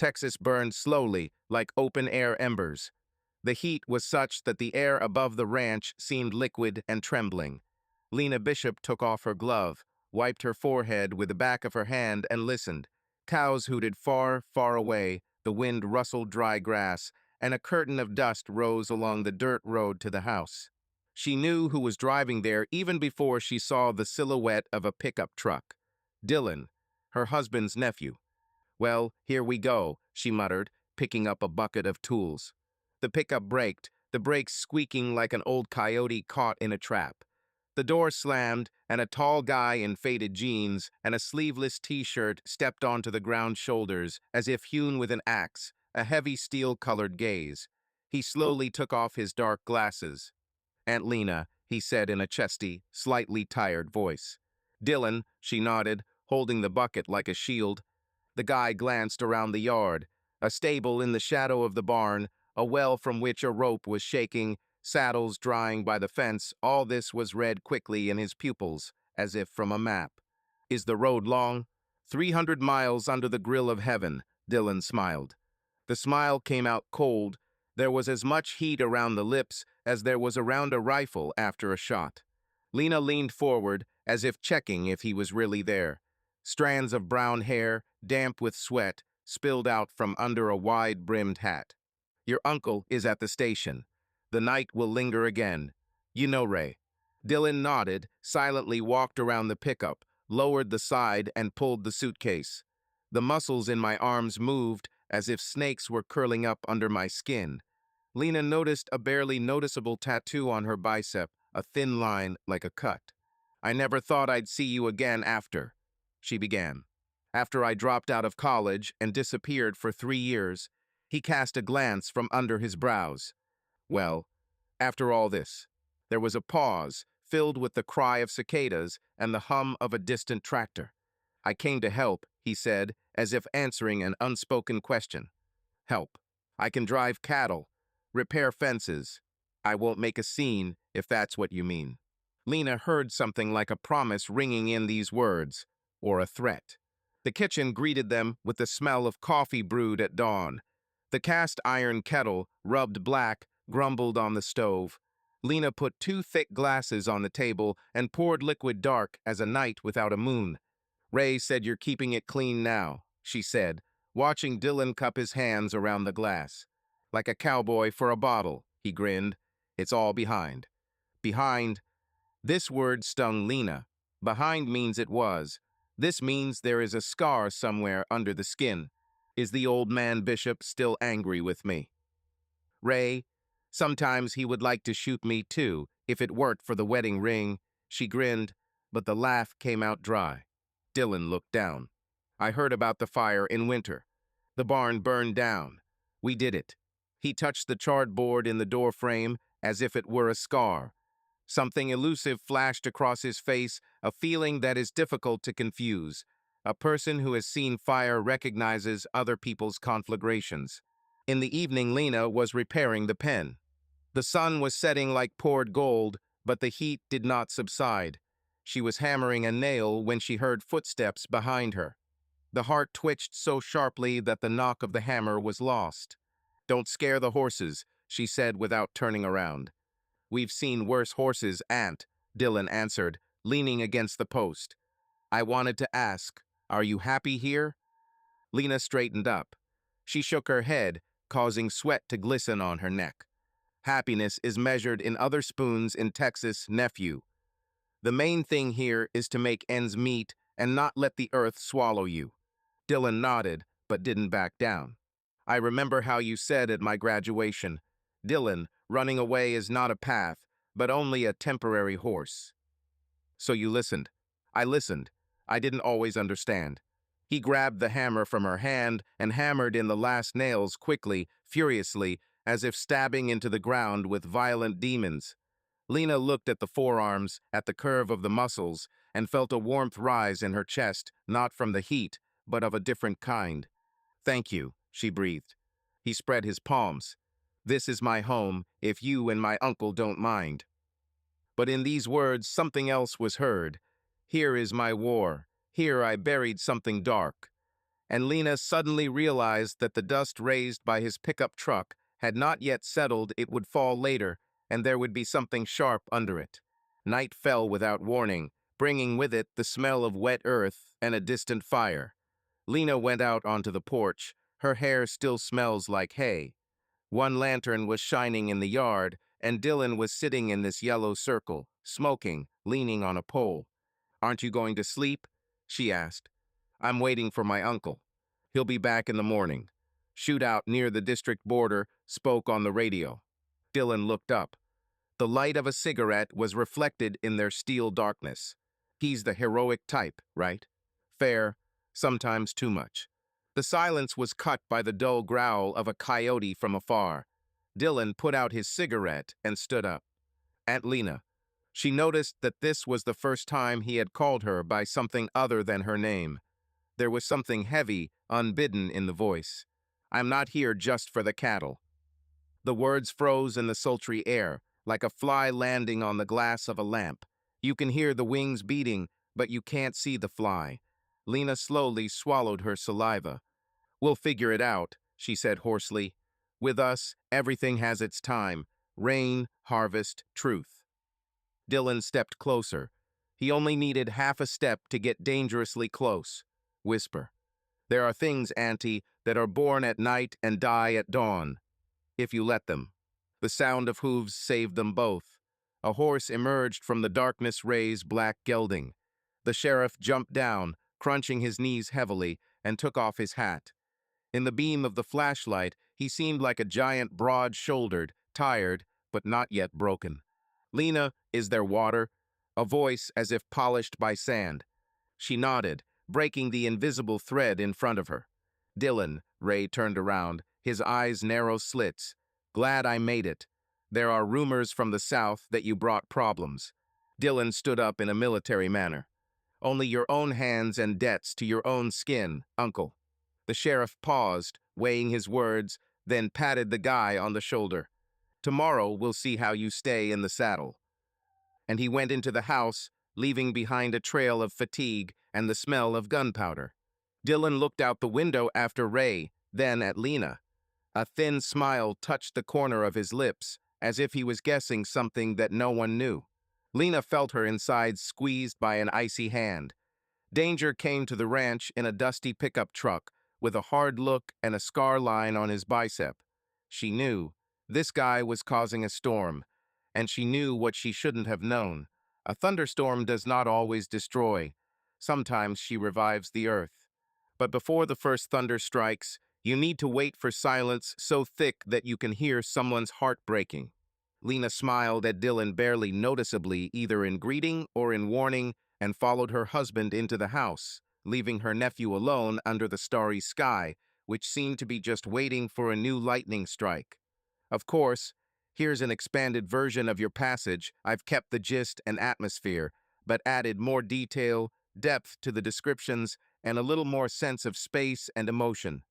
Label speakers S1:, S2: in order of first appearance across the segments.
S1: Texas burned slowly, like open-air embers. The heat was such that the air above the ranch seemed liquid and trembling. Lena Bishop took off her glove, wiped her forehead with the back of her hand, and listened. Cows hooted far, far away, the wind rustled dry grass, and a curtain of dust rose along the dirt road to the house. She knew who was driving there even before she saw the silhouette of a pickup truck. Dylan, her husband's nephew. "Well, here we go," she muttered, picking up a bucket of tools. The pickup braked, the brakes squeaking like an old coyote caught in a trap. The door slammed, and a tall guy in faded jeans and a sleeveless t-shirt stepped onto the ground shoulders as if hewn with an axe, a heavy steel-colored gaze. He slowly took off his dark glasses. "Aunt Lena," he said in a chesty, slightly tired voice. "Dylan," she nodded, holding the bucket like a shield. The guy glanced around the yard. A stable in the shadow of the barn, a well from which a rope was shaking, saddles drying by the fence, all this was read quickly in his pupils, as if from a map. "Is the road long?" 300 miles under the grill of heaven," Dylan smiled. The smile came out cold. There was as much heat around the lips as there was around a rifle after a shot. Lena leaned forward, as if checking if he was really there. Strands of brown hair, damp with sweat, spilled out from under a wide-brimmed hat. "Your uncle is at the station. The night will linger again. You know Ray." Dylan nodded, silently walked around the pickup, lowered the side, and pulled the suitcase. The muscles in my arms moved as if snakes were curling up under my skin. Lena noticed a barely noticeable tattoo on her bicep, a thin line like a cut. "I never thought I'd see you again after," she began. "After I dropped out of college and disappeared for 3 years." He cast a glance from under his brows. "Well, after all this." There was a pause, filled with the cry of cicadas and the hum of a distant tractor. "I came to help," he said, as if answering an unspoken question. "Help. I can drive cattle, repair fences. I won't make a scene, if that's what you mean." Lena heard something like a promise ringing in these words, or a threat. The kitchen greeted them with the smell of coffee brewed at dawn. The cast-iron kettle, rubbed black, grumbled on the stove. Lena put 2 thick glasses on the table and poured liquid dark as a night without a moon. "Ray said you're keeping it clean now," she said, watching Dylan cup his hands around the glass. "Like a cowboy for a bottle," he grinned. "It's all behind." Behind. This word stung Lena. Behind means it was. This means there is a scar somewhere under the skin. Is the old man Bishop still angry with me? "Ray, sometimes he would like to shoot me too, if it weren't for the wedding ring." She grinned, but the laugh came out dry. Dylan looked down. "I heard about the fire in winter. The barn burned down. We did it." He touched the charred board in the door frame as if it were a scar. Something elusive flashed across his face, a feeling that is difficult to confuse. A person who has seen fire recognizes other people's conflagrations. In the evening, Lena was repairing the pen. The sun was setting like poured gold, but the heat did not subside. She was hammering a nail when she heard footsteps behind her. The heart twitched so sharply that the knock of the hammer was lost. "Don't scare the horses," she said without turning around. "We've seen worse horses, Aunt," Dylan answered, leaning against the post. "I wanted to ask, are you happy here?" Lena straightened up. She shook her head, causing sweat to glisten on her neck. "Happiness is measured in other spoons in Texas, nephew. The main thing here is to make ends meet and not let the earth swallow you." Dylan nodded, but didn't back down. "I remember how you said at my graduation, 'Dylan, running away is not a path, but only a temporary horse.' So you listened." "I listened. I didn't always understand." He grabbed the hammer from her hand and hammered in the last nails quickly, furiously, as if stabbing into the ground with violent demons. Lena looked at the forearms, at the curve of the muscles, and felt a warmth rise in her chest, not from the heat, but of a different kind. "Thank you," she breathed. He spread his palms. "This is my home, if you and my uncle don't mind." But in these words something else was heard. "Here is my war. Here I buried something dark." and Lena suddenly realized that the dust raised by his pickup truck had not yet settled. It would fall later, and there would be something sharp under it. Night fell without warning, bringing with it the smell of wet earth and a distant fire. Lena went out onto the porch. Her hair still smells like hay. One lantern was shining in the yard, and Dylan was sitting in this yellow circle, smoking, leaning on a pole. "Aren't you going to sleep?" she asked. "I'm waiting for my uncle. He'll be back in the morning." Shootout near the district border spoke on the radio. Dylan looked up. The light of a cigarette was reflected in their steel darkness. He's the heroic type, right? Fair, sometimes too much. The silence was cut by the dull growl of a coyote from afar. Dylan put out his cigarette and stood up. Aunt Lena. She noticed that this was the first time he had called her by something other than her name. There was something heavy, unbidden in the voice. "I'm not here just for the cattle." The words froze in the sultry air, like a fly landing on the glass of a lamp. You can hear the wings beating, but you can't see the fly. Lena slowly swallowed her saliva. "We'll figure it out," she said hoarsely. "With us, everything has its time. Rain, harvest, truth." Dylan stepped closer. He only needed half a step to get dangerously close. Whisper. "There are things, Auntie, that are born at night and die at dawn, if you let them." The sound of hooves saved them both. A horse emerged from the darkness Ray's black gelding. The sheriff jumped down, crunching his knees heavily, and took off his hat. In the beam of the flashlight, he seemed like a giant broad-shouldered, tired, but not yet broken. "Lena, is there water?" A voice as if polished by sand. She nodded, breaking the invisible thread in front of her. "Dylan," Ray turned around, his eyes narrow slits. "Glad I made it. There are rumors from the south that you brought problems." Dylan stood up in a military manner. "Only your own hands and debts to your own skin, Uncle." The sheriff paused, weighing his words, then patted the guy on the shoulder. "Tomorrow we'll see how you stay in the saddle." And he went into the house, leaving behind a trail of fatigue and the smell of gunpowder. Dylan looked out the window after Ray, then at Lena. A thin smile touched the corner of his lips, as if he was guessing something that no one knew. Lena felt her insides squeezed by an icy hand. Danger came to the ranch in a dusty pickup truck, with a hard look and a scar line on his bicep. She knew this guy was causing a storm, and she knew what she shouldn't have known. A thunderstorm does not always destroy. Sometimes she revives the earth. But before the first thunder strikes, you need to wait for silence so thick that you can hear someone's heart breaking. Lena smiled at Dylan barely noticeably, either in greeting or in warning, and followed her husband into the house, leaving her nephew alone under the starry sky, which seemed to be just waiting for a new lightning strike. Of course, here's an expanded version of your passage. I've kept the gist and atmosphere, but added more detail, depth to the descriptions, and a little more sense of space and emotion.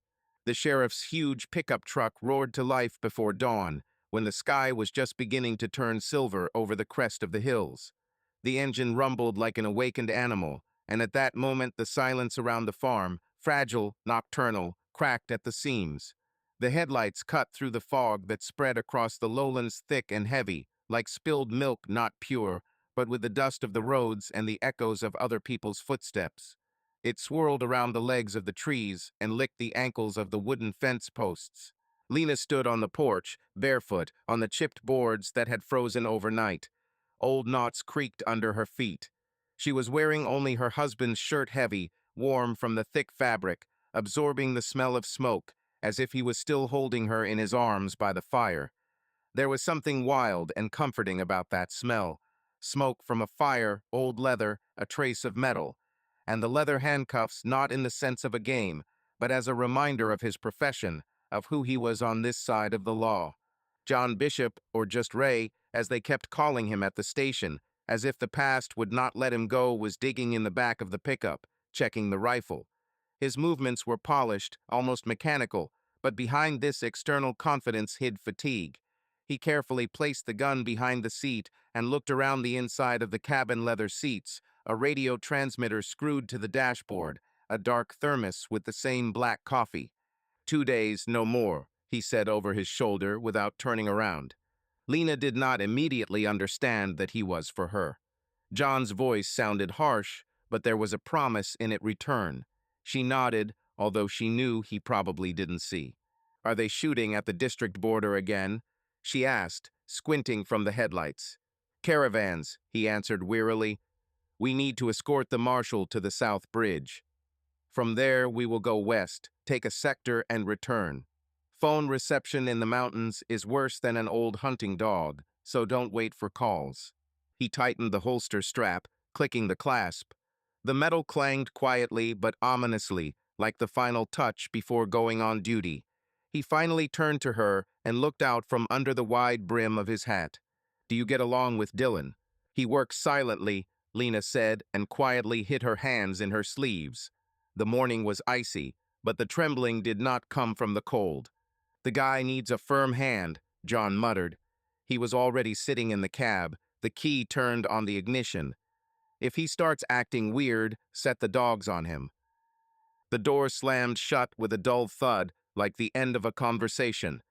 S1: The sheriff's huge pickup truck roared to life before dawn, when the sky was just beginning to turn silver over the crest of the hills. The engine rumbled like an awakened animal, and at that moment the silence around the farm, fragile, nocturnal, cracked at the seams. The headlights cut through the fog that spread across the lowlands thick and heavy, like spilled milk not pure, but with the dust of the roads and the echoes of other people's footsteps. It swirled around the legs of the trees and licked the ankles of the wooden fence posts. Lena stood on the porch, barefoot, on the chipped boards that had frozen overnight. Old knots creaked under her feet. She was wearing only her husband's shirt, heavy, warm from the thick fabric, absorbing the smell of smoke, as if he was still holding her in his arms by the fire. There was something wild and comforting about that smell. Smoke from a fire, old leather, a trace of metal. And the leather handcuffs not in the sense of a game, but as a reminder of his profession, of who he was on this side of the law. John Bishop, or just Ray, as they kept calling him at the station, as if the past would not let him go, was digging in the back of the pickup, checking the rifle. His movements were polished, almost mechanical, but behind this external confidence hid fatigue. He carefully placed the gun behind the seat and looked around the inside of the cabin leather seats, a radio transmitter screwed to the dashboard, a dark thermos with the same black coffee. 2 days, no more, he said over his shoulder without turning around. Lena did not immediately understand that he was for her. John's voice sounded harsh, but there was a promise in it return. She nodded, although she knew he probably didn't see. Are they shooting at the district border again? She asked, squinting from the headlights. Caravans, he answered wearily. We need to escort the marshal to the South Bridge. From there, we will go west, take a sector, and return. Phone reception in the mountains is worse than an old hunting dog, so don't wait for calls. He tightened the holster strap, clicking the clasp. The metal clanged quietly but ominously, like the final touch before going on duty. He finally turned to her and looked out from under the wide brim of his hat. Do you get along with Dylan? He works silently, Lena said, and quietly hid her hands in her sleeves. The morning was icy, but the trembling did not come from the cold. The guy needs a firm hand, John muttered. He was already sitting in the cab, the key turned on the ignition. If he starts acting weird, set the dogs on him. The door slammed shut with a dull thud, like the end of a conversation.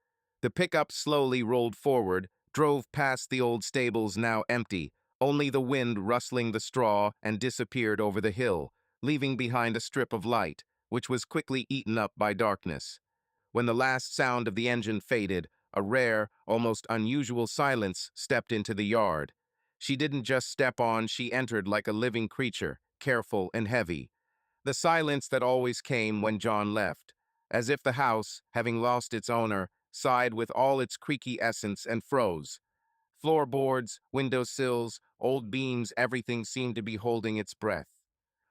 S1: The pickup slowly rolled forward, drove past the old stables now empty, only the wind rustling the straw, and disappeared over the hill, leaving behind a strip of light, which was quickly eaten up by darkness. When the last sound of the engine faded, a rare, almost unusual silence stepped into the yard. She didn't just step on, she entered like a living creature, careful and heavy. The silence that always came when John left, as if the house, having lost its owner, sighed with all its creaky essence and froze. Floorboards, windowsills, old beams, everything seemed to be holding its breath.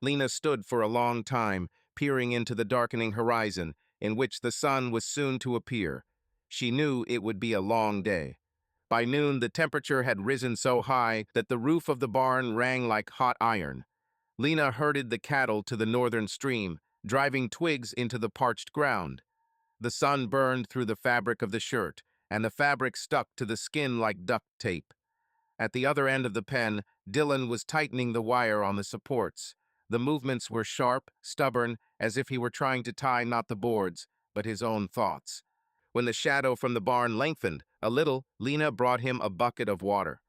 S1: Lena stood for a long time, peering into the darkening horizon, in which the sun was soon to appear. She knew it would be a long day. By noon, the temperature had risen so high that the roof of the barn rang like hot iron. Lena herded the cattle to the northern stream, driving twigs into the parched ground. The sun burned through the fabric of the shirt, and the fabric stuck to the skin like duct tape. At the other end of the pen, Dylan was tightening the wire on the supports. The movements were sharp, stubborn, as if he were trying to tie not the boards, but his own thoughts. When the shadow from the barn lengthened a little, Lena brought him a bucket of water.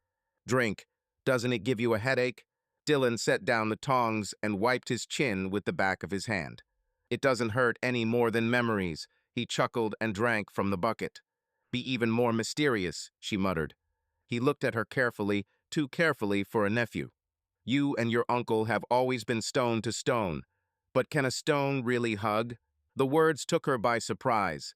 S1: Drink. Doesn't it give you a headache? Dylan set down the tongs and wiped his chin with the back of his hand. It doesn't hurt any more than memories. He chuckled and drank from the bucket. Be even more mysterious, she muttered. He looked at her carefully, too carefully for a nephew. You and your uncle have always been stone to stone. But can a stone really hug? The words took her by surprise.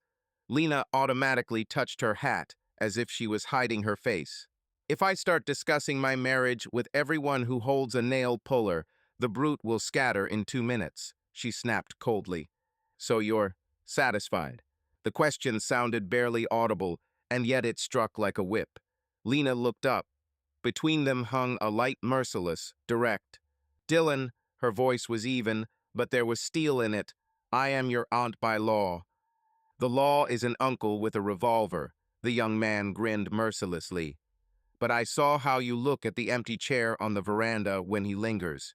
S1: Lena automatically touched her hat, as if she was hiding her face. If I start discussing my marriage with everyone who holds a nail puller, the brute will scatter in 2 minutes, she snapped coldly. So you're satisfied? The question sounded barely audible, and yet it struck like a whip. Lena looked up. Between them hung a light, merciless, direct. Dylan, her voice was even, but there was steel in it. I am your aunt by law. The law is an uncle with a revolver, the young man grinned mercilessly. But I saw how you look at the empty chair on the veranda when he lingers.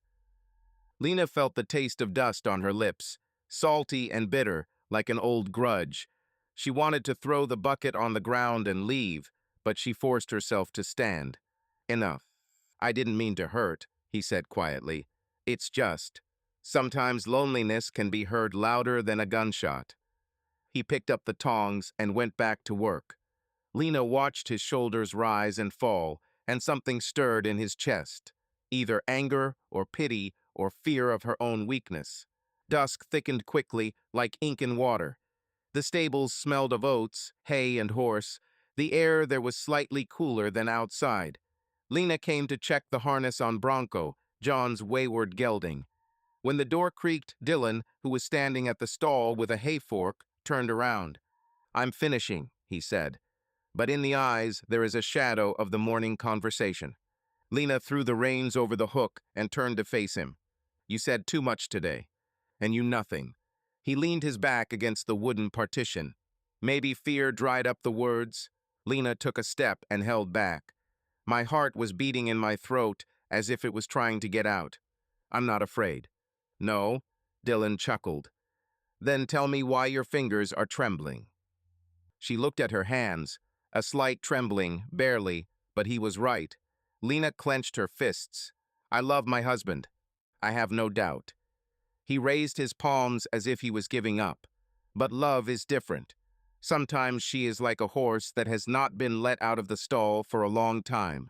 S1: Lena felt the taste of dust on her lips, salty and bitter, like an old grudge. She wanted to throw the bucket on the ground and leave, but she forced herself to stand. Enough. I didn't mean to hurt, he said quietly. It's just. Sometimes loneliness can be heard louder than a gunshot. He picked up the tongs and went back to work. Lena watched his shoulders rise and fall, and something stirred in his chest, either anger or pity or fear of her own weakness. Dusk thickened quickly, like ink in water. The stables smelled of oats, hay, and horse. The air there was slightly cooler than outside. Lena came to check the harness on Bronco, John's wayward gelding. When the door creaked, Dylan, who was standing at the stall with a hay fork, turned around. I'm finishing, he said. But in the eyes, there is a shadow of the morning conversation. Lena threw the reins over the hook and turned to face him. You said too much today, and you nothing. He leaned his back against the wooden partition. Maybe fear dried up the words. Lena took a step and held back. My heart was beating in my throat as if it was trying to get out. I'm not afraid. No, Dylan chuckled. Then tell me why your fingers are trembling. She looked at her hands, a slight trembling, barely, but he was right. Lena clenched her fists. I love my husband. I have no doubt. He raised his palms as if he was giving up. But love is different. Sometimes she is like a horse that has not been let out of the stall for a long time.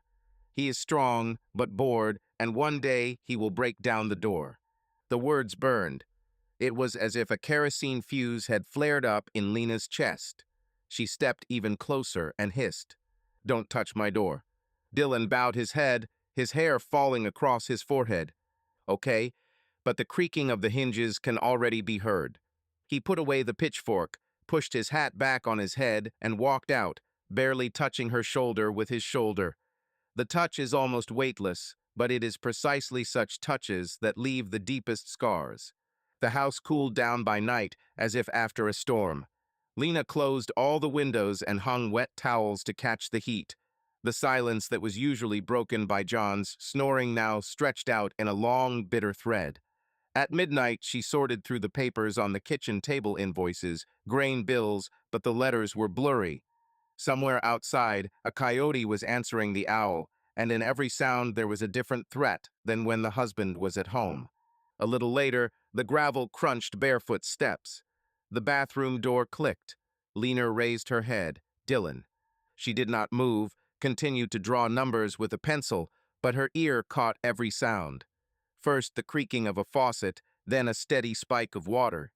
S1: He is strong, but bored, and one day he will break down the door. The words burned. It was as if a kerosene fuse had flared up in Lena's chest. She stepped even closer and hissed, Don't touch my door. Dylan bowed his head, his hair falling across his forehead. Okay, but the creaking of the hinges can already be heard. He put away the pitchfork, pushed his hat back on his head, and walked out, barely touching her shoulder with his shoulder. The touch is almost weightless, but it is precisely such touches that leave the deepest scars. The house cooled down by night, as if after a storm. Lena closed all the windows and hung wet towels to catch the heat. The silence that was usually broken by John's snoring now stretched out in a long, bitter thread. At midnight, she sorted through the papers on the kitchen table invoices, grain bills, but the letters were blurry. Somewhere outside, a coyote was answering the owl, and in every sound there was a different threat than when the husband was at home. A little later, the gravel crunched barefoot steps. The bathroom door clicked. Lena raised her head. Dylan. She did not move, continued to draw numbers with a pencil, but her ear caught every sound. First the creaking of a faucet, then a steady spike of water.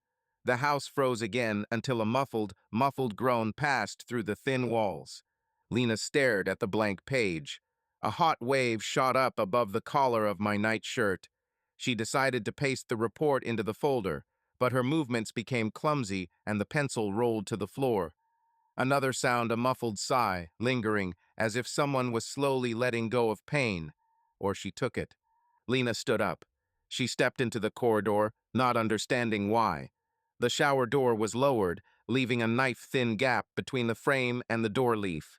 S1: The house froze again until a muffled groan passed through the thin walls. Lena stared at the blank page. A hot wave shot up above the collar of my nightshirt. She decided to paste the report into the folder, but her movements became clumsy and the pencil rolled to the floor. Another sound, a muffled sigh, lingering, as if someone was slowly letting go of pain. Or she took it. Lena stood up. She stepped into the corridor, not understanding why. The shower door was lowered, leaving a knife-thin gap between the frame and the door leaf.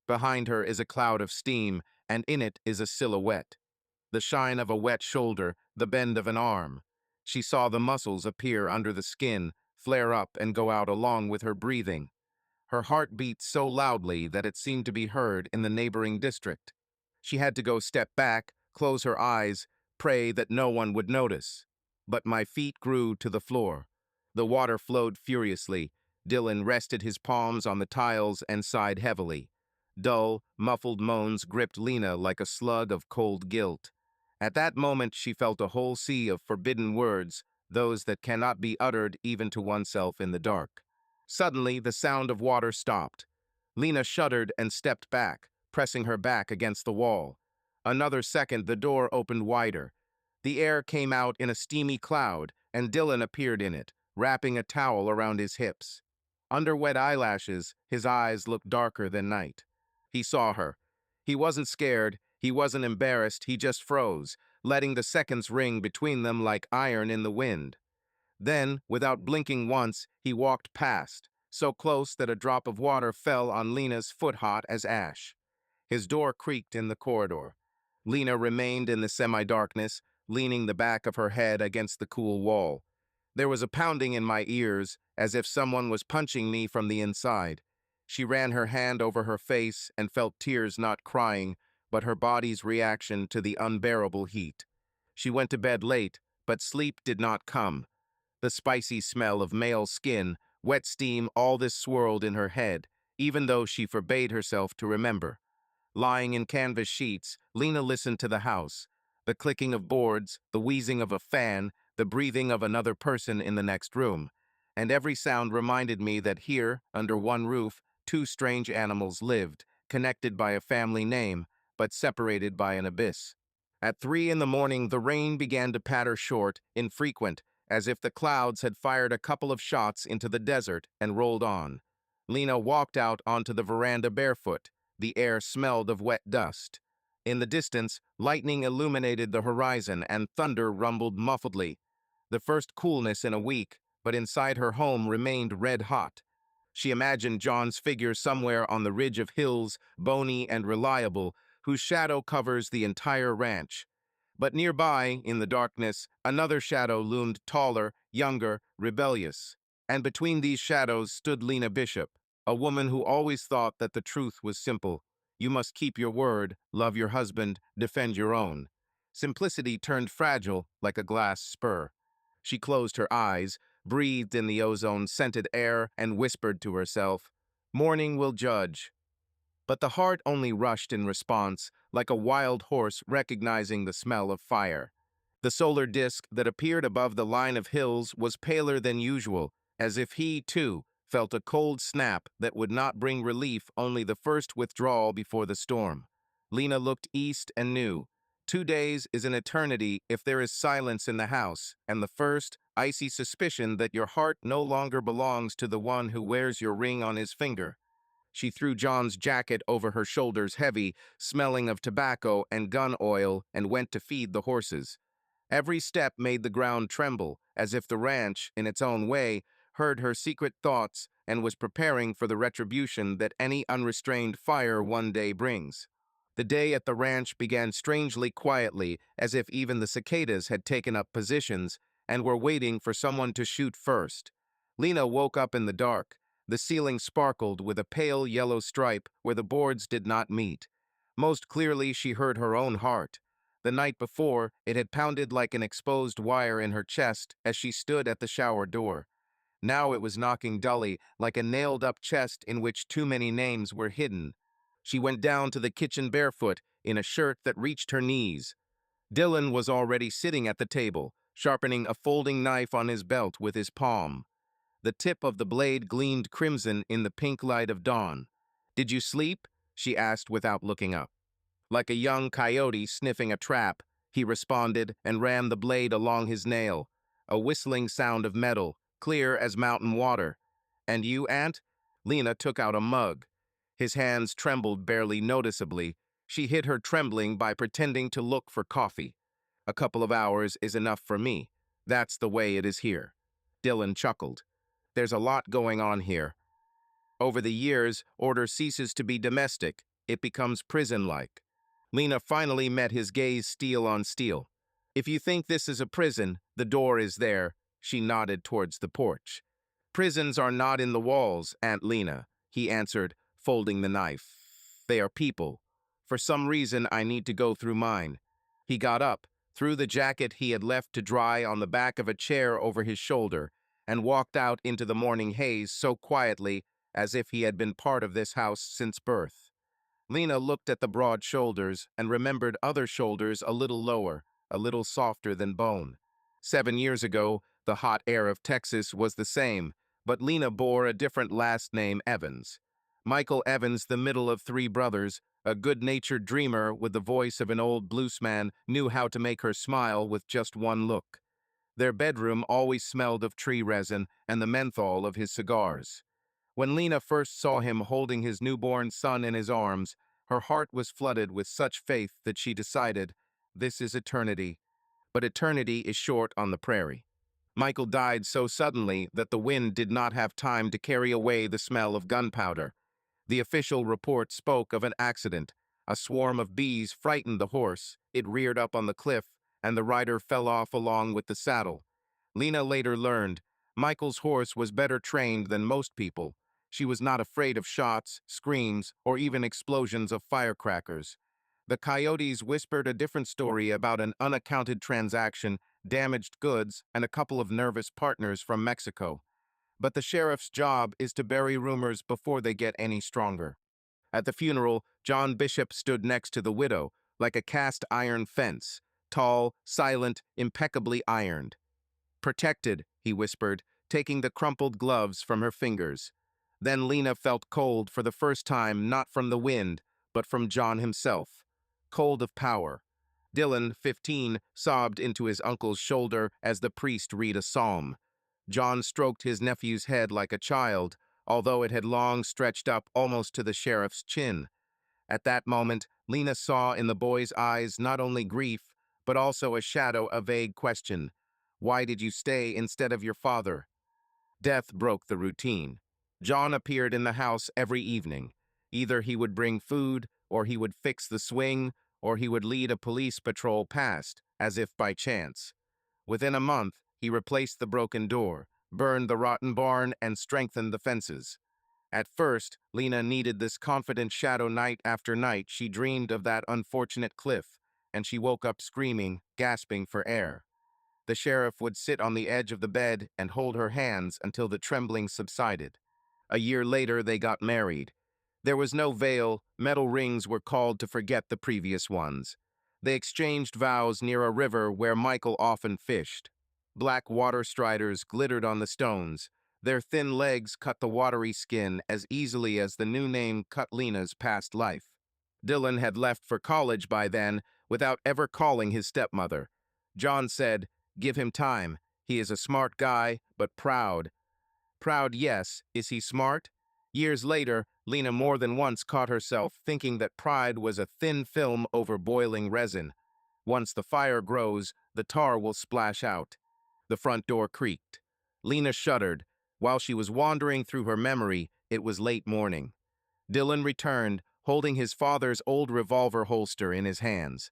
S1: Behind her is a cloud of steam, and in it is a silhouette. The shine of a wet shoulder, the bend of an arm. She saw the muscles appear under the skin, flare up and go out along with her breathing. Her heart beat so loudly that it seemed to be heard in the neighboring district. She had to go step back, close her eyes, pray that no one would notice. But my feet grew to the floor. The water flowed furiously. Dylan rested his palms on the tiles and sighed heavily. Dull, muffled moans gripped Lena like a slug of cold guilt. At that moment she felt a whole sea of forbidden words, those that cannot be uttered even to oneself in the dark. Suddenly, the sound of water stopped. Lena shuddered and stepped back, pressing her back against the wall. Another second, the door opened wider. The air came out in a steamy cloud, and Dylan appeared in it, wrapping a towel around his hips. Under wet eyelashes, his eyes looked darker than night. He saw her. He wasn't scared, he wasn't embarrassed, he just froze, letting the seconds ring between them like iron in the wind. Then, without blinking once, he walked past, so close that a drop of water fell on Lena's foot hot as ash. His door creaked in the corridor. Lena remained in the semi-darkness, leaning the back of her head against the cool wall. There was a pounding in my ears, as if someone was punching me from the inside. She ran her hand over her face and felt tears not crying, but her body's reaction to the unbearable heat. She went to bed late, but sleep did not come. The spicy smell of male skin, wet steam, all this swirled in her head, even though she forbade herself to remember. Lying in canvas sheets, Lena listened to the house, the clicking of boards, the wheezing of a fan, the breathing of another person in the next room. And every sound reminded me that here, under one roof, two strange animals lived, connected by a family name, but separated by an abyss. At 3 in the morning, the rain began to patter short, infrequent, as if the clouds had fired a couple of shots into the desert and rolled on. Lena walked out onto the veranda barefoot. The air smelled of wet dust. In the distance, lightning illuminated the horizon and thunder rumbled muffledly. The first coolness in a week, but inside her home remained red hot. She imagined John's figure somewhere on the ridge of hills, bony and reliable, whose shadow covers the entire ranch. But nearby, in the darkness, another shadow loomed taller, younger, rebellious. And between these shadows stood Lena Bishop, a woman who always thought that the truth was simple. You must keep your word, love your husband, defend your own. Simplicity turned fragile like a glass spur. She closed her eyes, breathed in the ozone-scented air, and whispered to herself, "Morning will judge." But the heart only rushed in response, like a wild horse recognizing the smell of fire. The solar disk that appeared above the line of hills was paler than usual, as if he, too, felt a cold snap that would not bring relief, only the first withdrawal before the storm. Lena looked east and knew. 2 days is an eternity if there is silence in the house, and the first, icy suspicion that your heart no longer belongs to the one who wears your ring on his finger. She threw John's jacket over her shoulders heavy, smelling of tobacco and gun oil, and went to feed the horses. Every step made the ground tremble, as if the ranch, in its own way, heard her secret thoughts and was preparing for the retribution that any unrestrained fire one day brings. The day at the ranch began strangely quietly, as if even the cicadas had taken up positions and were waiting for someone to shoot first. Lena woke up in the dark. The ceiling sparkled with a pale yellow stripe where the boards did not meet. Most clearly, she heard her own heart. The night before, it had pounded like an exposed wire in her chest as she stood at the shower door. Now it was knocking dully, like a nailed-up chest in which too many names were hidden. She went down to the kitchen barefoot, in a shirt that reached her knees. Dylan was already sitting at the table, sharpening a folding knife on his belt with his palm. The tip of the blade gleamed crimson in the pink light of dawn. "Did you sleep?" she asked without looking up. Like a young coyote sniffing a trap, he responded and ran the blade along his nail, a whistling sound of metal, clear as mountain water. "And you, Aunt?" Lena took out a mug. His hands trembled barely noticeably. She hid her trembling by pretending to look for coffee. "A couple of hours is enough for me. That's the way it is here." Dylan chuckled. "There's a lot going on here. Over the years, order ceases to be domestic. It becomes prison-like." Lena finally met his gaze steel on steel. "If you think this is a prison, the door is there." She nodded towards the porch. "Prisons are not in the walls, Aunt Lena," he answered, folding the knife. "They are people. For some reason, I need to go through mine." He got up, threw the jacket he had left to dry on the back of a chair over his shoulder, and walked out into the morning haze so quietly as if he had been part of this house since birth. Lena looked at the broad shoulders and remembered other shoulders a little lower, a little softer than bone. 7 years ago, the hot air of Texas was the same, but Lena bore a different last name, Evans. Michael Evans, the middle of three brothers, a good-natured dreamer with the voice of an old bluesman, knew how to make her smile with just one look. Their bedroom always smelled of tree resin and the menthol of his cigars. When Lena first saw him holding his newborn son in his arms, her heart was flooded with such faith that she decided, this is eternity. But eternity is short on the prairie. Michael died so suddenly that the wind did not have time to carry away the smell of gunpowder. The official report spoke of an accident. A swarm of bees frightened the horse. It reared up on the cliff, and the rider fell off along with the saddle. Lena later learned Michael's horse was better trained than most people. She was not afraid of shots, screams, or even explosions of firecrackers. The coyotes whispered a different story about an unaccounted transaction, damaged goods, and a couple of nervous partners from Mexico. But the sheriff's job is to bury rumors before they get any stronger. At the funeral, John Bishop stood next to the widow, like a cast iron fence, tall, silent, impeccably ironed. "Protected," he whispered, taking the crumpled gloves from her fingers. Then Lena felt cold for the first time, not from the wind, but from John himself. Cold of power. Dylan, 15, sobbed into his uncle's shoulder as the priest read a psalm. John stroked his nephew's head like a child, although it had long stretched up almost to the sheriff's chin. At that moment, Lena saw in the boy's eyes not only grief, but also a shadow, a vague question. Why did you stay instead of your father? Death broke the routine. John appeared in the house every evening. Either he would bring food, or he would fix the swing, or he would lead a police patrol past, as if by chance. Within a month, he replaced the broken door, burned the rotten barn, and strengthened the fences. At first, Lena needed this confident shadow night after night. She dreamed of that unfortunate cliff, and she woke up screaming, gasping for air. The sheriff would sit on the edge of the bed and hold her hands until the trembling subsided. A year later, they got married. There was no veil, metal rings were called to forget the previous ones. They exchanged vows near a river where Michael often fished. Black water striders glittered on the stones. Their thin legs cut the watery skin as easily as the new name cut Lena's past life. Dylan had left for college by then without ever calling his stepmother. John said, "Give him time. He is a smart guy, but proud." Proud, yes. Is he smart? Years later, Lena more than once caught herself thinking that pride was a thin film over boiling resin. Once the fire grows, the tar will splash out. The front door creaked. Lena shuddered. While she was wandering through her memory, it was late morning. Dylan returned, holding his father's old revolver holster in his hands.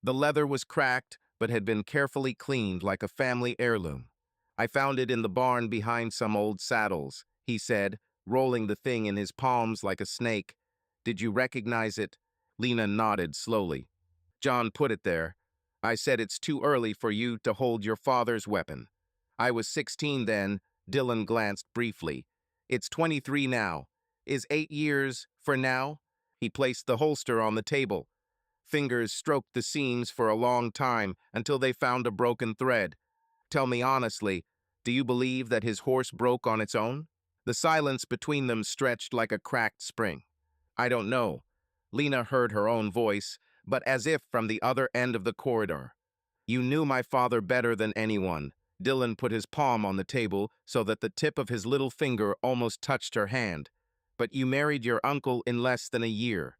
S1: The leather was cracked, but had been carefully cleaned like a family heirloom. "I found it in the barn behind some old saddles," he said, rolling the thing in his palms like a snake. "Did you recognize it?" Lena nodded slowly. "John put it there. I said it's too early for you to hold your father's weapon. I was 16 then." Dylan glanced briefly. "It's 23 now. Is 8 years for now?" He placed the holster on the table. Fingers stroked the seams for a long time until they found a broken thread. "Tell me honestly, do you believe that his horse broke on its own?" The silence between them stretched like a cracked spring. "I don't know." Lena heard her own voice, but as if from the other end of the corridor. "You knew my father better than anyone." Dylan put his palm on the table so that the tip of his little finger almost touched her hand. "But you married your uncle in less than a year."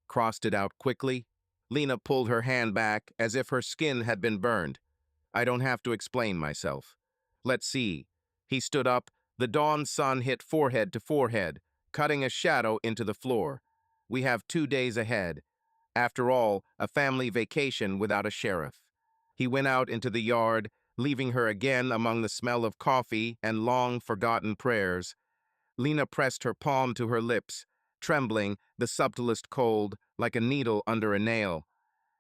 S1: Crossed it out quickly. Lena pulled her hand back as if her skin had been burned. "I don't have to explain myself. Let's see." He stood up. The dawn sun hit forehead to forehead, cutting a shadow into the floor. "We have 2 days ahead. After all, a family vacation without a sheriff." He went out into the yard, leaving her again among the smell of coffee and long-forgotten prayers. Lena pressed her palm to her lips, trembling, the subtlest cold, like a needle under a nail.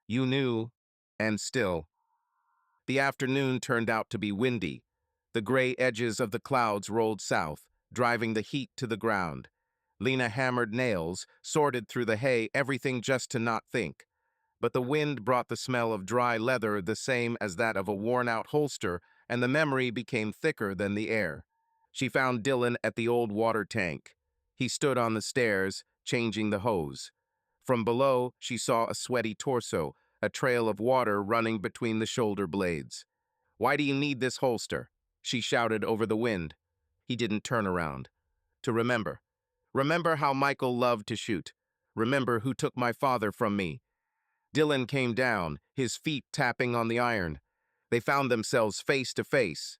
S1: "You knew, and still." The afternoon turned out to be windy. The gray edges of the clouds rolled south, driving the heat to the ground. Lena hammered nails, sorted through the hay, everything just to not think. But the wind brought the smell of dry leather, the same as that of a worn-out holster, and the memory became thicker than the air. She found Dylan at the old water tank. He stood on the stairs, changing the hose. From below, she saw a sweaty torso, a trail of water running between the shoulder blades. "Why do you need this holster?" she shouted over the wind. He didn't turn around. "To remember. Remember how Michael loved to shoot. Remember who took my father from me." Dylan came down, his feet tapping on the iron. They found themselves face to face.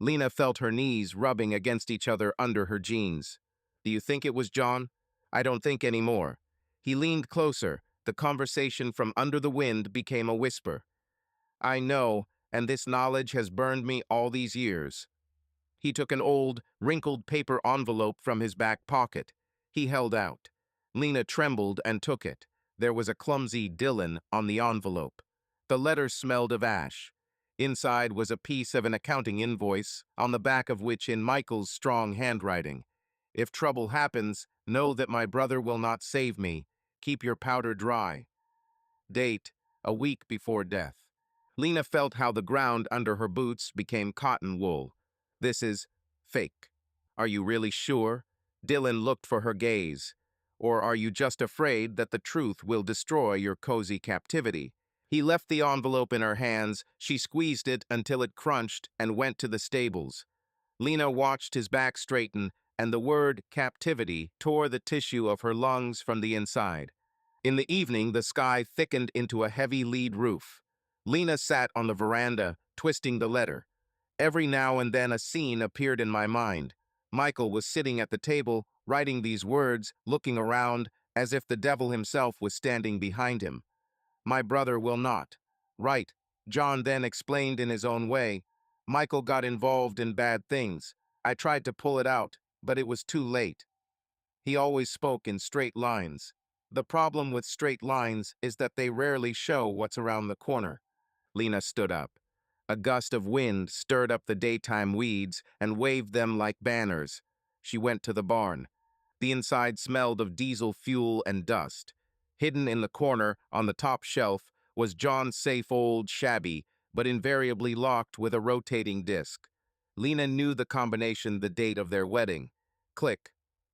S1: Lena felt her knees rubbing against each other under her jeans. "Do you think it was John?" "I don't think anymore." He leaned closer. The conversation from under the wind became a whisper. "I know, and this knowledge has burned me all these years." He took an old, wrinkled paper envelope from his back pocket. He held out. Lena trembled and took it. There was a clumsy Dylan on the envelope. The letter smelled of ash. Inside was a piece of an accounting invoice, on the back of which in Michael's strong handwriting. "If trouble happens, know that my brother will not save me. Keep your powder dry." Date, a week before death. Lena felt how the ground under her boots became cotton wool. "This is fake." "Are you really sure?" Dylan looked for her gaze. "Or are you just afraid that the truth will destroy your cozy captivity?" He left the envelope in her hands. She squeezed it until it crunched and went to the stables. Lena watched his back straighten, and the word captivity tore the tissue of her lungs from the inside. In the evening, the sky thickened into a heavy lead roof. Lena sat on the veranda, twisting the letter. Every now and then a scene appeared in my mind. Michael was sitting at the table, writing these words, looking around, as if the devil himself was standing behind him. My brother will not. Right. John then explained in his own way. Michael got involved in bad things. I tried to pull it out, but it was too late. He always spoke in straight lines. The problem with straight lines is that they rarely show what's around the corner. Lena stood up. A gust of wind stirred up the daytime weeds and waved them like banners. She went to the barn. The inside smelled of diesel fuel and dust. Hidden in the corner, on the top shelf, was John's safe old shabby, but invariably locked with a rotating disc. Lena knew the combination the date of their wedding. Click.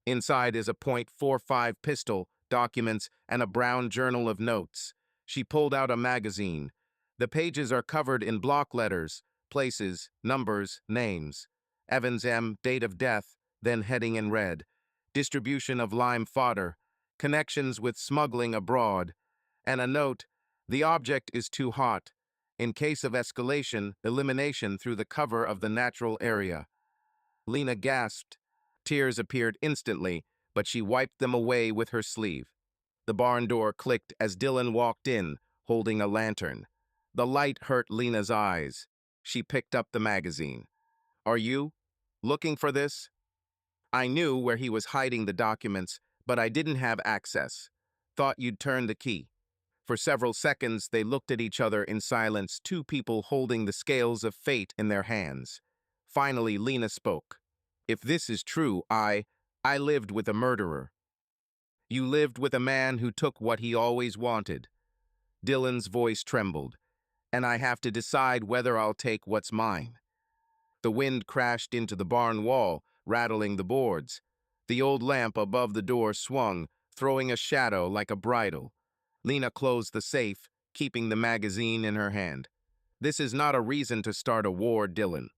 S1: Inside is a .45 pistol, documents, and a brown journal of notes. She pulled out a magazine. The pages are covered in block letters, places, numbers, names. Evans M., date of death, then heading in red. Distribution of lime fodder, connections with smuggling abroad, and a note, the object is too hot. In case of escalation, elimination through the cover of the natural area. Lena gasped. Tears appeared instantly, but she wiped them away with her sleeve. The barn door clicked as Dylan walked in, holding a lantern. The light hurt Lena's eyes. She picked up the magazine. Are you looking for this? I knew where he was hiding the documents, but I didn't have access. Thought you'd turn the key. For several seconds, they looked at each other in silence, two people holding the scales of fate in their hands. Finally, Lena spoke. If this is true, I lived with a murderer. You lived with a man who took what he always wanted. Dylan's voice trembled. And I have to decide whether I'll take what's mine. The wind crashed into the barn wall, rattling the boards. The old lamp above the door swung, throwing a shadow like a bridle. Lena closed the safe, keeping the magazine in her hand. This is not a reason to start a war, Dylan.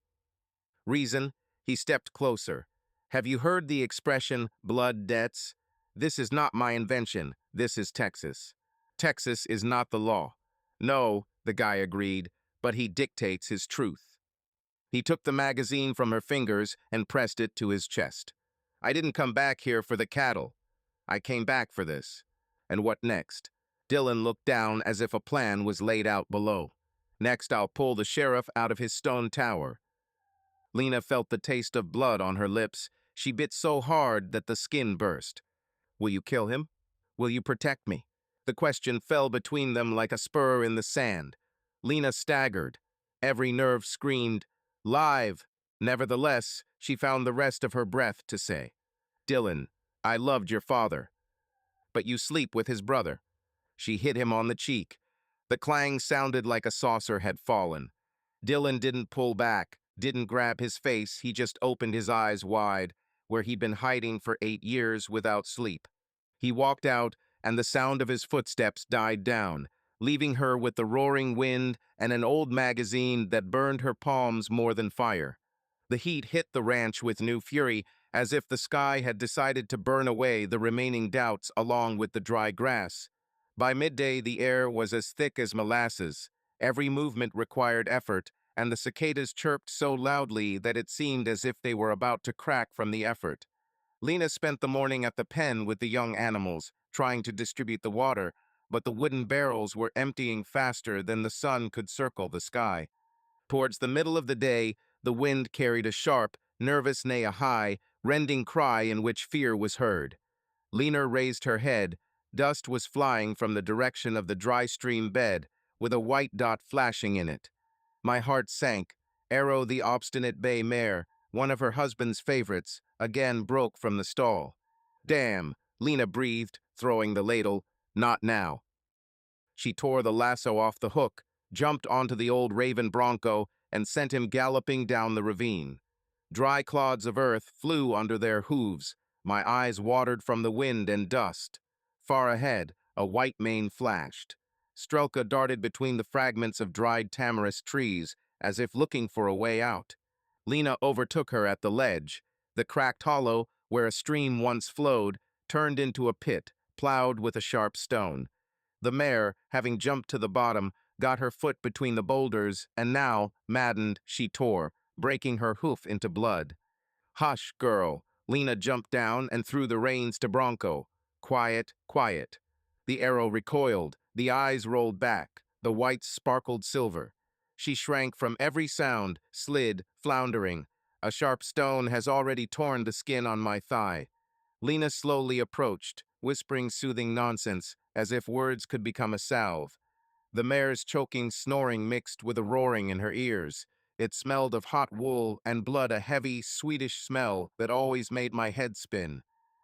S1: Reason? He stepped closer. Have you heard the expression, blood debts? This is not my invention. This is Texas. Texas is not the law. No, the guy agreed, but he dictates his truth. He took the magazine from her fingers and pressed it to his chest. I didn't come back here for the cattle. I came back for this. And what next? Dylan looked down as if a plan was laid out below. Next, I'll pull the sheriff out of his stone tower. Lena felt the taste of blood on her lips. She bit so hard that the skin burst. Will you kill him? Will you protect me? The question fell between them like a spur in the sand. Lena staggered. Every nerve screamed, live. Nevertheless, she found the rest of her breath to say, Dylan, I loved your father. But you sleep with his brother. She hit him on the cheek. The clang sounded like a saucer had fallen. Dylan didn't pull back, didn't grab his face, he just opened his eyes wide, where he'd been hiding for 8 years without sleep. He walked out, and the sound of his footsteps died down, leaving her with the roaring wind and an old magazine that burned her palms more than fire. The heat hit the ranch with new fury, as if the sky had decided to burn away the remaining doubts along with the dry grass. By midday, the air was as thick as molasses. Every movement required effort, and the cicadas chirped so loudly that it seemed as if they were about to crack from the effort. Lena spent the morning at the pen with the young animals, trying to distribute the water, but the wooden barrels were emptying faster than the sun could circle the sky. Towards the middle of the day, the wind carried a sharp, nervous nay a high, rending cry in which fear was heard. Lena raised her head. Dust was flying from the direction of the dry stream bed, with a white dot flashing in it. My heart sank. Arrow, the obstinate bay mare, one of her husband's favorites, again broke from the stall. Damn, Lena breathed, throwing the ladle. Not now. She tore the lasso off the hook, jumped onto the old raven bronco, and sent him galloping down the ravine. Dry clods of earth flew under their hooves. My eyes watered from the wind and dust. Far ahead, a white mane flashed. Strelka darted between the fragments of dried tamarisk trees, as if looking for a way out. Lena overtook her at the ledge. The cracked hollow, where a stream once flowed, turned into a pit, plowed with a sharp stone. The mare, having jumped to the bottom, got her foot between the boulders, and now, maddened, she tore, breaking her hoof into blood. Hush, girl. Lena jumped down and threw the reins to Bronco. Quiet, quiet. The arrow recoiled, The eyes rolled back, the whites sparkled silver. She shrank from every sound, slid, floundering. A sharp stone has already torn the skin on my thigh. Lena slowly approached, whispering soothing nonsense, as if words could become a salve. The mare's choking snoring mixed with a roaring in her ears. It smelled of hot wool and blood, a heavy, sweetish smell that always made my head spin.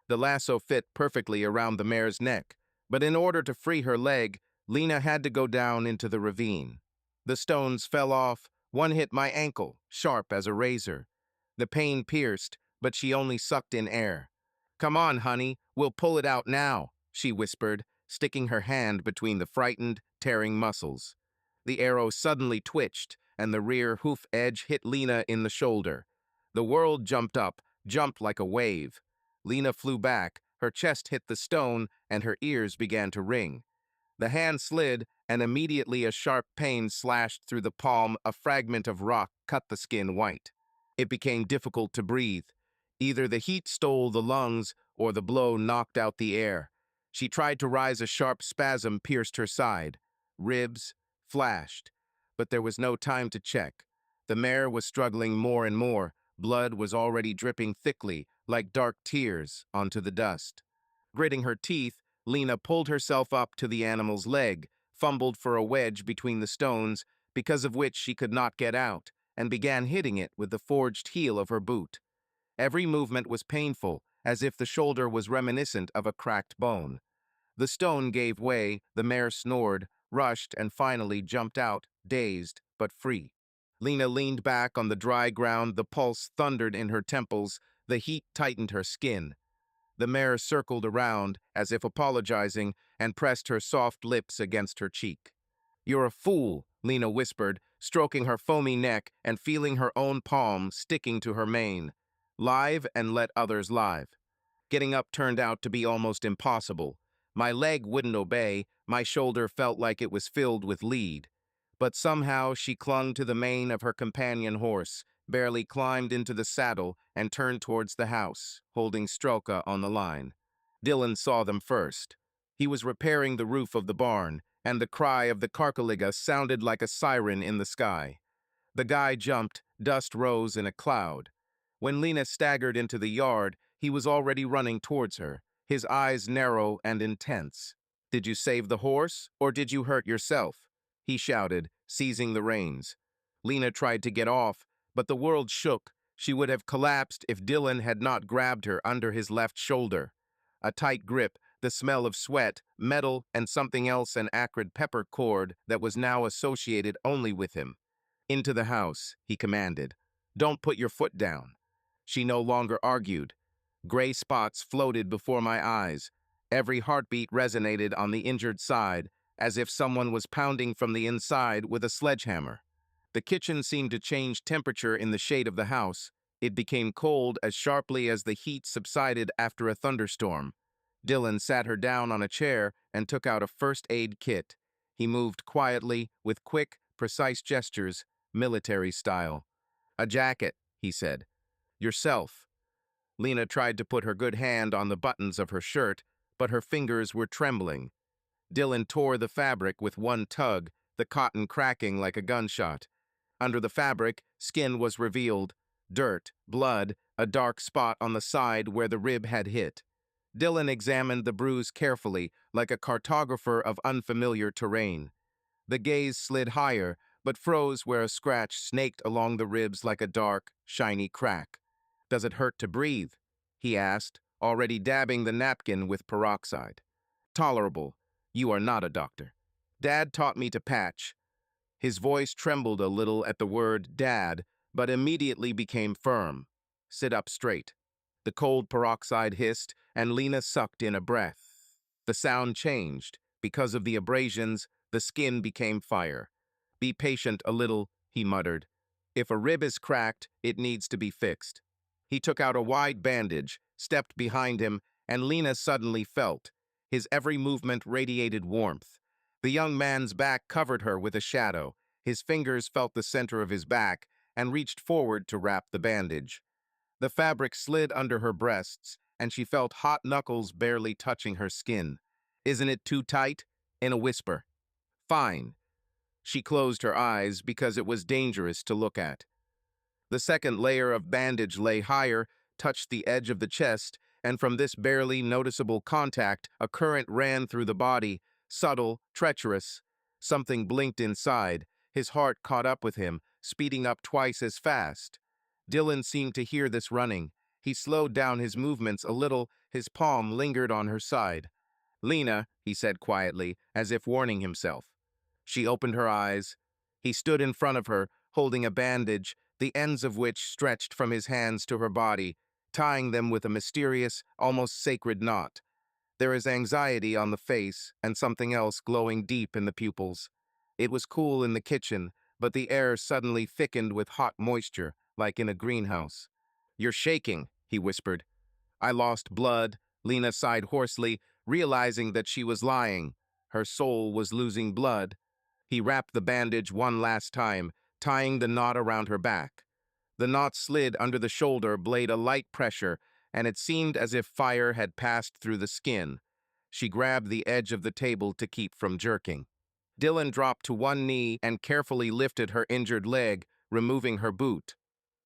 S1: The lasso fit perfectly around the mare's neck, but in order to free her leg, Lena had to go down into the ravine. The stones fell off. One hit my ankle, sharp as a razor. The pain pierced, but she only sucked in air. "Come on, honey, we'll pull it out now," she whispered, sticking her hand between the frightened, tearing muscles. The arrow suddenly twitched, and the rear hoof edge hit Lena in the shoulder. The world jumped up, jumped like a wave. Lena flew back, her chest hit the stone, and her ears began to ring. The hand slid, and immediately a sharp pain slashed through the palm. A fragment of rock cut the skin white. It became difficult to breathe. Either the heat stole the lungs, or the blow knocked out the air. She tried to rise. A sharp spasm pierced her side. Ribs flashed, but there was no time to check. The mare was struggling more and more. Blood was already dripping thickly, like dark tears, onto the dust. Gritting her teeth, Lena pulled herself up to the animal's leg, fumbled for a wedge between the stones, because of which she could not get out, and began hitting it with the forged heel of her boot. Every movement was painful, as if the shoulder was reminiscent of a cracked bone. The stone gave way, the mare snored, rushed, and finally jumped out, dazed but free. Lena leaned back on the dry ground, the pulse thundered in her temples, the heat tightened her skin. The mare circled around, as if apologizing, and pressed her soft lips against her cheek. "You're a fool," Lena whispered, stroking her foamy neck and feeling her own palm sticking to her mane. "Live and let others live." Getting up turned out to be almost impossible. My leg wouldn't obey, my shoulder felt like it was filled with lead. But somehow she clung to the mane of her companion horse, barely climbed into the saddle, and turned towards the house, holding Strelka on the line. Dylan saw them first. He was repairing the roof of the barn, and the cry of the Karkaliga sounded like a siren in the sky. The guy jumped, dust rose in a cloud. When Lena staggered into the yard, he was already running towards her, his eyes narrow and intense. "Did you save the horse, or did you hurt yourself?" he shouted, seizing the reins. Lena tried to get off, but the world shook. She would have collapsed if Dylan had not grabbed her under his left shoulder. A tight grip, the smell of sweat, metal, and something else, an acrid pepper cord that was now associated only with him. "Into the house," he commanded. "Don't put your foot down." She no longer argued. Gray spots floated before my eyes. Every heartbeat resonated on the injured side, as if someone was pounding from the inside with a sledgehammer. The kitchen seemed to change temperature in the shade of the house. It became cold as sharply as the heat subsided after a thunderstorm. Dylan sat her down on a chair and took out a first aid kit. He moved quietly, with quick, precise gestures, military style. "A jacket," he said. "Yourself." Lena tried to put her good hand on the buttons of her shirt, but her fingers were trembling. Dylan tore the fabric with one tug, the cotton cracking like a gunshot. Under the fabric, skin was revealed. Dirt, blood, a dark spot on the side where the rib had hit. Dylan examined the bruise carefully, like a cartographer of unfamiliar terrain. The gaze slid higher, but froze where a scratch snaked along the ribs like a dark, shiny crack. "Does it hurt to breathe?" he asked, already dabbing the napkin with peroxide. "Tolerable. You are not a doctor. Dad taught me to patch." His voice trembled a little at the word "dad," but immediately became firm. "Sit up straight." The cold peroxide hissed, and Lena sucked in a breath. The sound changed. Because of the abrasions, the skin became fire. "Be patient a little," he muttered. "If a rib is cracked, it needs to be fixed." He took out a wide bandage, stepped behind him, and Lena suddenly felt. His every movement radiated warmth. The young man's back covered her with a shadow. His fingers felt the center of his back and reached forward to wrap the bandage. The fabric slid under her breasts, and she felt hot knuckles barely touching her skin. "Isn't it too tight?" in a whisper. Fine. She closed her eyes because it was dangerous to look at. The second layer of bandage lay higher, touched the edge of the chest, and from this barely noticeable contact, a current ran through the body, subtle, treacherous. Something blinked inside. His heart caught up with him, speeding up twice as fast. Dylan seemed to hear this running. He slowed down his movements a little, his palm lingered on her side. Lena, he said quietly, as if warning himself. She opened her eyes. He stood in front of her, holding a bandage, the ends of which stretched from his hands to her body, tying them with a mysterious, almost sacred knot. There is anxiety on the face and something else glowing deep in the pupils. It was cool in the kitchen, but the air suddenly thickened with hot moisture, like in a greenhouse. "You're shaking," he whispered. "I lost blood," Lena sighed hoarsely, realizing that she was lying. Her soul was losing blood. He wrapped the bandage one last time, tying the knot around her back. The knot slid under the shoulder blade a light pressure, and it seemed as if fire had passed through the skin. She grabbed the edge of the table to keep from jerking. Dylan dropped to one knee and carefully lifted her injured leg, removing her boot.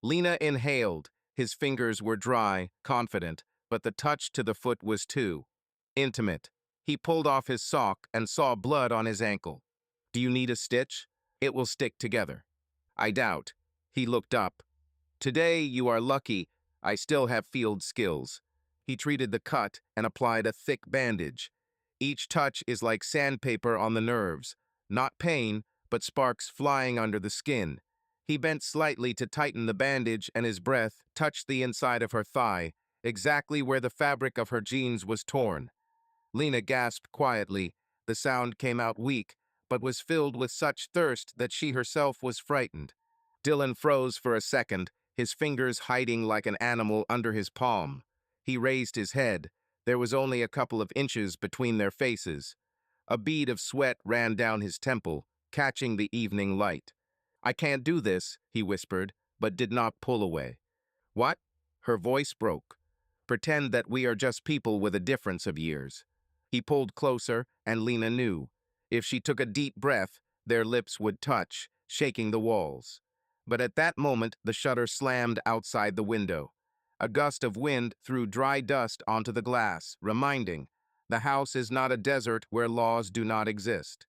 S1: Lena inhaled. His fingers were dry, confident, but the touch to the foot was too intimate. He pulled off his sock and saw blood on his ankle. "Do you need a stitch? It will stick together." "I doubt." He looked up. "Today you are lucky. I still have field skills." He treated the cut and applied a thick bandage. Each touch is like sandpaper on the nerves. Not pain, but sparks flying under the skin. He bent slightly to tighten the bandage, and his breath touched the inside of her thigh, exactly where the fabric of her jeans was torn. Lena gasped quietly. The sound came out weak, but was filled with such thirst that she herself was frightened. Dylan froze for a second, his fingers hiding like an animal under his palm. He raised his head. There was only a couple of inches between their faces. A bead of sweat ran down his temple, catching the evening light. "I can't do this," he whispered, but did not pull away. "What?" Her voice broke. "Pretend that we are just people with a difference of years." He pulled closer, and Lena knew. If she took a deep breath, their lips would touch, shaking the walls. But at that moment, the shutter slammed outside the window. A gust of wind threw dry dust onto the glass, reminding, the house is not a desert where laws do not exist.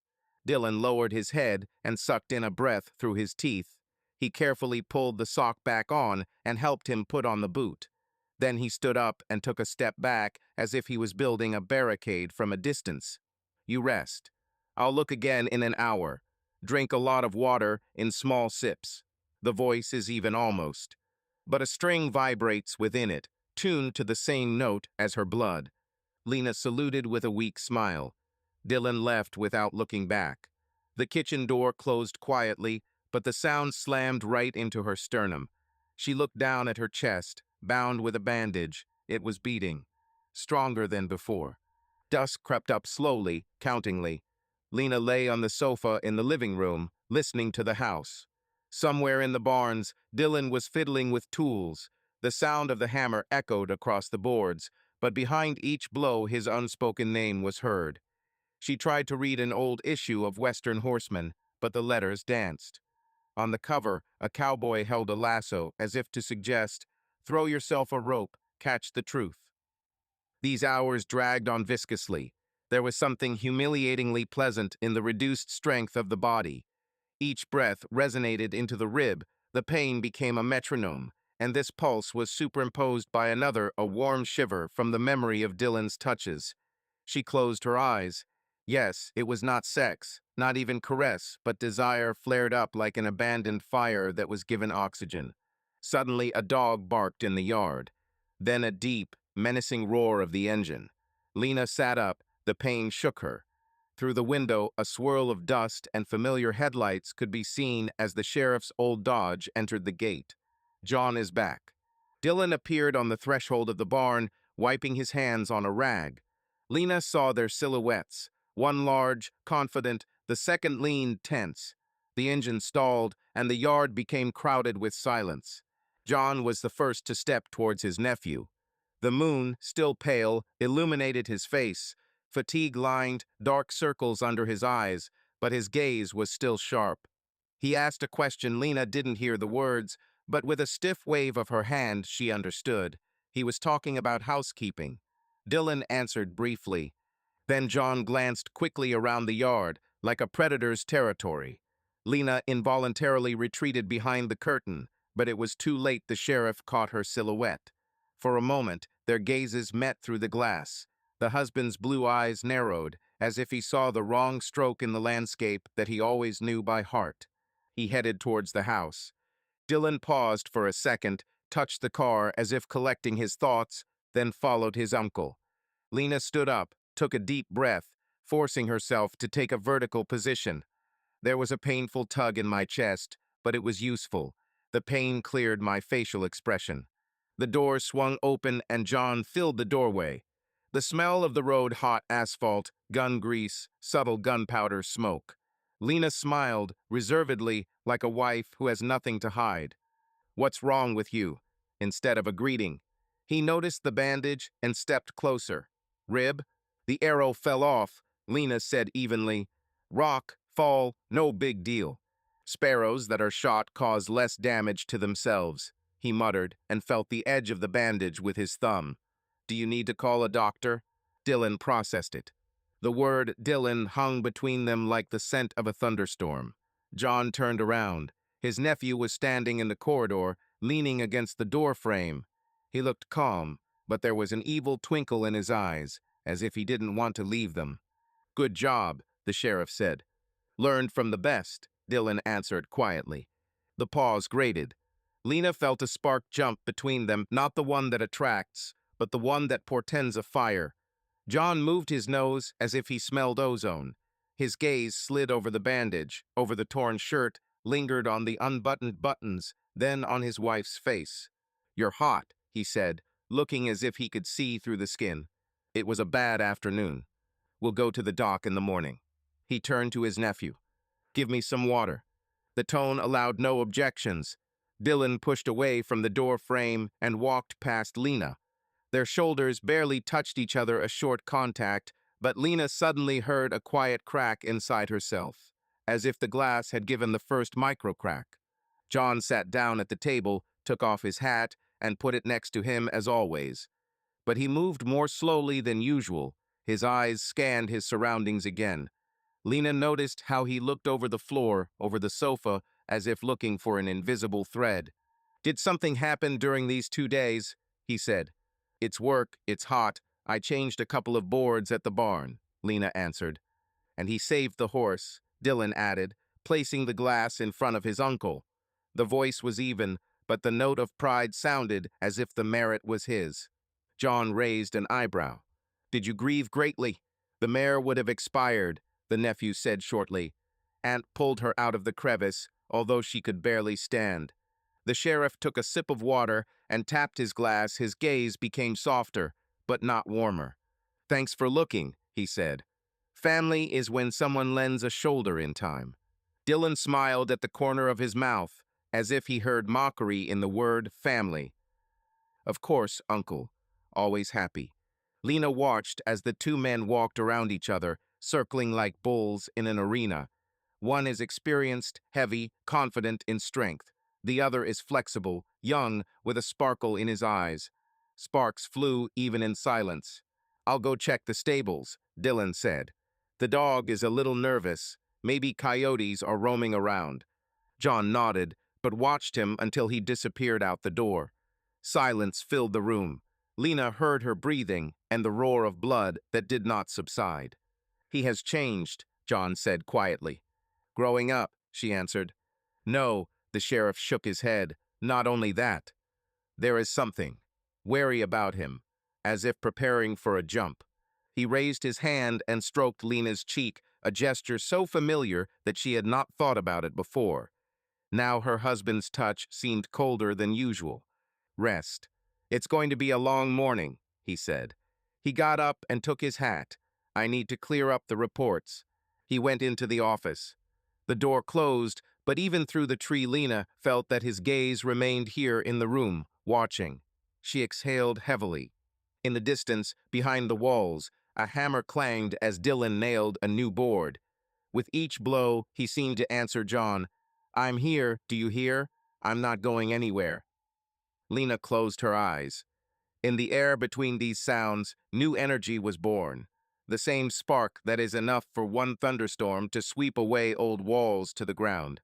S1: Dylan lowered his head and sucked in a breath through his teeth. He carefully pulled the sock back on and helped him put on the boot. Then he stood up and took a step back as if he was building a barricade from a distance. "You rest. I'll look again in an hour. Drink a lot of water in small sips." The voice is even almost. But a string vibrates within it, tuned to the same note as her blood. Lena saluted with a weak smile. Dylan left without looking back. The kitchen door closed quietly, but the sound slammed right into her sternum. She looked down at her chest, bound with a bandage. It was beating, stronger than before. Dusk crept up slowly, countingly. Lena lay on the sofa in the living room, listening to the house. Somewhere in the barns, Dylan was fiddling with tools. The sound of the hammer echoed across the boards, but behind each blow his unspoken name was heard. She tried to read an old issue of Western Horseman, but the letters danced. On the cover, a cowboy held a lasso, as if to suggest, "Throw yourself a rope, catch the truth." These hours dragged on viscously. There was something humiliatingly pleasant in the reduced strength of the body. Each breath resonated into the rib, the pain became a metronome, and this pulse was superimposed by another, a warm shiver from the memory of Dylan's touches. She closed her eyes. Yes, it was not sex, not even caress, but desire flared up like an abandoned fire that was given oxygen. Suddenly, a dog barked in the yard. Then a deep, menacing roar of the engine. Lena sat up, the pain shook her. Through the window, a swirl of dust and familiar headlights could be seen as the sheriff's old Dodge entered the gate. "John is back." Dylan appeared on the threshold of the barn, wiping his hands on a rag. Lena saw their silhouettes, one large, confident, the second lean, tense. The engine stalled, and the yard became crowded with silence. John was the first to step towards his nephew. The moon, still pale, illuminated his face. fatigue lined, dark circles under his eyes, but his gaze was still sharp. He asked a question. Lena didn't hear the words, but with a stiff wave of her hand, she understood. He was talking about housekeeping. Dylan answered briefly. Then John glanced quickly around the yard, like a predator's territory. Lena involuntarily retreated behind the curtain, but it was too late. The sheriff caught her silhouette. For a moment, their gazes met through the glass. The husband's blue eyes narrowed, as if he saw the wrong stroke in the landscape that he always knew by heart. He headed towards the house. Dylan paused for a second, touched the car as if collecting his thoughts, then followed his uncle. Lena stood up, took a deep breath, forcing herself to take a vertical position. There was a painful tug in my chest, but it was useful. The pain cleared my facial expression. The door swung open and John filled the doorway. The smell of the road, hot asphalt, gun grease, subtle gunpowder smoke. Lena smiled, reservedly, like a wife who has nothing to hide. "What's wrong with you?" Instead of a greeting. He noticed the bandage and stepped closer. "Rib?" "The arrow fell off," Lena said evenly. "Rock, fall, no big deal. Sparrows that are shot cause less damage to themselves," he muttered and felt the edge of the bandage with his thumb. "Do you need to call a doctor?" Dylan processed it. The word Dylan hung between them like the scent of a thunderstorm. John turned around. His nephew was standing in the corridor, leaning against the door frame. He looked calm, but there was an evil twinkle in his eyes, as if he didn't want to leave them. "Good job," the sheriff said. "Learned from the best," Dylan answered quietly. The pause grated. Lena felt a spark jump between them, not the one that attracts, but the one that portends a fire. John moved his nose as if he smelled ozone. His gaze slid over the bandage, over the torn shirt, lingered on the unbuttoned buttons, then on his wife's face. "You're hot," he said, looking as if he could see through the skin. "It was a bad afternoon. We'll go to the dock in the morning." He turned to his nephew. "Give me some water." The tone allowed no objections. Dylan pushed away from the door frame and walked past Lena. Their shoulders barely touched each other, a short contact, but Lena suddenly heard a quiet crack inside herself, as if the glass had given the first micro-crack. John sat down at the table, took off his hat, and put it next to him as always. But he moved more slowly than usual. His eyes scanned his surroundings again. Lena noticed how he looked over the floor, over the sofa, as if looking for an invisible thread. "Did something happen during these 2 days?" he said. "It's work, it's hot. I changed a couple of boards at the barn," Lena answered. "And he saved the horse," Dylan added, placing the glass in front of his uncle. The voice was even, but the note of pride sounded as if the merit was his. John raised an eyebrow. "Did you grieve greatly?" "The mare would have expired," the nephew said shortly. Aunt pulled her out of the crevice, although she could barely stand. The sheriff took a sip of water and tapped his glass. His gaze became softer, but not warmer. "Thanks for looking," he said. "Family is when someone lends a shoulder in time." Dylan smiled at the corner of his mouth, as if he heard mockery in the word family. "Of course, uncle." Always happy. Lena watched as the two men walked around each other, circling like bulls in an arena. One is experienced, heavy, confident in strength. The other is flexible, young, with a sparkle in his eyes. Sparks flew even in silence. "I'll go check the stables," Dylan said. "The dog is a little nervous. Maybe coyotes are roaming around." John nodded, but watched him until he disappeared out the door. Silence filled the room. Lena heard her breathing and the roar of blood that did not subside. "He has changed," John said quietly. "Growing up," she answered. "No," the sheriff shook his head. "Not only that. There is something wary about him, as if preparing for a jump." He raised his hand and stroked Lena's cheek, a gesture so familiar that she had not thought about it before. Now her husband's touch seemed colder than usual. "Rest. It's going to be a long morning," he said. He got up and took his hat. "I need to clear up the reports." He went into the office. The door closed, but even through the tree Lena felt that his gaze remained here in the room, watching. She exhaled heavily. In the distance, behind the walls, A hammer clanged as Dylan nailed a new board. With each blow, he seemed to answer John, "I'm here, do you hear? I'm not going anywhere." Lena closed her eyes. In the air between these sounds, new energy was born. The same spark that is enough for one thunderstorm to sweep away old walls to the ground.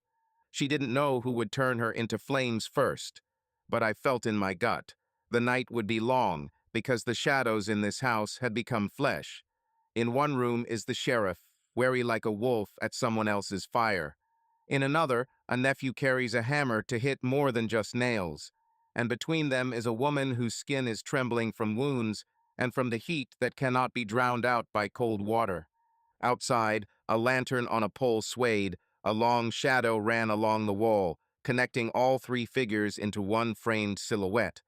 S1: She didn't know who would turn her into flames first, but I felt in my gut. The night would be long, because the shadows in this house had become flesh. In one room is the sheriff, wary like a wolf at someone else's fire. In another, a nephew carries a hammer to hit more than just nails. And between them is a woman whose skin is trembling from wounds and from the heat that cannot be drowned out by cold water. Outside, a lantern on a pole swayed, a long shadow ran along the wall, connecting all three figures into one framed silhouette.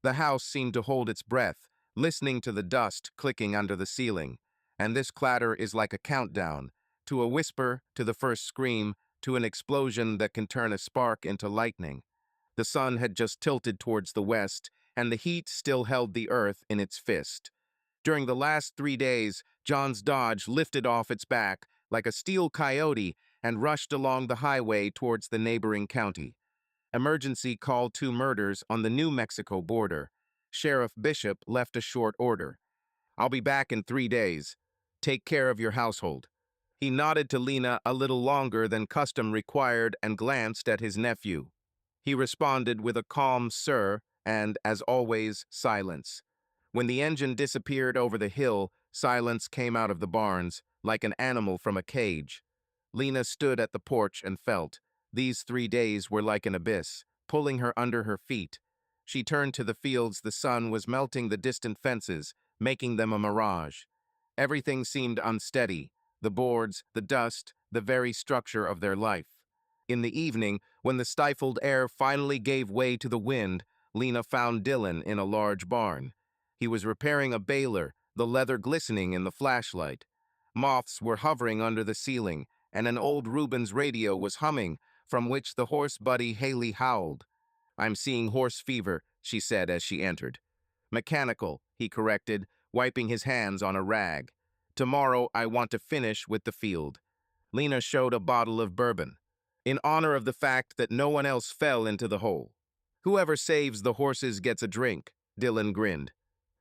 S1: The house seemed to hold its breath, listening to the dust clicking under the ceiling. And this clatter is like a countdown, to a whisper, to the first scream, to an explosion that can turn a spark into lightning. The sun had just tilted towards the west, and the heat still held the earth in its fist. During the last 3 days, John's Dodge lifted off its back like a steel coyote and rushed along the highway towards the neighboring county. Emergency called 2 murders on the New Mexico border. Sheriff Bishop left a short order. "I'll be back in 3 days. Take care of your household." He nodded to Lena a little longer than custom required and glanced at his nephew. He responded with a calm "sir" and, as always, silence. When the engine disappeared over the hill, silence came out of the barns, like an animal from a cage. Lena stood at the porch and felt. These 3 days were like an abyss, pulling her under her feet. She turned to the fields. The sun was melting the distant fences, making them a mirage. Everything seemed unsteady, the boards, the dust, the very structure of their life. In the evening, when the stifled air finally gave way to the wind, Lena found Dylan in a large barn. He was repairing a baler, the leather glistening in the flashlight. Moths were hovering under the ceiling, and an old Rubens radio was humming, from which the horse Buddy Haley howled. "I'm seeing horse fever," she said as she entered. "Mechanical," he corrected, wiping his hands on a rag. "Tomorrow I want to finish with the field." Lena showed a bottle of bourbon, in honor of the fact that no one else fell into the hole. "Whoever saves the horses gets a drink," Dylan grinned.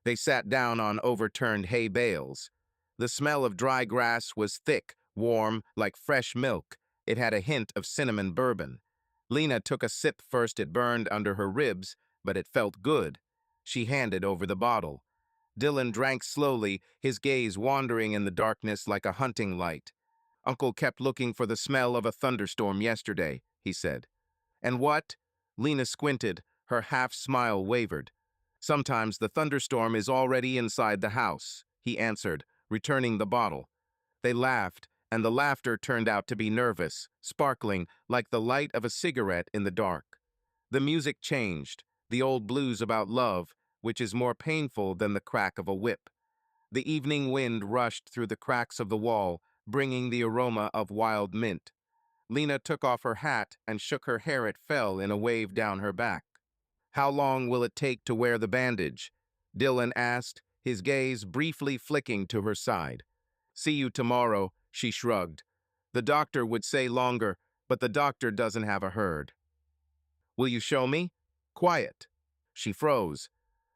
S1: They sat down on overturned hay bales. The smell of dry grass was thick, warm, like fresh milk. It had a hint of cinnamon bourbon. Lena took a sip first. It burned under her ribs, but it felt good. She handed over the bottle. Dylan drank slowly, his gaze wandering in the darkness like a hunting light. "Uncle kept looking for the smell of a thunderstorm yesterday," he said. "And what?" Lena squinted, her half-smile wavered. "Sometimes the thunderstorm is already inside the house," he answered, returning the bottle. They laughed, and the laughter turned out to be nervous, sparkling like the light of a cigarette in the dark. The music changed, the old blues about love, which is more painful than the crack of a whip. The evening wind rushed through the cracks of the wall, bringing the aroma of wild mint. Lena took off her hat and shook her hair. It fell in a wave down her back. "How long will it take to wear the bandage?" Dylan asked, his gaze briefly flicking to her side. "See you tomorrow," she shrugged. "The doctor would say longer, but the doctor doesn't have a herd." "Will you show me?" "Quiet." She froze.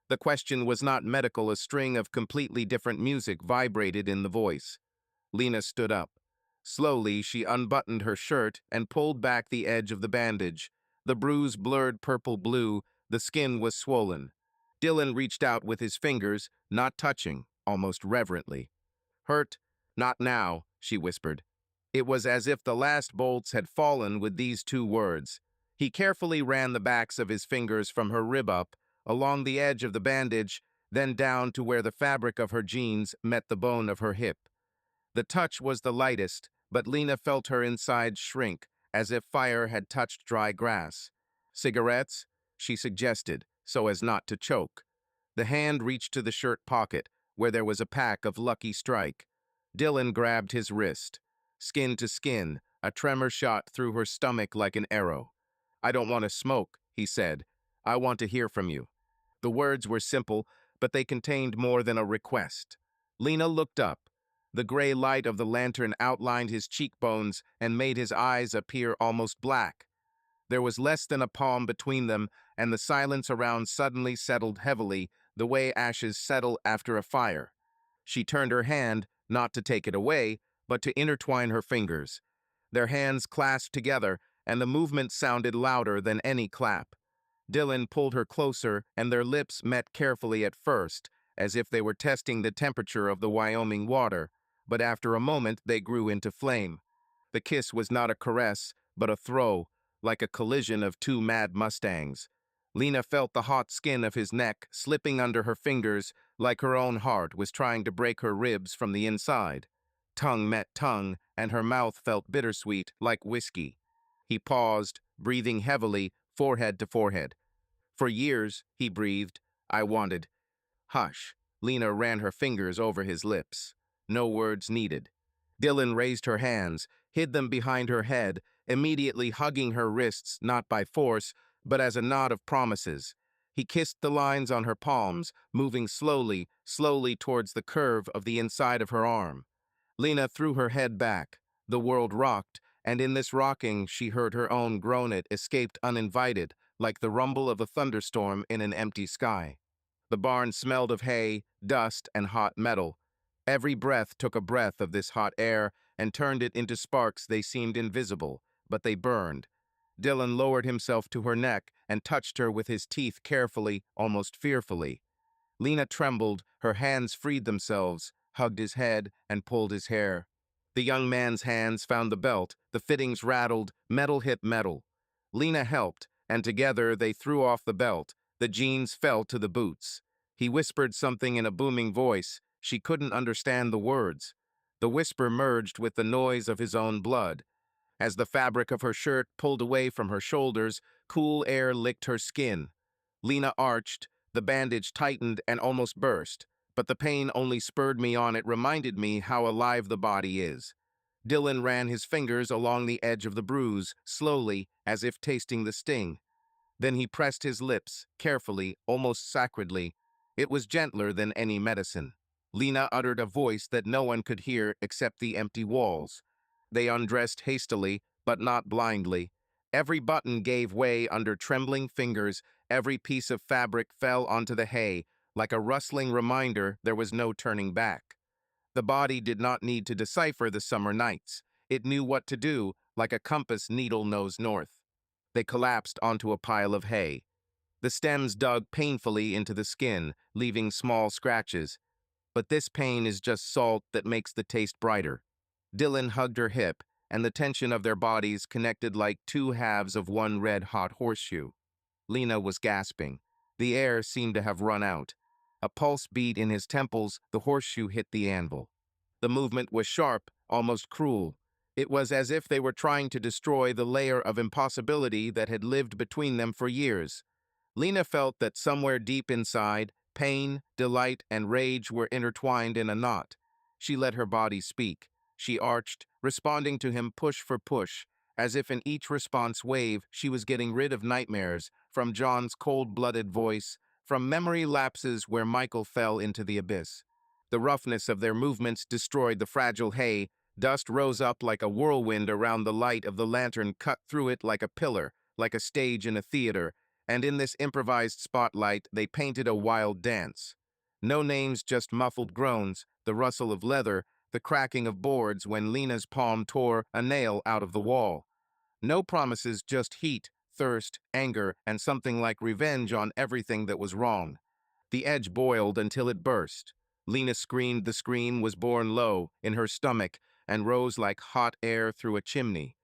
S1: The question was not medical. A string of completely different music vibrated in the voice. Lena stood up. Slowly, she unbuttoned her shirt and pulled back the edge of the bandage. The bruise blurred purple-blue, the skin was swollen. Dylan reached out with his fingers, not touching, almost reverently. "Hurt? Not now," she whispered. It was as if the last bolts had fallen with these 2 words. He carefully ran the backs of his fingers from her rib up, along the edge of the bandage, then down to where the fabric of her jeans met the bone of her hip. The touch was the lightest, but Lena felt her inside shrink, as if fire had touched dry grass. "Cigarettes?" she suggested, so as not to choke. The hand reached to the shirt pocket, where there was a pack of Lucky Strike. Dylan grabbed his wrist. Skin to skin, a tremor shot through her stomach like an arrow. "I don't want to smoke," he said. "I want to hear from you." The words were simple, but they contained more than a request. Lena looked up. The gray light of the lantern outlined his cheekbones and made his eyes appear almost black. There was less than a palm between them, and the silence around suddenly settled heavily, the way ashes settle after a fire. She turned her hand, not to take it away, but to intertwine her fingers. Their hands clasped together, and the movement sounded louder than any clap. Dylan pulled her closer, and their lips met carefully at first, as if they were testing the temperature of the Wyoming water, but after a moment they grew into flame. The kiss was not a caress, but a throw, like a collision of two mad mustangs. Lena felt the hot skin of his neck slipping under her fingers, like her own heart was trying to break her ribs from the inside. Tongue met tongue, and her mouth felt bittersweet, like whiskey. He paused, breathing heavily, forehead to forehead. For years, he breathed, I wanted. Hush. Lena ran her fingers over his lips. No words needed. Dylan raised her hands, hid them behind her head, immediately hugging her wrists not by force, but as a nod of promises. He kissed the lines on her palms, moving slowly, slowly towards the curve of the inside of her arm. Lena threw her head back. The world rocked, and in this rocking she heard her own groan. It escaped uninvited, like the rumble of a thunderstorm in an empty sky. The barn smelled of hay, dust, and hot metal. Every breath took a breath of this hot air and turned it into sparks. They seemed invisible, but they burned. Dylan lowered himself to her neck and touched her with his teeth carefully, almost fearfully. Lena trembled, her hands freed themselves, hugged his head, and pulled his hair. The young man's hands found the belt, the fittings rattled, metal hit metal. Lena helped, and together they threw off the belt. The jeans fell to the boots. He whispered something in a booming voice. She couldn't understand the words. The whisper merged with the noise of his own blood. As the fabric of her shirt pulled away from her shoulders, cool air licked her skin. Lena arched, the bandage tightened and almost burst, but the pain only spurred me on. It reminded me how alive the body is. Dylan ran his fingers along the edge of the bruise, slowly, as if tasting the sting. Then he pressed his lips, carefully, almost sacredly. It was gentler than any medicine. Lena uttered a voice that no one could hear except the empty walls. They undressed hastily, but not blindly. Every button gave way under trembling fingers. Every piece of fabric fell onto the hay, like a rustling reminder there was no turning back. The body did not need to decipher the summer nights. It knew what to do, like a compass needle knows north. They collapsed onto a pile of hay. The stems dug painfully into the skin, leaving small scratches. But this pain is just salt that makes the taste brighter. Dylan hugged her hip, and the tension of their bodies connected like two halves of one red-hot horseshoe. Lena was gasping. The air seemed to have run out. A pulse beat in his temples. The horseshoe hit the anvil. The movement was sharp, almost cruel. It was as if they were trying to destroy the layer of impossibility that had lived between them for years. Lena felt that somewhere deep inside, pain, delight, and rage were intertwined in a knot. She let her body speak. She arched, responding to him push for push, as if in each response wave she was getting rid of nightmares, from John's cold-blooded voice, from memory lapses where Michael fell into the abyss. The roughness of their movements destroyed the fragile hay. Dust rose up like a whirlwind around the light of the lantern, cut through it like a pillar, like a stage in a theater, and in this improvised spotlight they painted a wild dance. No names, just muffled groans, the rustle of leather, the cracking of boards when Lena's palm tore a nail out of the wall. No promises, just heat, thirst, anger, and something like revenge on everything that was wrong. The edge boiled until it burst. Lena screamed. The scream was born low, in her stomach, and rose like hot air through a chimney.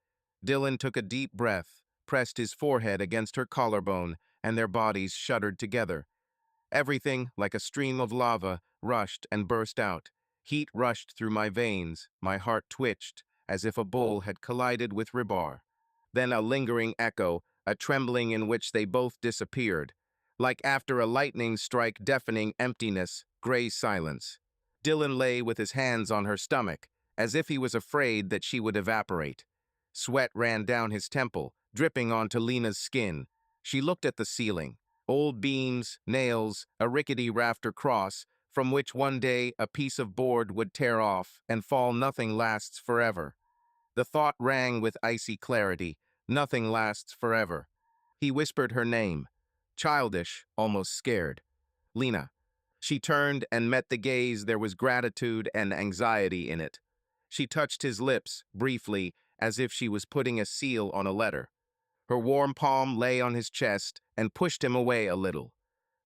S1: Dylan took a deep breath, pressed his forehead against her collarbone, and their bodies shuddered together. Everything, like a stream of lava, rushed and burst out. Heat rushed through my veins. My heart twitched, as if a bull had collided with rebar. Then a lingering echo, a trembling in which they both disappeared. Like after a lightning strike, deafening emptiness, gray silence. Dylan lay with his hands on her stomach, as if he was afraid that she would evaporate. Sweat ran down his temple, dripping onto Lena's skin. She looked at the ceiling. Old beams, nails, a rickety rafter cross, from which one day a piece of board would tear off and fall. Nothing lasts forever. The thought rang with icy clarity. Nothing lasts forever. He whispered her name. Childish, almost scared. Lena. She turned and met the gaze. There was gratitude and anxiety in it. She touched his lips, briefly, as if she was putting a seal on a letter. Her warm palm lay on his chest and pushed him away a little.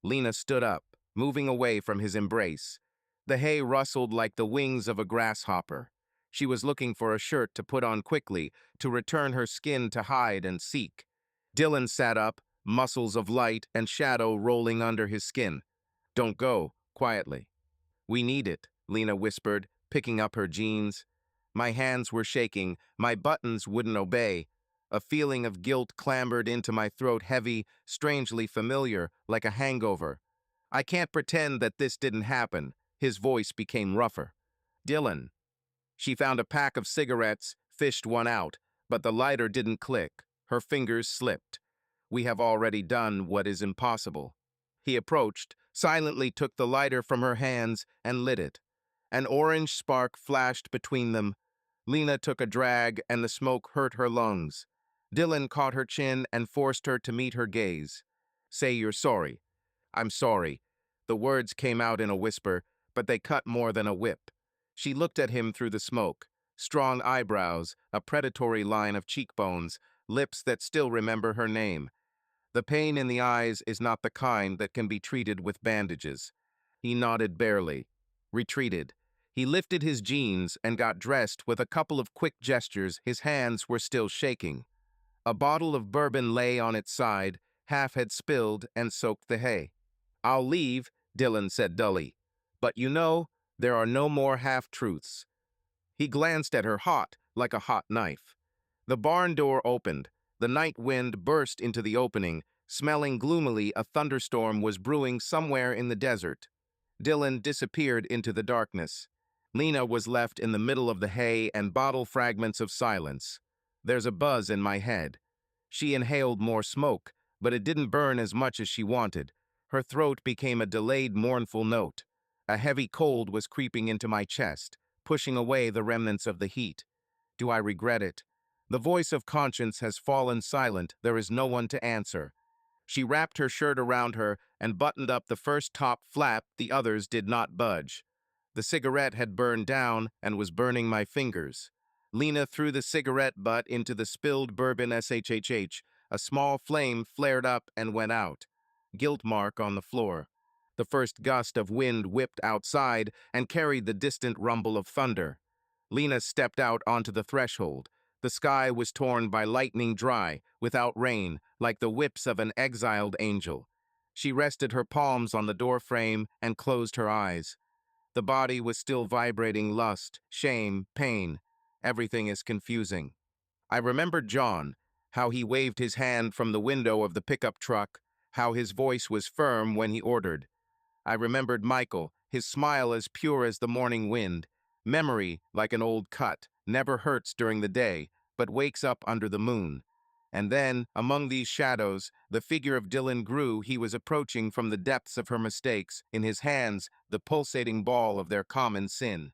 S1: Lena stood up, moving away from his embrace. The hay rustled like the wings of a grasshopper. She was looking for a shirt to put on quickly, to return her skin to hide and seek. Dylan sat up, muscles of light and shadow rolling under his skin. Don't go, quietly. We need it, Lena whispered, picking up her jeans. My hands were shaking, my buttons wouldn't obey. A feeling of guilt clambered into my throat, heavy, strangely familiar, like a hangover. I can't pretend that this didn't happen. His voice became rougher. Dylan. She found a pack of cigarettes, fished one out, but the lighter didn't click. Her fingers slipped. We have already done what is impossible. He approached, silently took the lighter from her hands and lit it. An orange spark flashed between them. Lena took a drag and the smoke hurt her lungs. Dylan caught her chin and forced her to meet her gaze. Say you're sorry. I'm sorry. The words came out in a whisper, but they cut more than a whip. She looked at him through the smoke. Strong eyebrows, a predatory line of cheekbones, lips that still remember her name. The pain in the eyes is not the kind that can be treated with bandages. He nodded barely, retreated. He lifted his jeans and got dressed with a couple of quick gestures. His hands were still shaking. A bottle of bourbon lay on its side, half had spilled and soaked the hay. I'll leave, Dylan said dully. But you know, there are no more half-truths. He glanced at her hot, like a hot knife. The barn door opened. The night wind burst into the opening, smelling gloomily. A thunderstorm was brewing somewhere in the desert. Dylan disappeared into the darkness. Lena was left in the middle of the hay and bottle fragments of silence. There's a buzz in my head. She inhaled more smoke, but it didn't burn as much as she wanted. Her throat became a delayed, mournful note. A heavy cold was creeping into my chest, pushing away the remnants of the heat. Do I regret it? The voice of conscience has fallen silent. There is no one to answer. She wrapped her shirt around her and buttoned up the first top flap. The others did not budge. The cigarette had burned down and was burning my fingers. Lena threw the cigarette butt into the spilled bourbon. Shhh. A small flame flared up and went out. Guilt mark on the floor. The first gust of wind whipped outside and carried the distant rumble of thunder. Lena stepped out onto the threshold. The sky was torn by lightning, dry, without rain, like the whips of an exiled angel. She rested her palms on the doorframe and closed her eyes. The body was still vibrating lust, shame, pain. Everything is confusing. I remembered John, how he waved his hand from the window of the pickup truck, how his voice was firm when he ordered. I remembered Michael, his smile as pure as the morning wind. Memory, like an old cut, never hurts during the day, but wakes up under the moon. And then, among these shadows, the figure of Dylan grew. He was approaching from the depths of her mistakes, in his hands, the pulsating ball of their common sin.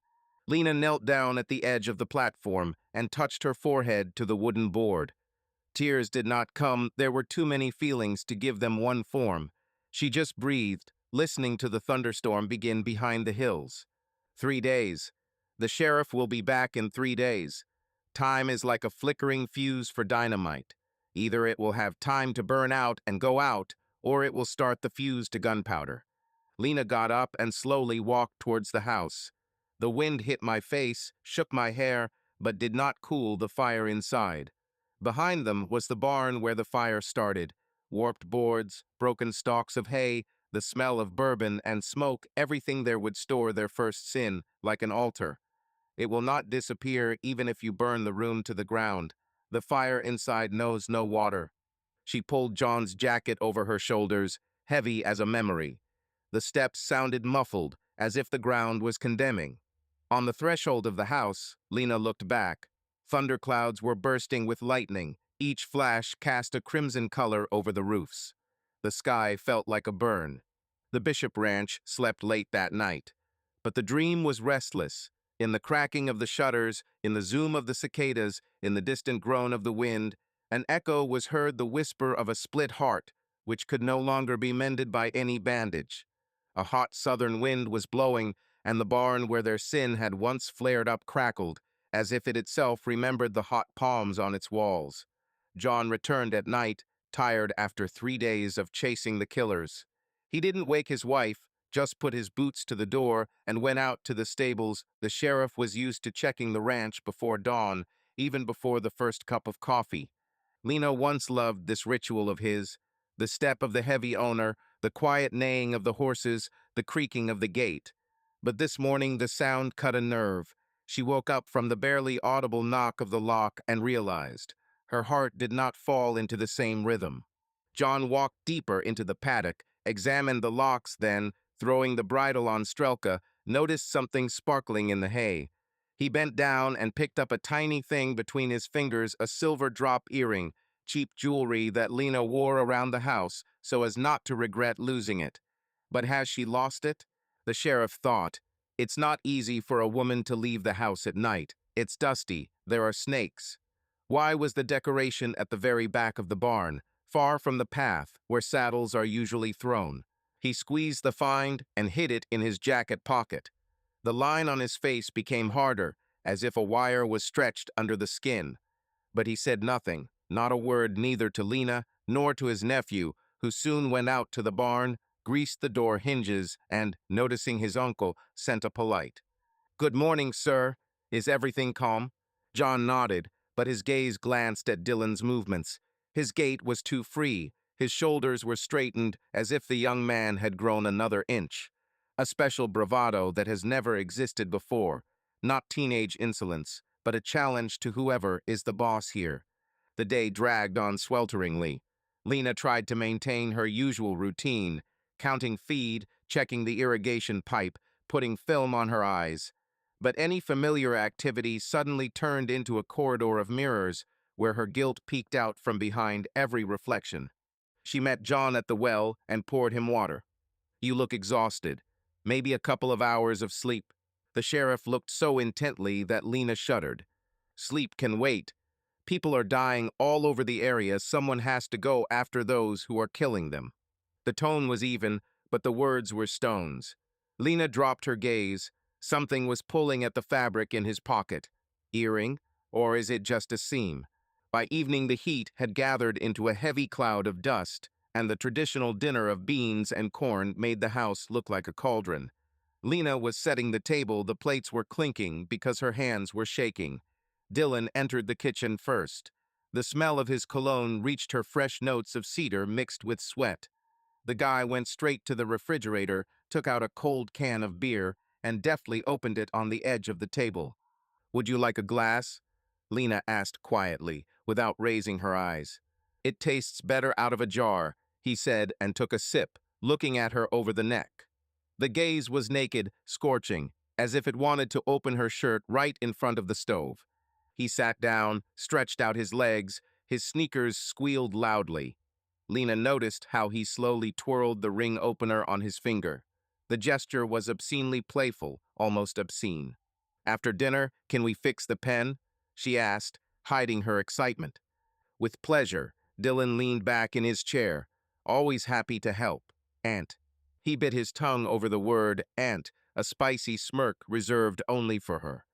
S1: Lena knelt down at the edge of the platform and touched her forehead to the wooden board. Tears did not come. There were too many feelings to give them one form. She just breathed, listening to the thunderstorm begin behind the hills. 3 days. The sheriff will be back in 3 days. Time is like a flickering fuse for dynamite. Either it will have time to burn out and go out, or it will start the fuse to gunpowder. Lena got up and slowly walked towards the house. The wind hit my face, shook my hair, but did not cool the fire inside. Behind them was the barn where the fire started. Warped boards, broken stalks of hay, the smell of bourbon and smoke, everything there would store their first sin, like an altar. It will not disappear even if you burn the room to the ground. The fire inside knows no water. She pulled John's jacket over her shoulders, heavy as a memory. The steps sounded muffled, as if the ground was condemning. On the threshold of the house, Lena looked back. Thunderclouds were bursting with lightning. Each flash cast a crimson color over the roofs. The sky felt like a burn. The Bishop Ranch slept late that night. But the dream was restless. In the cracking of the shutters, in the zoom of the cicadas, in the distant groan of the wind, an echo was heard, the whisper of a split heart, which could no longer be mended by any bandage. A hot southern wind was blowing, and the barn where their sin had once flared up crackled, as if it itself remembered the hot palms on its walls. John returned at night, tired after 3 days of chasing the killers. He didn't wake his wife, just put his boots to the door and went out to the stables. The sheriff was used to checking the ranch before dawn, even before the first cup of coffee. Lena once loved this ritual of his, the step of the heavy owner, the quiet neighing of the horses, the creaking of the gate. But this morning the sound cut a nerve. She woke up from the barely audible knock of the lock and realized her heart did not fall into the same rhythm. John walked deeper into the paddock, examined the locks, then, throwing the bridle on Strelka, noticed something sparkling in the hay. He bent down and picked up a tiny thing between his fingers, a silver drop earring, cheap jewelry that Lena wore around the house so as not to regret losing it. But has she lost it? The sheriff thought. It's not easy for a woman to leave the house at night. It's dusty. There are snakes. Why was the decoration at the very back of the barn, far from the path where saddles are usually thrown? He squeezed the find and hid it in his jacket pocket. The line on his face became harder, as if a wire was stretched under the skin. But he said nothing, not a word, neither to Lena nor to his nephew, who soon went out to the barn, greased the door hinges, and, noticing his uncle, sent a polite, "Good morning, sir. Is everything calm?" John nodded, but his gaze glanced at Dylan's movements. His gait was too free. His shoulders were straightened as if the young man had grown another inch. A special bravado that has never existed before. Not teenage insolence, but a challenge to whoever is the boss here. The day dragged on swelteringly. Lena tried to maintain her usual routine, counting feed, checking the irrigation pipe, putting film on her eyes. But any familiar activity suddenly turned into a corridor of mirrors where her guilt peeked out from behind every reflection. She met John at the well and poured him water. "You look exhausted. Maybe a couple of hours of sleep." The sheriff looked so intently that Lena shuddered. "Sleep can wait. People are dying all over the area. Someone has to go after those who are killing them." The tone was even, but the words were stones. Lena dropped her gaze. Something was pulling at the fabric in his pocket. Earring? Or is it just a seam? By evening the heat had gathered into a heavy cloud of dust, and the traditional dinner of beans and corn made the house look like a cauldron. Lena was setting the table. The plates were clinking because her hands were shaking. Dylan entered the kitchen first. The smell of his cologne reached her, fresh notes of cedar mixed with sweat. The guy went straight to the refrigerator, took out a cold can of beer, and deftly opened it on the edge of the table. "Would you like a glass?" Lena asked quietly, without raising her eyes. "It tastes better out of a jar," he said, and took a sip, looking at her over the neck. The gaze was naked, scorching, as if it wanted to open her shirt right in front of the stove. He sat down, stretched out his legs, his sneakers squealed loudly. Lena noticed how he slowly twirled the ring opener on his finger. The gesture was obscenely playful, almost obscene. "After dinner, can we fix the pen?" she asked, hiding her excitement. With pleasure, Dylan leaned back in his chair, always happy to help. "Aunt." He bit his tongue over the word aunt, a spicy smirk reserved only for her.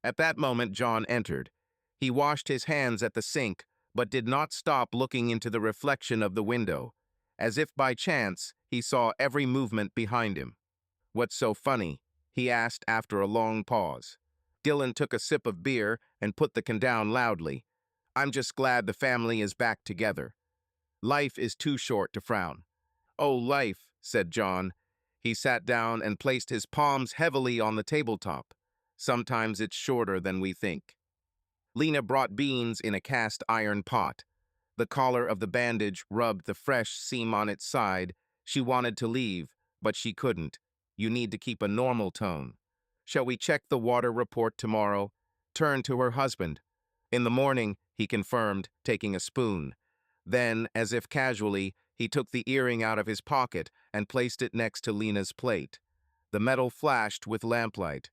S1: At that moment, John entered. He washed his hands at the sink, but did not stop looking into the reflection of the window. As if by chance, he saw every movement behind him. "What's so funny?" he asked after a long pause. Dylan took a sip of beer and put the can down loudly. "I'm just glad the family is back together. Life is too short to frown." "Oh, life," said John. He sat down and placed his palms heavily on the tabletop. "Sometimes it's shorter than we think." Lena brought beans in a cast iron pot. The collar of the bandage rubbed the fresh seam on its side. She wanted to leave, but she couldn't. "You need to keep a normal tone." "Shall we check the water report tomorrow?" Turned to her husband. "In the morning," he confirmed, taking a spoon. Then, as if casually, He took the earring out of his pocket and placed it next to Lena's plate. The metal flashed with lamplight.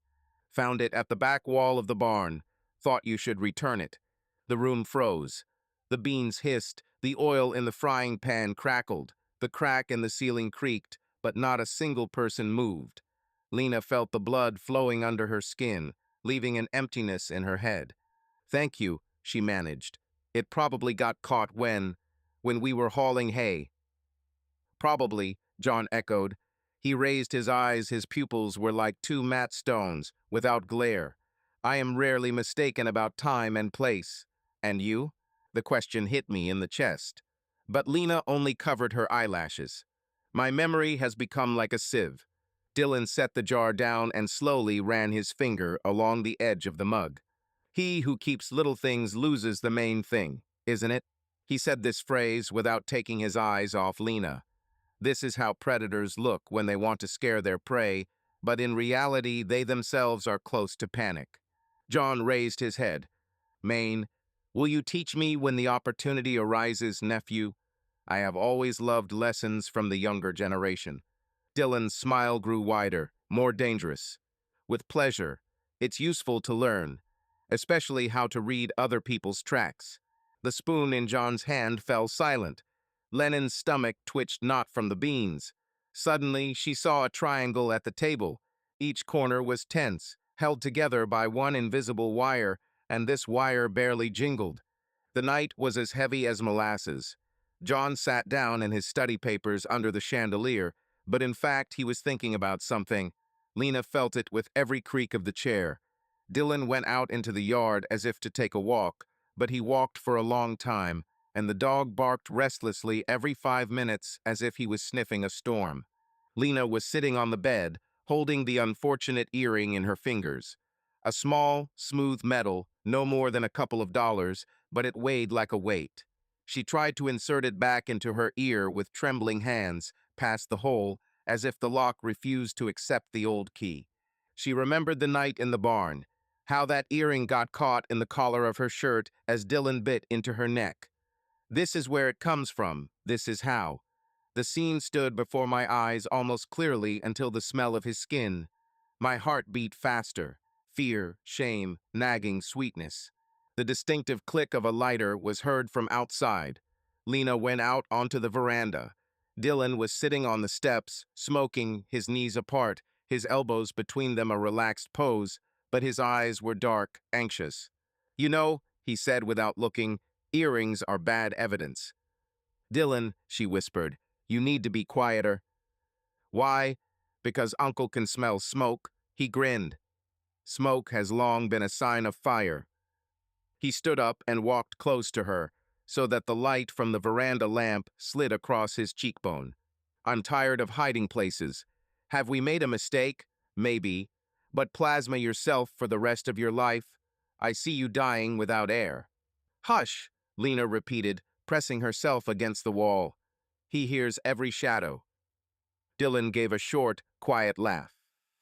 S1: Found it at the back wall of the barn. Thought you should return it. The room froze. The beans hissed. The oil in the frying pan crackled. The crack in the ceiling creaked, but not a single person moved. Lena felt the blood flowing under her skin, leaving an emptiness in her head. "Thank you," she managed. "It probably got caught when we were hauling hay." "Probably," John echoed. He raised his eyes. His pupils were like two matte stones, without glare. "I am rarely mistaken about time and place." "And you?" The question hit me in the chest. But Lena only covered her eyelashes. "My memory has become like a sieve." Dylan set the jar down and slowly ran his finger along the edge of the mug. "He who keeps little things loses the main thing, isn't it?" He said this phrase without taking his eyes off Lena. This is how predators look when they want to scare their prey, but in reality they themselves are close to panic. John raised his head. "Maine, will you teach me when the opportunity arises, nephew? I have always loved lessons from the younger generation." Dylan's smile grew wider, more dangerous. "With pleasure. It's useful to learn, especially how to read other people's tracks." The spoon in John's hand fell silent. Lennon's stomach twitched not from the beans. Suddenly, she saw a triangle at the table. Each corner was tense, held together by one invisible wire, and this wire barely jingled. The night was as heavy as molasses. John sat down in his study papers under the chandelier, but in fact he was thinking about something. Lena felt it with every creak of the chair. Dylan went out into the yard as if to take a walk, but he walked for a long time, and the dog barked restlessly every 5 minutes as if he was sniffing a storm. Lena was sitting on the bed, holding the unfortunate earring in her fingers. A small, smooth metal, no more than a couple of dollars, but it weighed like a weight. She tried to insert it back into her ear with trembling hands, past the hole, as if the lock refused to accept the old key. She remembered the night in the barn, how that earring got caught in the collar of her shirt as Dylan bit into her neck. "This is where it comes from. This is how." The scene stood before my eyes almost clearly until the smell of his skin. My heart beat faster. Fear, shame, nagging sweetness. The distinctive click of a lighter was heard from outside. Lena went out onto the veranda. Dylan was sitting on the steps, smoking, his knees apart, his elbows between them, a relaxed pose, but his eyes were dark, anxious. "You know," he said without looking, "earrings are bad evidence." "Dylan," she whispered, "you need to be quieter." "Why?" "Because Uncle can smell smoke." He grinned. "Smoke has long been a sign of fire." He stood up and walked close to her, so that the light from the veranda lamp slid across his cheekbone. "I'm tired of hiding places. Have we made a mistake? Maybe. But plasma yourself for the rest of your life. I see you dying without air." "Hush," Lena repeated, pressing herself against the wall. "He hears every shadow." Dylan gave a short, quiet laugh.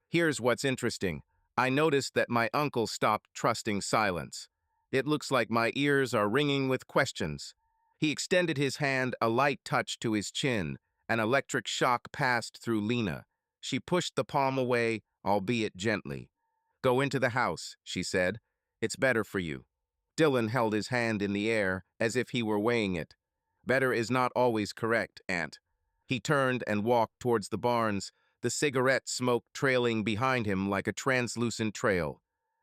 S1: "Here's what's interesting. I noticed that my uncle stopped trusting silence. It looks like my ears are ringing with questions." He extended his hand, a light touch to his chin. An electric shock passed through Lena. She pushed the palm away, albeit gently. "Go into the house," she said. "It's better for you." Dylan held his hand in the air, as if he were weighing it. "Better is not always correct, Aunt." He turned and walked towards the barns, the cigarette smoke trailing behind him like a translucent trail.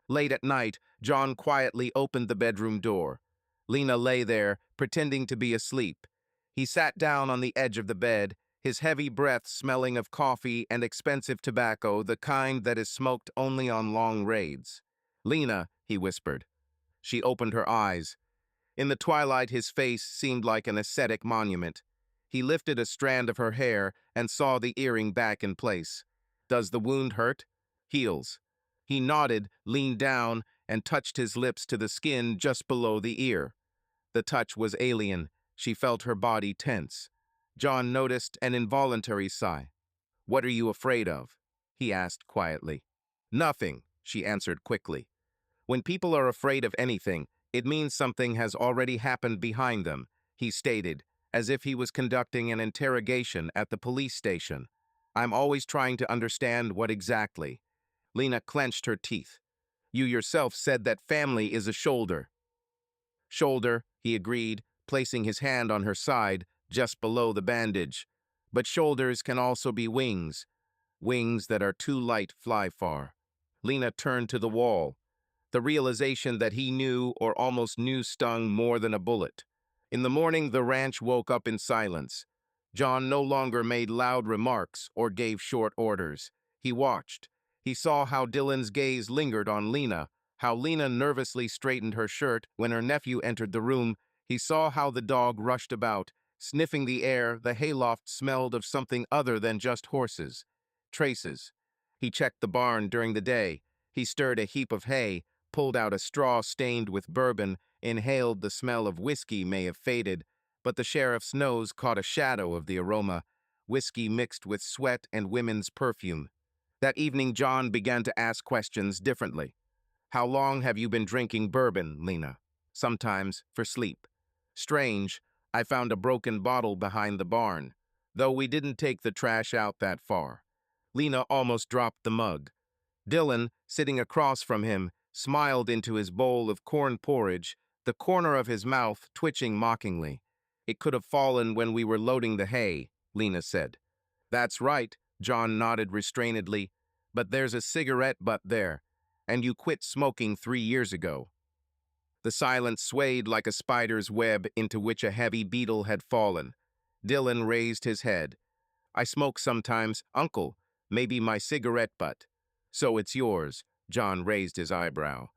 S1: Late at night, John quietly opened the bedroom door. Lena lay there, pretending to be asleep. He sat down on the edge of the bed, his heavy breath smelling of coffee and expensive tobacco, the kind that is smoked only on long raids. "Lena," he whispered. She opened her eyes. In the twilight, his face seemed like an ascetic monument. He lifted a strand of her hair and saw the earring back in place. "Does the wound hurt?" "Heals." He nodded, leaned down, and touched his lips to the skin just below the ear. The touch was alien. She felt her body tense. John noticed an involuntary sigh. "What are you afraid of?" he asked quietly. "Nothing," she answered quickly. "When people are afraid of anything, it means something has already happened behind them," he stated, as if he was conducting an interrogation at the police station. I'm always trying to understand what exactly. Lena clenched her teeth. You yourself said that family is a shoulder. Shoulder, he agreed, placing his hand on her side, just below the bandage. But shoulders can also be wings. Wings that are too light fly far. Lena turned to the wall. The realization that he knew or almost knew stung more than a bullet. In the morning, the ranch woke up in silence. John no longer made loud remarks or gave short orders. He watched. He saw how Dylan's gaze lingered on Lena, how Lena nervously straightened her shirt when her nephew entered the room. He saw how the dog rushed about, sniffing the air. The hayloft smelled of something other than just horses. Traces. He checked the barn during the day. He stirred a heap of hay, pulled out a straw stained with bourbon, inhaled the smell of whiskey may have faded, but the sheriff's nose caught a shadow of the aroma, whiskey mixed with sweat and women's perfume. That evening, John began to ask questions differently. How long have you been drinking bourbon, Lena? Sometimes for sleep. Strange, I found a broken bottle behind the barn, though we didn't take the trash out that far. Lena almost dropped the mug. Dylan, sitting across from him, smiled into his bowl of corn porridge, the corner of his mouth twitching mockingly. It could have fallen when we were loading the hay, Lena said. That's right, John nodded restrainedly, but there's a cigarette butt there, and you quit smoking 3 years ago. The silence swayed like a spider's web into which a heavy beetle had fallen. Dylan raised his head. I smoke sometimes, Uncle, maybe my cigarette butt. So it's yours, John raised his eyebrow.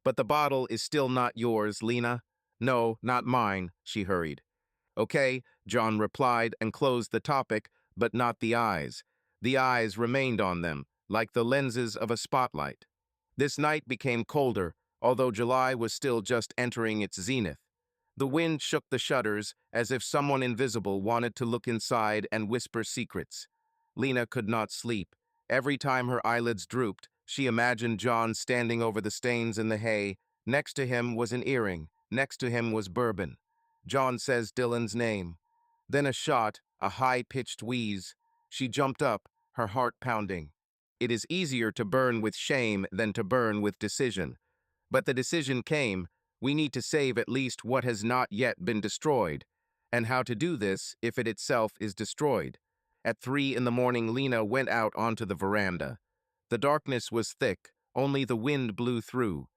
S1: But the bottle is still not yours, Lena. No, not mine, she hurried. Okay, John replied and closed the topic, but not the eyes. The eyes remained on them, like the lenses of a spotlight. This night became colder, although July was still just entering its zenith. The wind shook the shutters as if someone invisible wanted to look inside and whisper secrets. Lena could not sleep. Every time her eyelids drooped, she imagined John standing over the stains in the hay. Next to him was an earring. Next to him was bourbon. John says Dylan's name. Then a shot, a high-pitched wheeze. She jumped up, her heart pounding. It is easier to burn with shame than to burn with decision. But the decision came. We need to save at least what has not yet been destroyed. And how to do this if it itself is destroyed. At 3 in the morning, Lena went out onto the veranda. The darkness was thick, only the wind blew through.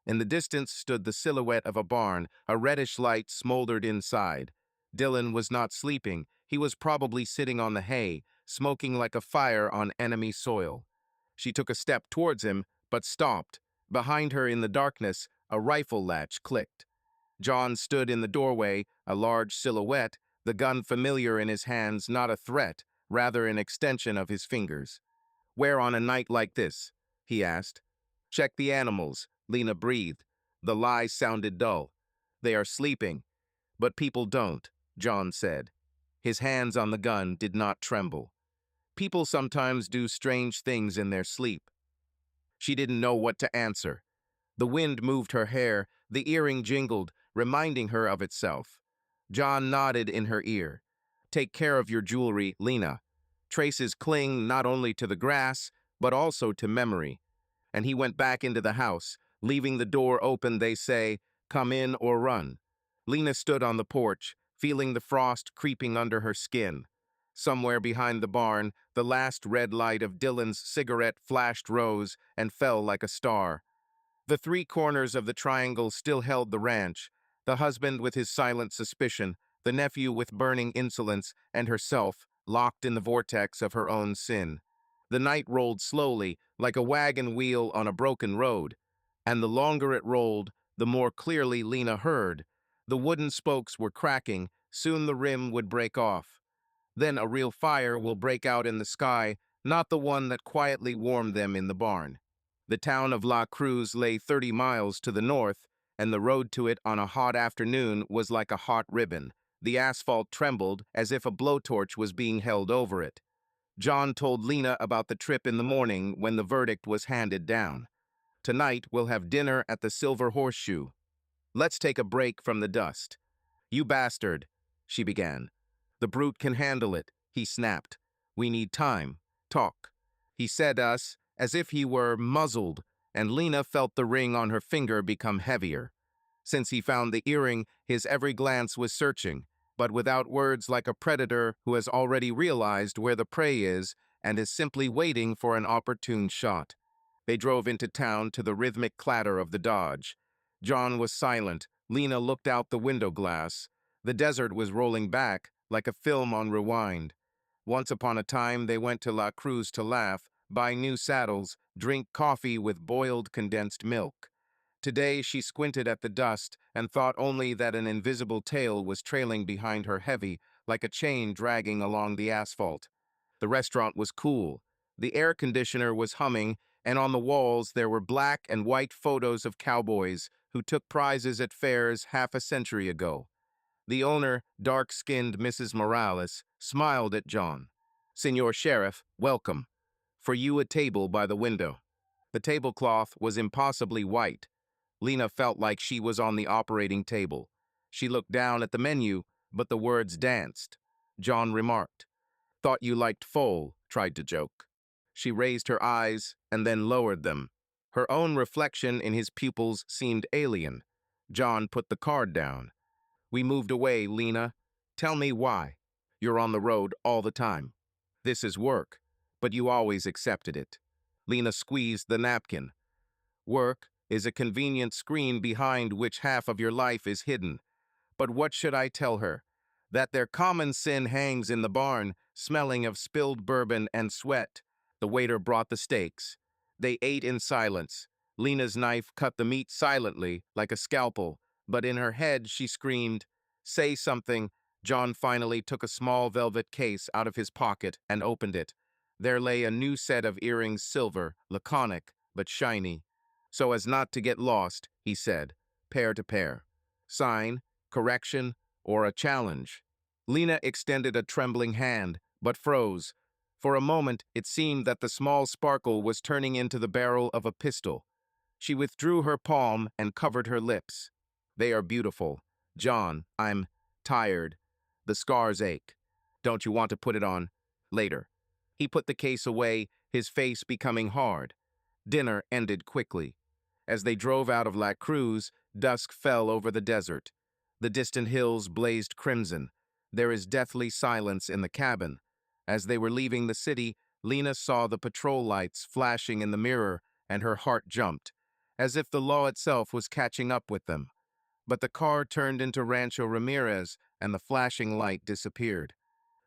S1: In the distance stood the silhouette of a barn, a reddish light smoldered inside. Dylan was not sleeping. He was probably sitting on the hay, smoking like a fire on enemy soil. She took a step towards him, but stopped. Behind her in the darkness, a rifle latch clicked. John stood in the doorway, a large silhouette, the gun familiar in his hands, not a threat, rather an extension of his fingers. Where on a night like this? He asked. Check the animals, Lena breathed. The lie sounded dull. They are sleeping. But people don't, John said. His hands on the gun did not tremble. People sometimes do strange things in their sleep. She didn't know what to answer. The wind moved her hair, the earring jingled, reminding her of itself. John nodded in her ear. Take care of your jewelry, Lena. Traces cling not only to the grass, but also to memory. And he went back into the house, leaving the door open. They say, come in or run. Lena stood on the porch, feeling the frost creeping under her skin. Somewhere behind the barn, the last red light of Dylan's cigarette flashed rose and fell like a star. The 3 corners of the triangle still held the ranch, the husband with his silent suspicion, the nephew with burning insolence, and herself, locked in the vortex of her own sin. The night rolled slowly, like a wagon wheel on a broken road, and the longer it rolled, the more clearly Lena heard. The wooden spokes were cracking, soon the rim would break off. Then a real fire will break out in the sky, not the one that quietly warmed them in the barn. The town of La Cruz lay 30 miles to the north, and the road to it on a hot afternoon was like a hot ribbon. The asphalt trembled as if a blowtorch was being held over it. John told Lena about the trip in the morning when the verdict was handed down. Tonight we'll have dinner at the Silver Horseshoe. Let's take a break from the dust. You bastard, she began. The brute can handle it, he snapped. We need time. Talk. He said us, as if he were muzzled, and Lena felt the ring on her finger become heavier. Since he found the earring, his every glance was searching, but without words, like a predator who has already realized where the prey is and is simply waiting for an opportune shot. They drove into town to the rhythmic clatter of the Dodge. John was silent. Lena looked out the window glass. The desert was rolling back, like a film on rewind. Once upon a time, they went to La Cruz to laugh, buy new saddles, drink coffee with boiled condensed milk. Today, she squinted at the dust and thought only that an invisible tail was trailing behind her heavy, like a chain dragging along the asphalt. The restaurant was cool. The air conditioner was humming, and on the walls there were black and white photos of cowboys who took prizes at fairs half a century ago. The owner, dark-skinned Mrs. Morales, smiled at John. "Senor Sheriff, welcome. For you a table by the window." The tablecloth was impossibly white. Lena felt like she was on the operating table. She looked down at the menu, but the words danced. John remarked, "Thought you liked foal," tried to joke. She raised her eyes and then lowered them. Her own reflection in his pupils seemed alien. John put the card down. "We moved away, Lena. Tell me why. You're on the road all the time. This is work, but you always accepted it." Lena squeezed the napkin. "Work is a convenient screen behind which half of your life is hidden. But what should I tell her? That their common sin hangs in the barn, smelling of spilled bourbon and sweat." The waiter brought the steaks. They ate in silence. Lena's knife cut the meat silently, like a scalpel, but in her head she screamed, "Say something." John finally took a small velvet case out of his pocket and opened it. There lay a new set of earrings, silver, laconic, but shiny. "So as not to get lost," he said, "pair to pair. Sign, correction, or a challenge." Lena extended a trembling hand, but froze. For a moment, it seemed that the small sparkle was turning into the barrel of a pistol. She withdrew her palm and covered her lips. "They are beautiful. John, I'm tired. The scars ache. Don't you want to put it on? Later." He put the case away, his face becoming hard. Dinner ended quickly. As they drove out of La Cruz, dusk fell over the desert. The distant hills blazed crimson. There is deathly silence in the cabin. As they were leaving the city, Lena saw the patrol lights flashing in the mirror, and her heart jumped, as if the law itself was catching up with them. But the car turned into Rancho Ramirez, and the flashing light disappeared.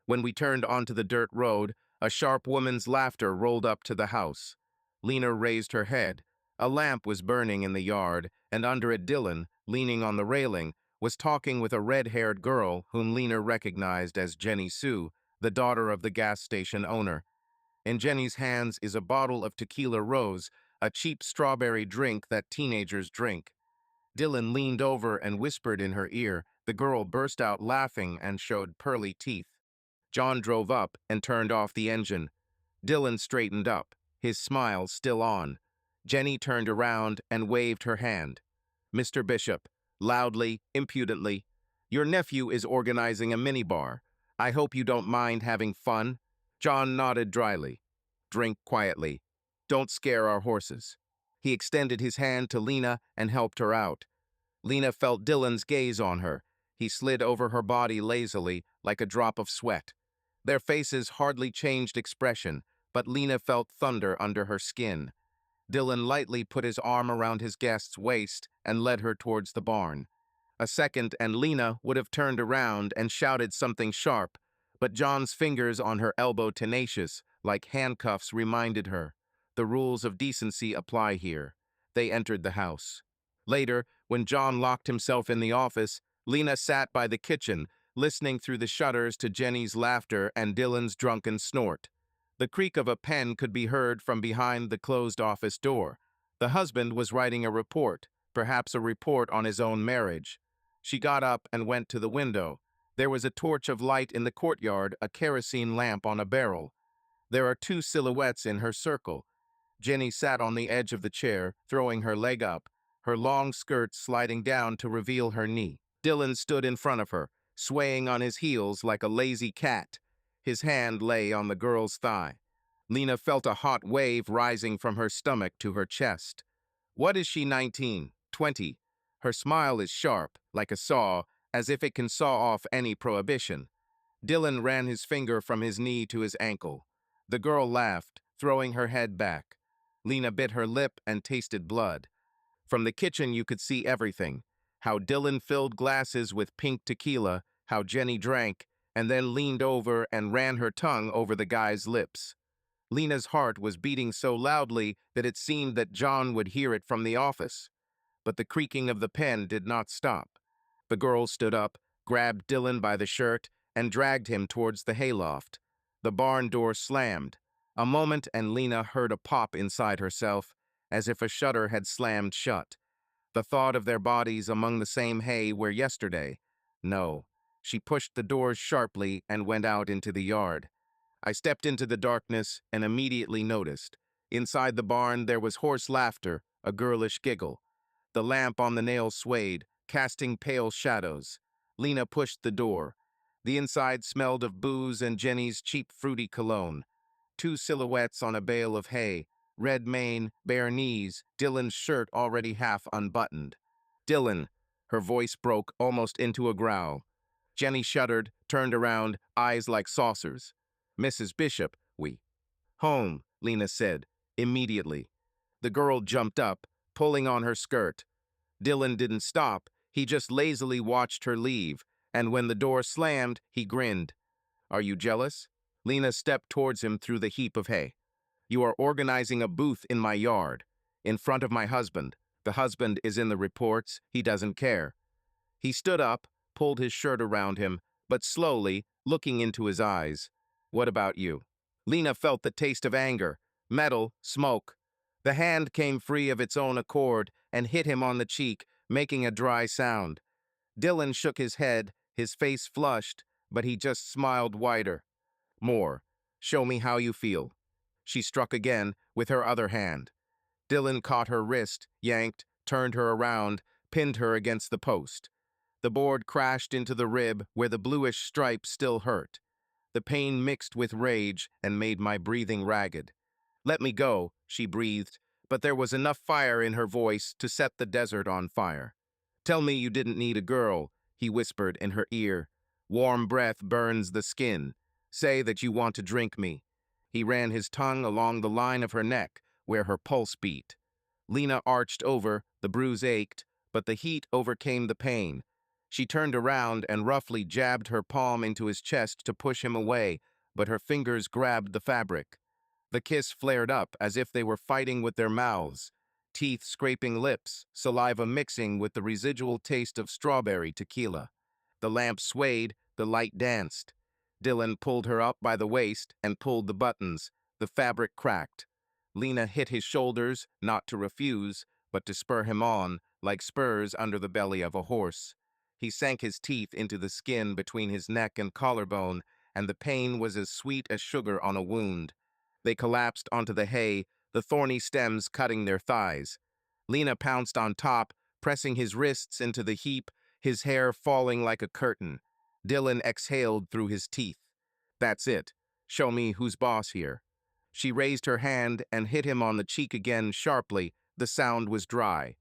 S1: When we turned onto the dirt road, a sharp woman's laughter rolled up to the house. Lena raised her head. A lamp was burning in the yard, and under it Dylan, leaning on the railing, was talking with a red-haired girl whom Lena recognized as Jenny Sue, the daughter of the gas station owner. In Jenny's hands is a bottle of tequila rose, a cheap strawberry drink that teenagers drink. Dylan leaned over and whispered in her ear. The girl burst out laughing and showed pearly teeth. John drove up and turned off the engine. Dylan straightened up, his smile still on. Jenny turned around and waved her hand. "Mr. Bishop," loudly, impudently, "your nephew is organizing a minibar. I hope you don't mind having fun." John nodded dryly. "Drink quietly. Don't scare our horses." He extended his hand to Lena and helped her out. Lena felt Dylan's gaze on her. He slid over her body lazily, like a drop of sweat. Their faces hardly changed expression, but Lena felt thunder under her skin. Dylan lightly put his arm around his guest's waist and led her towards the barn. A second and Lena would have turned around and shouted something sharp, but John's fingers on her elbow, tenacious, like handcuffs, reminded her. The rules of decency apply here. They entered the house. Later, when John locked himself in the office, Lena sat by the kitchen, listening through the shutters to Jenny's laughter and Dylan's drunken snort. The creak of a pen could be heard from behind the closed office door. The husband was writing a report, perhaps a report on his own marriage. She got up and went to the window. There was a torch of light in the courtyard, a kerosene lamp on a barrel. There are two silhouettes in her circle. Jenny sat on the edge of the chair, throwing her leg up, her long skirt sliding down to reveal her knee. Dylan stood in front of her, swaying on his heels like a lazy cat. His hand lay on the girl's thigh. Lena felt a hot wave rising from her stomach to her chest. What is she, 19, 20? Her smile is sharp, like a saw, as if it can saw off any prohibition. Dylan ran his finger from his knee to his ankle. The girl laughed, throwing her head back. Lena bit her lip and tasted blood. From the kitchen you could see everything. How Dylan filled glasses with pink tequila, how Jenny drank, and then leaned over and ran her tongue over the guy's lips. Lena's heart was beating so loudly that it seemed that John would hear it from the office. But the creaking of the pen did not stop. The girl stood up, grabbed Dylan by the shirt, and dragged him towards the hayloft. The barn door slammed. A moment and Lena heard a pop inside herself, as if a shutter had slammed shut. The thought of their bodies among the same hay where yesterday. No. She pushed the doors sharply and went out into the yard. I stepped into the darkness and immediately noticed. Inside the barn there was hoarse laughter, a girlish giggle. The lamp on the nail swayed, casting pale shadows. Lena pushed the door. The inside smelled of booze and Jenny's cheap fruity cologne. Two silhouettes on a bale of hay, red mane, bare knees, Dylan's shirt already half unbuttoned. Dylan, her voice broke almost into a growl. Jenny shuddered, turned around, eyes like saucers. Mrs. Bishop, we. Home, Lena said, immediately. The girl jumped up, pulling on her skirt. Dylan didn't stop, he just lazily watched her leave, and when the door slammed, he grinned. Are you jealous? Lena stepped towards him through the heap of hay. You are organizing a booth in my yard, in front of my husband. The husband is in the reports, he doesn't care. He stood up, pulled his shirt around him, but slowly, looking into his eyes. What about you? Lena felt the taste of anger, metal, smoke. The hand came free of its own accord and hit him on the cheek, making a dry sound. Dylan shook his head, his face flushed, but he just smiled wider. More. Show me how you feel. She struck again with her other hand. Dylan caught her wrist, yanked, turned her around, pinned her against the post. The board crashed into the rib where the bluish stripe still hurt. The pain mixed with rage and made my breathing ragged. Let me go, she breathed, but there was enough fire in her voice to set the desert on fire. Tell me you didn't need a girl, he whispered in her ear. Warm breath burns the skin. Say that you want to drink me. He ran his tongue along the line of her neck, where her pulse beat. Lena arched over, the bruise ached, but the heat overcame the pain. She turned around and roughly jabbed her palm into his chest to push him away, but her fingers grabbed the fabric. The kiss flared up as if they were fighting with their mouths, teeth scraping lips, saliva mixing with the residual taste of strawberry tequila. The lamp swayed, the light danced. Dylan pulled her up by the waist and pulled the buttons. The fabric cracked. Lena hit his shoulders, not to refuse, but to spur him on, like spurs under the belly of a horse. He sank his teeth into the skin between his neck and collarbone, and the pain was as sweet as sugar on a wound. They collapsed onto the hay, the thorny stems cutting their thighs. Lena pounced on top, pressing his wrists into the heap, his hair falling like a curtain. Dylan exhaled through his teeth. That's it. Show me who's boss here. She raised her hand and hit him on the cheek again sharply. The sound was dry.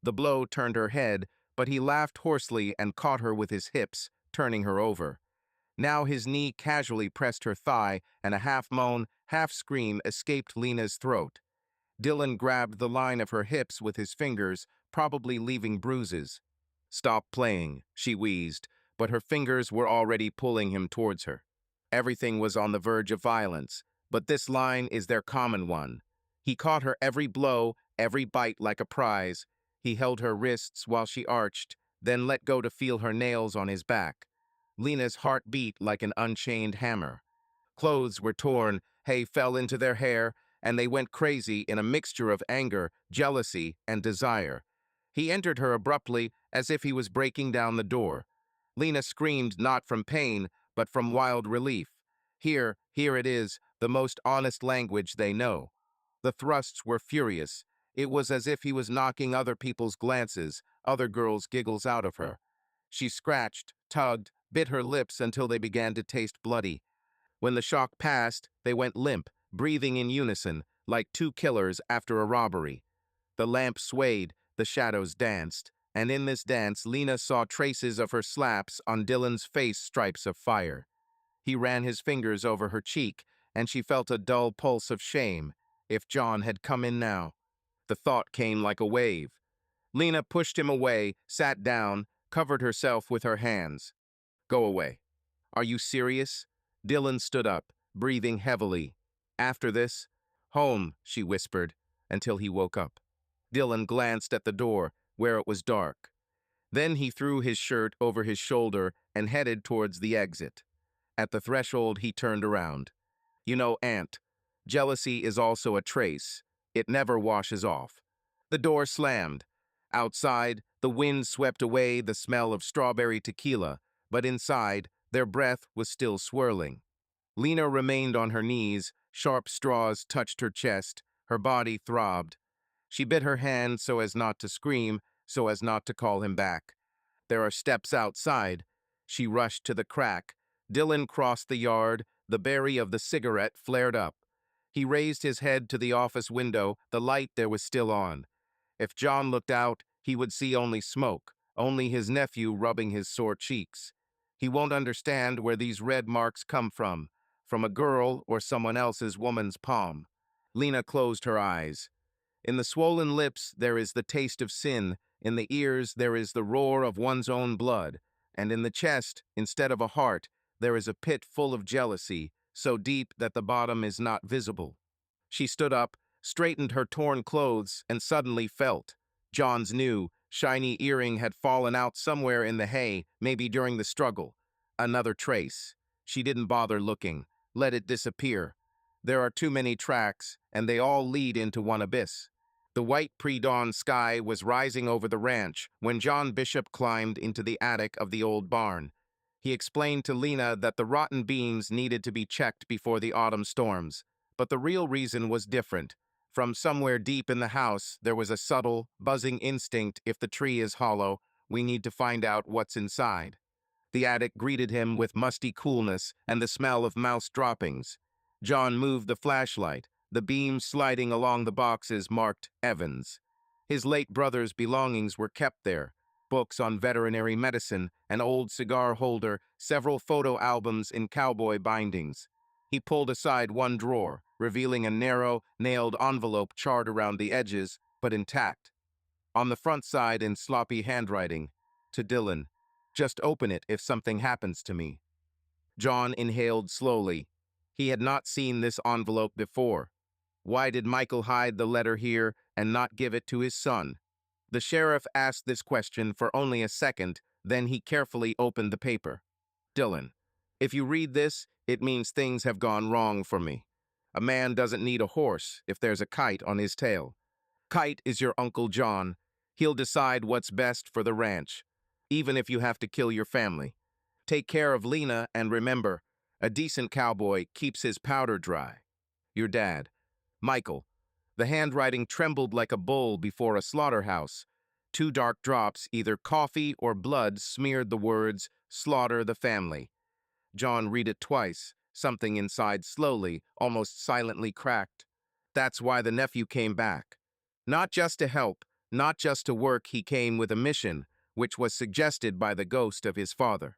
S1: The blow turned her head, but he laughed hoarsely and caught her with his hips, turning her over. Now his knee casually pressed her thigh, and a half-moan, half-scream escaped Lena's throat. Dylan grabbed the line of her hips with his fingers, probably leaving bruises. Stop playing, she wheezed, but her fingers were already pulling him towards her. Everything was on the verge of violence, but this line is their common one. He caught her every blow, every bite like a prize. He held her wrists while she arched, then let go to feel her nails on his back. Lena's heart beat like an unchained hammer. Clothes were torn, hay fell into their hair, and they went crazy in a mixture of anger, jealousy, and desire. He entered her abruptly, as if he was breaking down the door. Lena screamed not from pain, but from wild relief. Here it is, the most honest language they know. The thrusts were furious. It was as if he was knocking other people's glances, other girls' giggles out of her. She scratched, tugged, bit her lips until they began to taste bloody. When the shock passed, they went limp, breathing in unison, like two killers after a robbery. The lamp swayed, the shadows danced, and in this dance Lena saw traces of her slaps on Dylan's face, stripes of fire. He ran his fingers over her cheek, and she felt a dull pulse of shame. If John had come in now. The thought came like a wave. Lena pushed him away, sat down, covered herself with her hands. Go away. Are you serious? Dylan stood up, breathing heavily. After this, home, she whispered, until he woke up. Dylan glanced at the door, where it was dark. Then he threw his shirt over his shoulder and headed towards the exit. At the threshold, he turned around. You know, Aunt, jealousy is also a trace. It never washes off. The door slammed. Outside, the wind swept away the smell of strawberry tequila, but inside, their breath was still swirling. Lena remained on her knees, sharp straws touched her chest, her body throbbed. She bit her hand so as not to scream, so as not to call him back. There are steps outside. She rushed to the crack. Dylan crossed the yard. The berry of the cigarette flared up. He raised his head to the office window. The light there was still on. If John looked out, he would see only smoke, only his nephew rubbing his sore cheeks. He won't understand where these red marks come from a girl or someone else's woman's palm. Lena closed her eyes. In the swollen lips there is the taste of sin, in the ears there is the roar of one's own blood, and in the chest, instead of a heart, there is a pit full of jealousy, so deep that the bottom is not visible. She stood up, straightened her torn clothes, and suddenly felt. John's new, shiny earring had fallen out somewhere in the hay, maybe during the struggle. Another trace. She didn't bother looking. Let it disappear. There are too many tracks, and they all lead into one abyss. The white pre-dawn sky was rising over the ranch when John Bishop climbed into the attic of the old barn. He explained to Lena that the rotten beams needed to be checked before the autumn storms. But the real reason was different. From somewhere deep in the house, there was a subtle, buzzing instinct: if the tree is hollow, we need to find out what's inside. The attic greeted him with musty coolness and the smell of mouse droppings. John moved the flashlight, the beam sliding along the boxes marked Evans. His late brother's belongings were kept there: books on veterinary medicine, an old cigar holder, several photo albums in cowboy bindings. He pulled aside one drawer, revealing a narrow, nailed envelope charred around the edges, but intact. On the front side, in sloppy handwriting, to Dylan, just open it if something happens to me. John inhaled slowly. He had not seen this envelope before. Why did Michael hide the letter here and not give it to his son? The sheriff asked this question for only a second, then he carefully opened the paper. Dylan, if you read this, it means things have gone wrong for me. A man doesn't need a horse if there's a kite on his tail. Kite is your Uncle John. He'll decide what's best for the ranch, even if you have to kill your family. Take care of Lena, and remember, a decent cowboy keeps his powder dry. Your dad, Michael. The handwriting trembled like a bull before a slaughterhouse. Two dark drops, either coffee or blood, smeared the words, "Slaughter the family." John read it twice. Something inside slowly, almost silently cracked. That's why the nephew came back. Not just to help, not just to work, he came with a mission, which was suggested by the ghost of his father.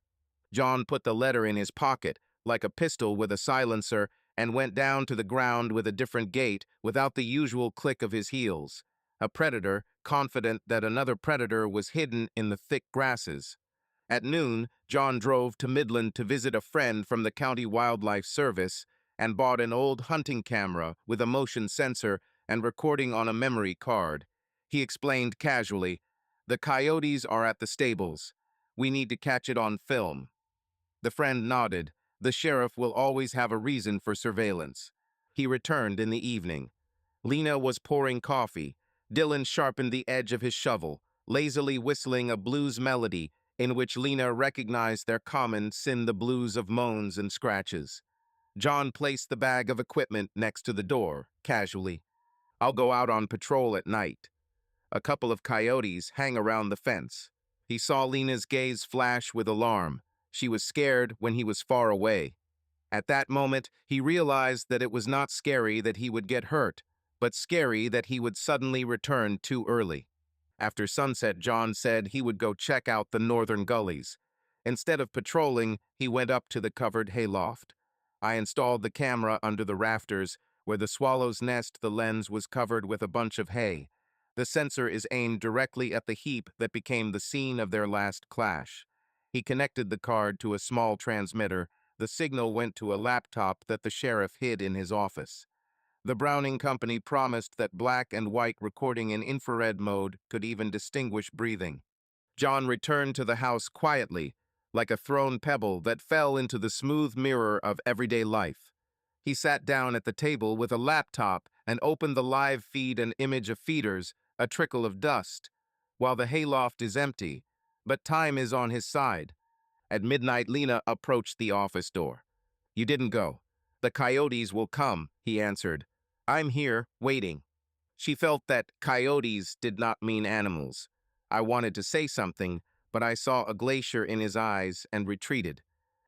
S1: John put the letter in his pocket, like a pistol with a silencer, and went down to the ground with a different gait, without the usual click of his heels. A predator, confident that another predator was hidden in the thick grasses. At noon, John drove to Midland to visit a friend from the County Wildlife Service and bought an old hunting camera with a motion sensor and recording on a memory card. He explained casually, "The coyotes are at the stables. We need to catch it on film." The friend nodded. The sheriff will always have a reason for surveillance. He returned in the evening. Lena was pouring coffee. Dylan sharpened the edge of his shovel, lazily whistling a blues melody in which Lena recognized their common sin, the blues of moans and scratches. John placed the bag of equipment next to the door, casually. "I'll go out on patrol at night." A couple of coyotes hang around the fence. He saw Lena's gaze flash with alarm. She was scared when he was far away. At that moment, he realized that it was not scary that he would get hurt, but scary that he would suddenly return too early. After sunset, John said he would go check out the northern gullies. Instead of patrolling, he went up to the covered hayloft. I installed the camera under the rafters. Where the swallow's nest, the lens was covered with a bunch of hay. The sensor is aimed directly at the heap that became the scene of their last clash. He connected the card to a small transmitter. The signal went to a laptop that the sheriff hid in his office. The Browning Company promised that black and white recording in infrared mode could even distinguish breathing. John returned to the house quietly, like a thrown pebble that fell into the smooth mirror of everyday life. He sat down at the table with a laptop and opened the live feed and image of feeders, a trickle of dust, while the hayloft is empty, but time is on his side. At midnight, Lena approached the office door. "You didn't go. The coyotes will come," he answered. "I'm here, waiting." She felt that coyotes did not mean animals. I wanted to say something, but I saw a glacier in his eyes and retreated.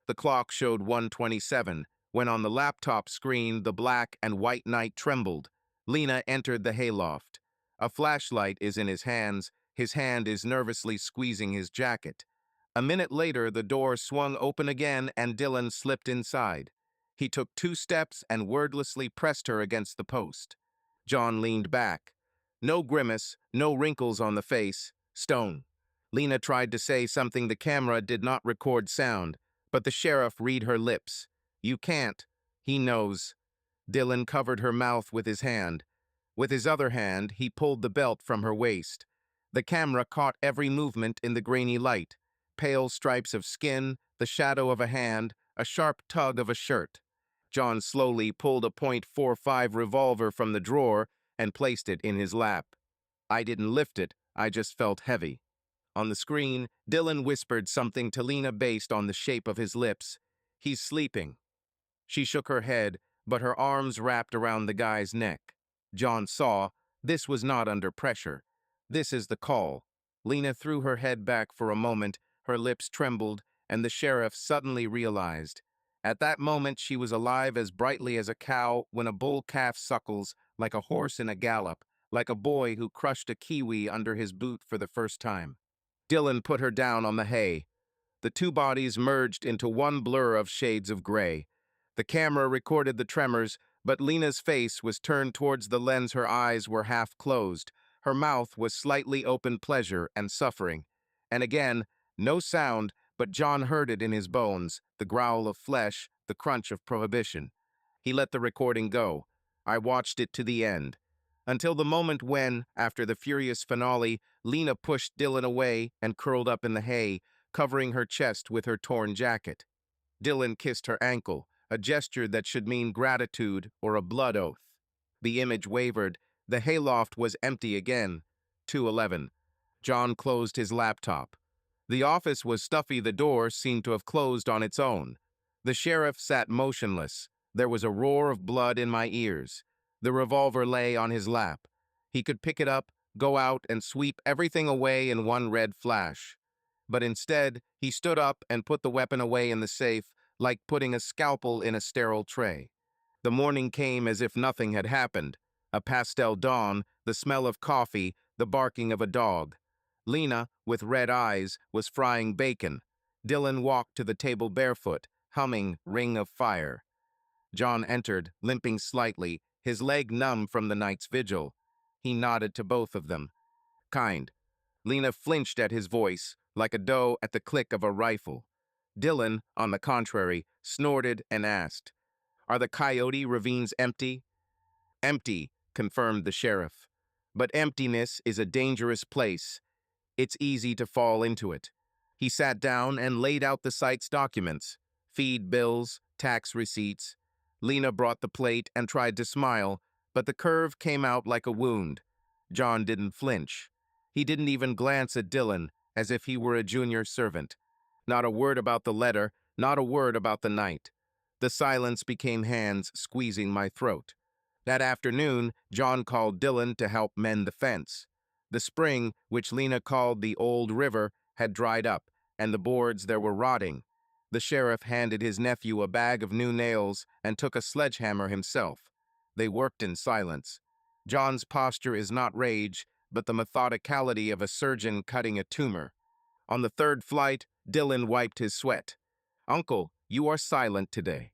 S1: The clock showed 1:27, when on the laptop screen the black and white night trembled. Lena entered the hayloft. A flashlight is in his hands. His hand is nervously squeezing his jacket. A minute later, the door swung open again and Dylan slipped inside. He took 2 steps and wordlessly pressed her against the post. John leaned back. No grimace, no wrinkles on the face, stone. Lena tried to say something. The camera did not record sound, but the sheriff read her lips. "You can't." "He knows." Dylan covered her mouth with his hand. With his other hand, he pulled the belt from her waist. The camera caught every movement in the grainy light. Pale stripes of skin, the shadow of a hand, a sharp tug of a shirt. John slowly pulled a .45 revolver from the drawer and placed it in his lap. I didn't lift it, I just felt heavy. On the screen, Dylan whispered something to Lena based on the shape of his lips. "He's sleeping." She shook her head, but her arms wrapped around the guy's neck. John saw this was not under pressure. "This is the call." Lena threw her head back for a moment, her lips trembled, and the sheriff suddenly realized. At that moment, she was alive as brightly as a cow when a bull calf suckles, like a horse in a gallop, like a boy who crushed a kiwi under his boot for the first time. Dylan put her down on the hay. The two bodies merged into one blur of shades of gray. The camera recorded the tremors, but Lena's face was turned towards the lens. Her eyes were half closed. Her mouth was slightly open, pleasure and suffering. And again, no sound, but John heard it in his bones, the growl of flesh, the crunch of prohibition. He let the recording go. I watched it to the end. Until the moment when, after the furious finale, Lena pushed Dylan away and curled up in the hay, covering her chest with her torn jacket. Dylan kissed her ankle, a gesture that should mean gratitude or a blood oath. The image wavered. The hayloft was empty again. 2:11. John closed his laptop. The office was stuffy. The door seemed to have closed on its own. The sheriff sat motionless. There was a roar of blood in my ears. The revolver lay on his lap. He could pick it up, go out, and sweep everything away in one red flash. But instead, he stood up and put the weapon away in the safe, like putting a scalpel in a sterile tray. The morning came as if nothing had happened. A pastel dawn, the smell of coffee, the barking of a dog. Lena, with red eyes, was frying bacon. Dylan walked to the table barefoot, humming Ring of Fire. John entered, limping slightly, his leg numb from the night's vigil. He nodded to both of them. "Kind." Lena flinched at his voice, like a doe at the click of a rifle. Dylan, on the contrary, snorted and asked, "Are the coyote ravines empty?" "Empty," confirmed the sheriff. "But emptiness is a dangerous place. It's easy to fall into it." He sat down and laid out the site's documents, feed bills, tax receipts. Lena brought the plate and tried to smile, but the curve came out like a wound. John didn't flinch. He didn't even glance at Dylan, as if he were a junior servant. Not a word about the letter, not a word about the night. The silence became hands squeezing my throat. That afternoon, John called Dylan to help mend the fence. The spring, which Lena called the old river, had dried up, and the boards there were rotting. The sheriff handed his nephew a bag of new nails and took a sledgehammer himself. They worked in silence. John's posture is not rage, but the methodicality of a surgeon cutting a tumor. On the third flight, Dylan wiped his sweat. "Uncle, you are silent today."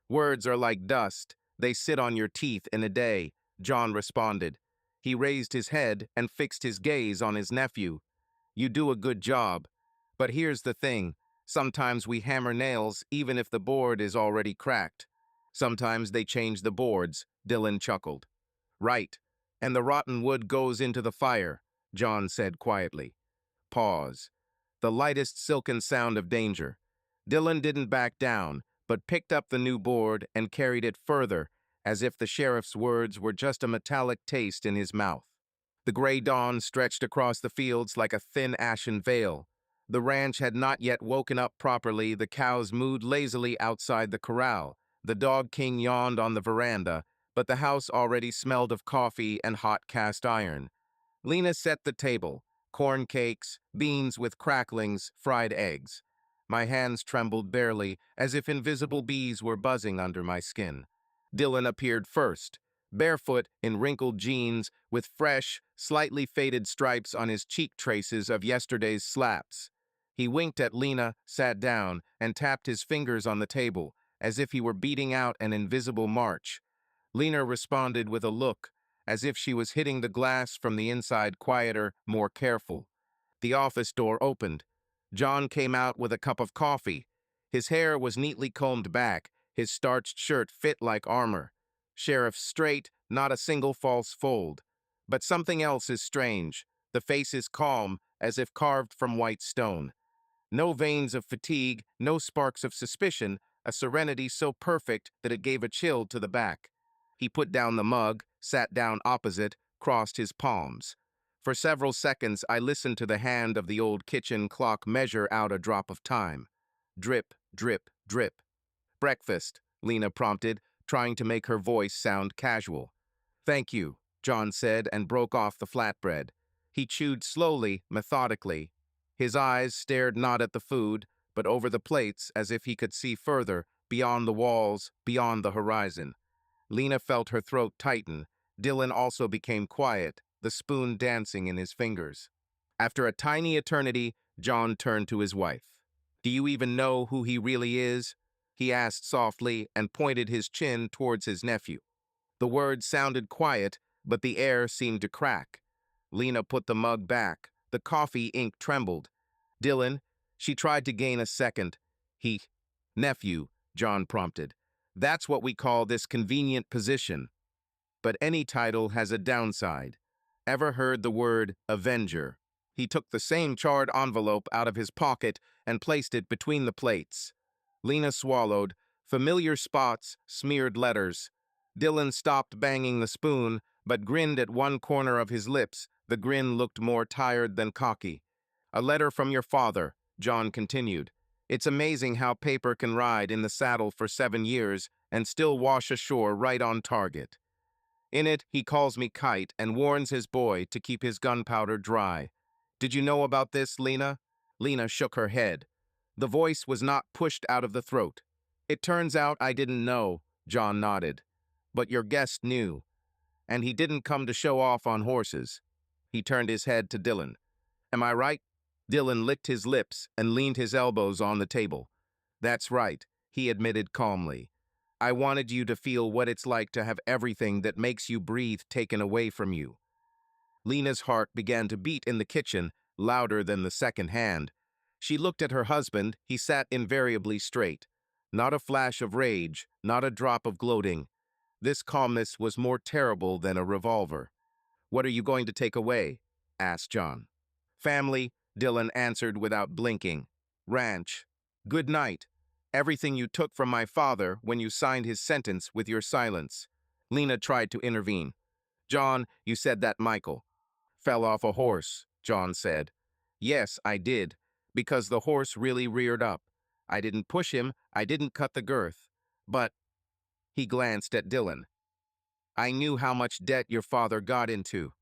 S1: "Words are like dust. They sit on your teeth in a day," John responded. He raised his head and fixed his gaze on his nephew. "You do a good job. But here's the thing. Sometimes we hammer nails even if the board is already cracked. Sometimes they change the boards," Dylan chuckled. "Right. And the rotten wood goes into the fire," John said quietly. Pause. The lightest silken sound of danger. Dylan didn't back down, but picked up the new board and carried it further, as if the sheriff's words were just a metallic taste in his mouth. The gray dawn stretched across the fields like a thin ashen veil. The ranch had not yet woken up properly. The cows mooed lazily outside the corral. The dog king yawned on the veranda, but the house already smelled of coffee and hot cast iron. Lena set the table: corn cakes, beans with cracklings, fried eggs. My hands trembled barely, as if invisible bees were buzzing under my skin. Dylan appeared first, barefoot in wrinkled jeans, with fresh, slightly faded stripes on his cheek traces of yesterday's slaps. He winked at Lena, sat down, and tapped his fingers on the table, as if he were beating out an invisible march. Lena responded with a look, as if she was hitting the glass from the inside, quieter, more careful. The office door opened. John came out with a cup of coffee. His hair was neatly combed back, his starched shirt fit like armor. Sheriff straight, not a single false fold. But something else is strange. The face is calm, as if carved from white stone. No veins of fatigue, no sparks of suspicion, a serenity so perfect that it gave a chill to the back. He put down the mug, sat down opposite, crossed his palms. For several seconds, I listened to the hand of the old kitchen clock measure out a drop of time. Drip, drip, drip. "Breakfast," Lena prompted, trying to make her voice sound casual. "Thank you," John said, and broke off the flatbread. He chewed slowly, methodically. His eyes stared not at the food, but over the plates, as if he could see further, beyond the walls, beyond the horizon. Lena felt her throat tighten. Dylan also became quiet, the spoon dancing in his fingers. After a tiny eternity, John turned to his wife. "Do you even know who he really is?" he asked softly and pointed his chin towards his nephew. The words sounded quiet, but the air seemed to crack. Lena put the mug back. The coffee ink trembled. "Dylan," she tried to gain a second. "Nephew," John prompted. "That's what we call this convenient position. But any title has a downside. Ever heard the word Avenger?" He took the same charred envelope out of his pocket and placed it between the plates. Lena swallowed. Familiar spots, smeared letters. Dylan stopped banging the spoon, but grinned at one corner of his lips. The grin looked more tired than cocky. "A letter from your father," John continued. "It's amazing how paper can ride in the saddle for 7 years and still wash ashore right on target. In it, he calls me Kite and warns his boy to keep his gunpowder dry. Did you know about this, Lena?" Lena shook her head. The voice was not pushed out of the throat. "It turns out I didn't know," John nodded. "But your guest knew. And he didn't come to show off on horses." He turned his head to Dylan. "Am I right?" Dylan licked his lips and leaned his elbows on the table. "That's right," he admitted calmly. "I wanted you to feel what it's like to have everything that makes you breathe taken away from you." Lena's heart began to beat in the kitchen, louder than the second hand. She looked at her husband. He sat invariably straight. Not a flash of rage, not a drop of gloating. This calmness was more terrible than a revolver. "What are you going to take away?" asked John. "Family," Dylan answered without blinking. "Ranch. Good night. Everything you took from my father when you signed his sentence with your silence." Lena tried to intervene. "John, you said that Michael fell off a horse," John said. "Yes, I did, because the horse really reared up. I didn't push him, I didn't cut the girth. But," he glanced at Dylan, "I knew how much debt your father got into.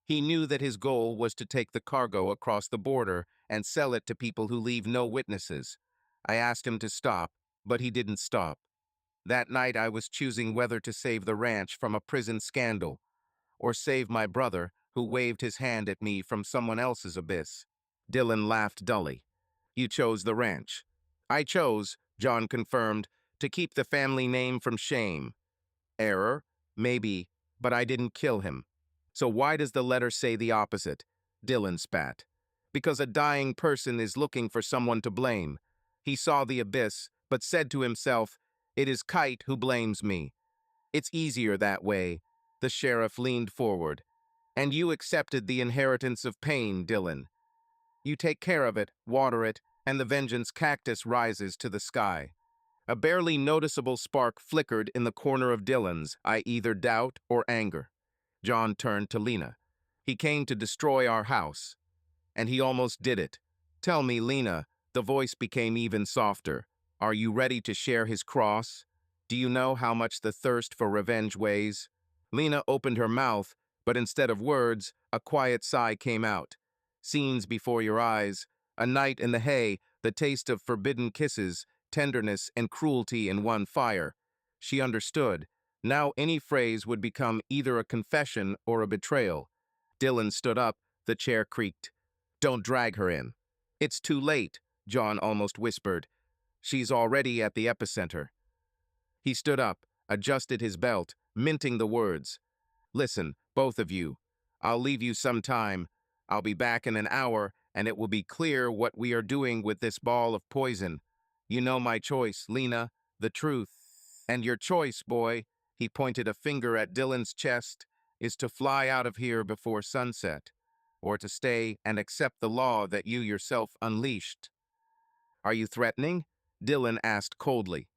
S1: He knew that his goal was to take the cargo across the border and sell it to people who leave no witnesses. I asked him to stop, but he didn't stop. That night I was choosing whether to save the ranch from a prison scandal or save my brother who waved his hand at me from someone else's abyss. Dylan laughed dully. You chose the ranch. I chose, John confirmed, to keep the family name from shame. Error? Maybe, but I didn't kill him. So why does the letter say the opposite? Dylan spat. Because a dying person is looking for someone to blame. He saw the abyss, but said to himself, "It is Kite who blames me." It's easier that way. The sheriff leaned forward. And you accepted the inheritance of pain, Dylan. You take care of it, water it, and the vengeance cactus rises to the sky. A barely noticeable spark flickered in the corner of Dylan's, either doubt or anger. John turned to Lena. He came to destroy our house. And he almost did it. Tell me, Lena, the voice became even softer. Are you ready to share his cross? Do you know how much the thirst for revenge weighs? Lena opened her mouth, but instead of words, a quiet sigh came out. Scenes before your eyes, a night in the hay, the taste of forbidden kisses, tenderness and cruelty in one fire. She understood. Now any phrase would become either a confession or a betrayal. Dylan stood up, the chair creaked. Don't drag her in. It's too late, John almost whispered. She's already at the epicenter. He stood up, adjusted his belt, minting the words. Listen, both of you. I'll leave you some time. I'll be back in an hour, and it will be clear what we are doing with this ball of poison. You know my choice, Lena, the truth. And your choice, boy, he pointed a finger at Dylan's chest, is to fly out of here before sunset, or to stay and accept the law that you yourself unleashed. Are you threatening? Dylan asked coldly.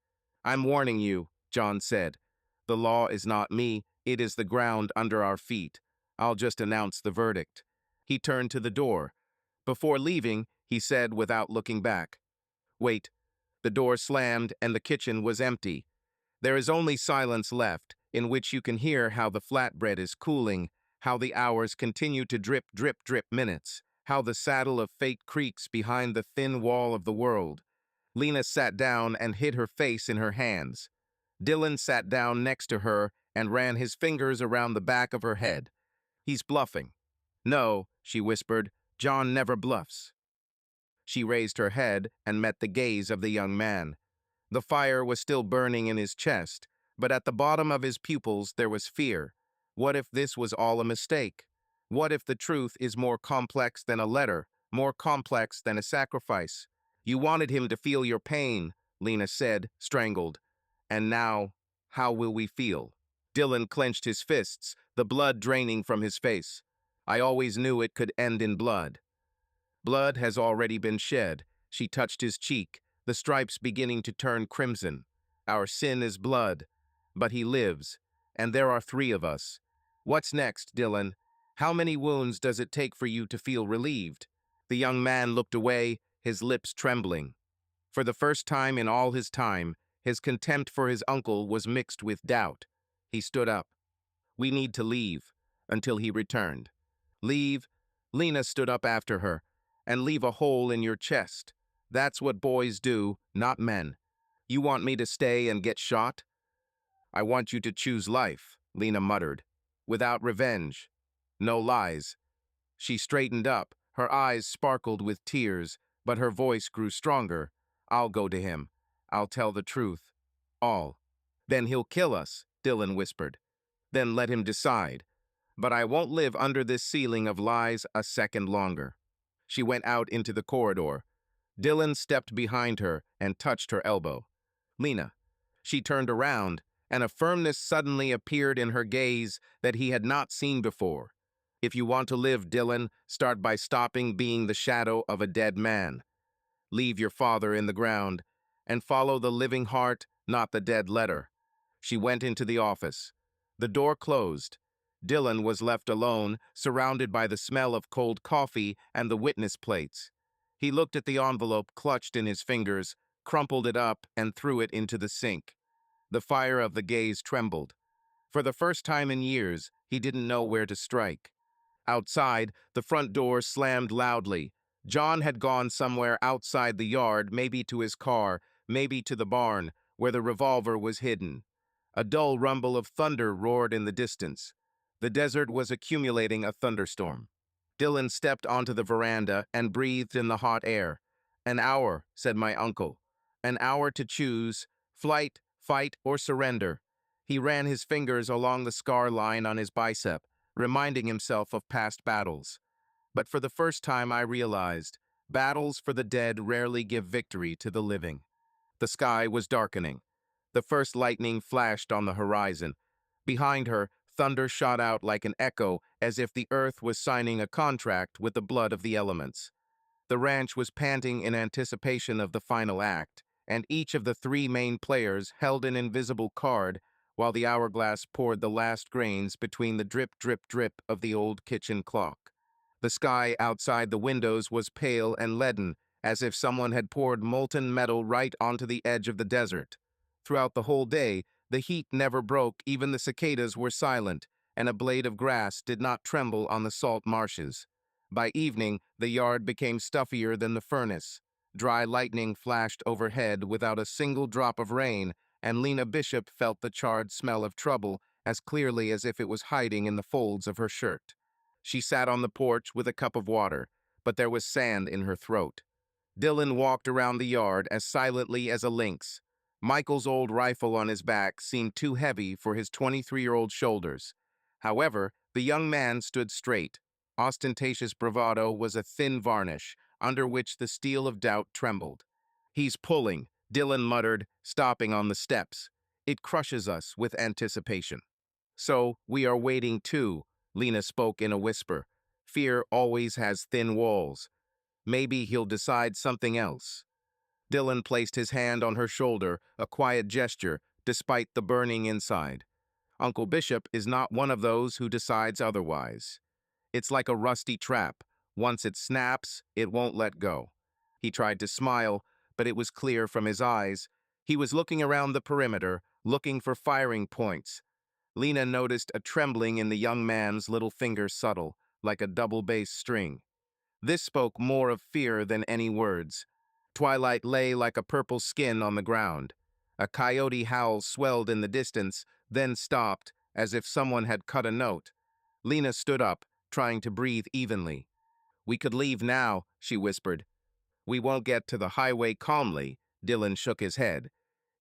S1: I'm warning you, John said. The law is not me, it is the ground under our feet. I'll just announce the verdict. He turned to the door. Before leaving, he said without looking back. Wait. The door slammed and the kitchen was empty. There is only silence left, in which you can hear how the flatbread is cooling, how the hours continue to drip, drip, drip minutes, how the saddle of fate creaks behind the thin wall of the world. Lena sat down and hid her face in her hands. Dylan sat down next to her and ran his fingers around the back of her head. He's bluffing. No, she whispered, John never bluffs. She raised her head and met the gaze of the young man. The fire was still burning in his chest, but at the bottom of his pupils there was fear. What if this was all a mistake? What if the truth is more complex than a letter, more complex than a sacrifice? You wanted him to feel your pain, Lena said, strangled. And now, how will we feel? Dylan clenched his fists, the blood draining from his face. I always knew it could end in blood. Blood has already been shed. She touched his cheek, the stripes beginning to turn crimson. Our sin is blood, but he lives, and there are 3 of us. What's next, Dylan? How many wounds does it take for you to feel relieved? The young man looked away, his lips trembling. For the first time in all his time, his contempt for his uncle was mixed with doubt. He stood up. We need to leave, until he returned. Leave? Lena stood up after her. And leave a hole in your chest. That's what boys do, not men. You want me to stay and get shot? I want you to choose life, Lena muttered. Without revenge. No lies. She straightened up. Her eyes sparkled with tears, but her voice grew stronger. I'll go to him. I'll tell the truth. All. Then he'll kill us, Dylan whispered. Then let him decide. But I won't live under this ceiling of lies a second longer. She went out into the corridor. Dylan stepped behind her and touched her elbow. Lena. She turned around, and a firmness suddenly appeared in her gaze that he had not seen before. If you want to live, Dylan, start by stopping being the shadow of a dead man. Leave your father in the ground, and follow the living heart, not the dead letter. She went into the office. The door closed. Dylan was left alone, surrounded by the smell of cold coffee and the witness plates. He looked at the envelope clutched in his fingers, crumpled it up, and threw it into the sink. The fire of the gaze trembled. For the first time in years, he didn't know where to strike. Outside, the front door slammed loudly. John had gone somewhere outside the yard, maybe to his car, maybe to the barn, where the revolver was hidden. A dull rumble of thunder roared in the distance. The desert was accumulating a thunderstorm. Dylan stepped onto the veranda and breathed in the hot air. "An hour," said my uncle. "An hour to choose, flight, fight, or surrender." He ran his fingers along the scar line on his bicep, reminding himself of past battles. But for the first time I realized, battles for the dead rarely give victory to the living. The sky was darkening. The first lightning flashed on the horizon. Behind her, thunder shot out like an echo, as if the earth was signing a contract with the blood of the elements. The ranch was panting in anticipation of the final act, and each of the three main players held an invisible card while the hourglass poured the last grains between the drip, drip, drip of the old kitchen clock. The sky outside the windows was pale and leaden, as if someone had poured molten metal right onto the edge of the desert. Throughout the whole day, the heat never broke, even the cicadas were silent, and a blade of grass did not tremble on the salt marshes. By evening, the yard became stuffier than the furnace. Dry lightning flashed overhead without a single drop of rain, and Lena Bishop felt the charred smell of trouble as clearly as if it was hiding in the folds of her shirt. She sat on the porch with a cup of water, but there was sand in her throat. Dylan walked around the yard as silently as a lynx. Michael's old rifle on his back seemed too heavy for his 23-year-old shoulders. However, the young man stood straight. Ostentatious bravado was a thin varnish, under which the steel of doubt trembled. "He's pulling," Dylan muttered, stopping on the steps. "It crushes us with anticipation." "So, we are waiting too," Lena spoke in a whisper. "Fear always has thin walls. Maybe he'll decide something else." Dylan placed his hand on her shoulder, a quiet gesture, despite the burning inside. "Uncle Bishop is not one of those who decides otherwise. It's like a rusty trap. Once it snaps, it won't let go." He tried to smile, but it was clear from his eyes. He was looking around the perimeter, looking for firing points. Lena noticed a trembling in the young man's little finger, subtle, like a double bass string. This spoke more of fear than any words. Twilight lay like a purple skin on the ground. A coyote howl swelled in the distance, then stopped, as if someone had cut a note. Lena stood up, trying to breathe evenly. "We could leave now," she whispered. "We won't get to the highway calmly." Dylan shook his head.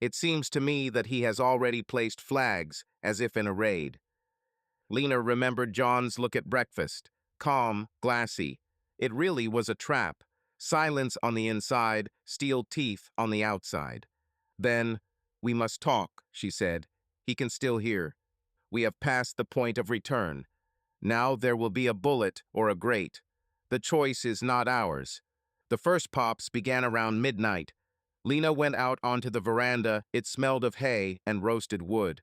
S1: "It seems to me that he has already placed flags, as if in a raid." Lena remembered John's look at breakfast. Calm, glassy. It really was a trap. Silence on the inside, steel teeth on the outside. Then, "We must talk," she said. "He can still hear. We have passed the point of return. Now there will be a bullet or a grate. The choice is not ours." The first pops began around midnight. Lena went out onto the veranda. It smelled of hay and roasted wood.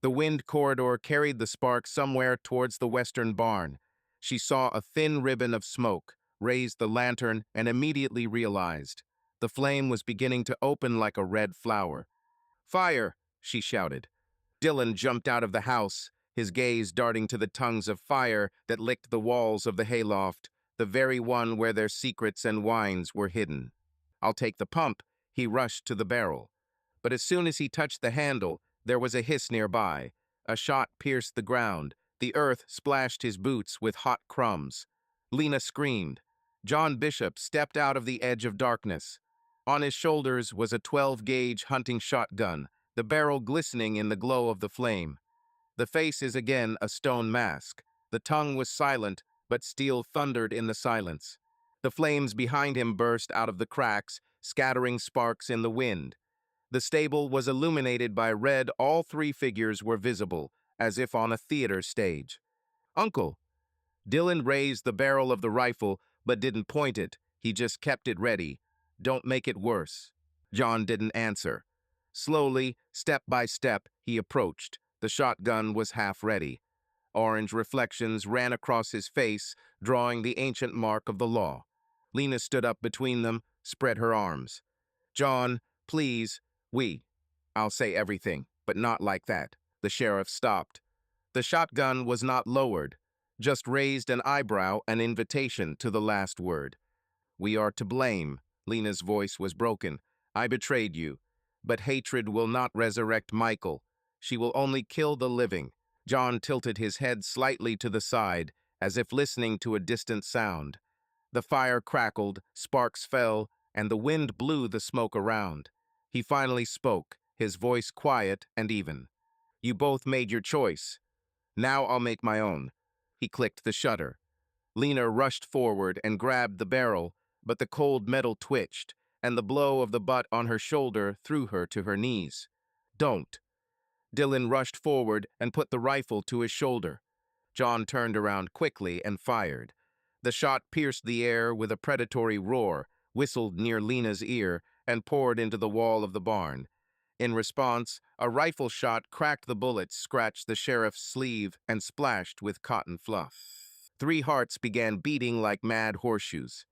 S1: The wind corridor carried the spark somewhere towards the western barn. She saw a thin ribbon of smoke, raised the lantern, and immediately realized. The flame was beginning to open like a red flower. "Fire!" she shouted. Dylan jumped out of the house, his gaze darting to the tongues of fire that licked the walls of the hayloft, the very one where their secrets and wines were hidden. "I'll take the pump." He rushed to the barrel. But as soon as he touched the handle, there was a hiss nearby. A shot pierced the ground. The earth splashed his boots with hot crumbs. Lena screamed. John Bishop stepped out of the edge of darkness. On his shoulders was a 12-gauge hunting shotgun, the barrel glistening in the glow of the flame. The face is again a stone mask. The tongue was silent, but steel thundered in the silence. The flames behind him burst out of the cracks, scattering sparks in the wind. The stable was illuminated by red. All three figures were visible, as if on a theater stage. "Uncle!" Dylan raised the barrel of the rifle, but didn't point it. He just kept it ready. "Don't make it worse." John didn't answer. Slowly, step by step, he approached. The shotgun was half ready. Orange reflections ran across his face, drawing the ancient mark of the law. Lena stood up between them, spread her arms. "John, please, I'll say everything, but not like that." The sheriff stopped. The shotgun was not lowered, just raised an eyebrow, an invitation to the last word. We are to blame. Lena's voice was broken. I betrayed you. But hatred will not resurrect Michael. She will only kill the living. John tilted his head slightly to the side, as if listening to a distant sound. The fire crackled, sparks fell, and the wind blew the smoke around. He finally spoke, his voice quiet and even. You both made your choice. Now I'll make my own. He clicked the shutter. Lena rushed forward and grabbed the barrel, but the cold metal twitched, and the blow of the butt on her shoulder threw her to her knees. Don't. Dylan rushed forward and put the rifle to his shoulder. John turned around quickly and fired. The shot pierced the air with a predatory roar, whistled near Lena's ear, and poured into the wall of the barn. In response, a rifle shot cracked the bullets, scratched the sheriff's sleeve, and splashed with cotton fluff. 3 hearts began beating like mad horseshoes.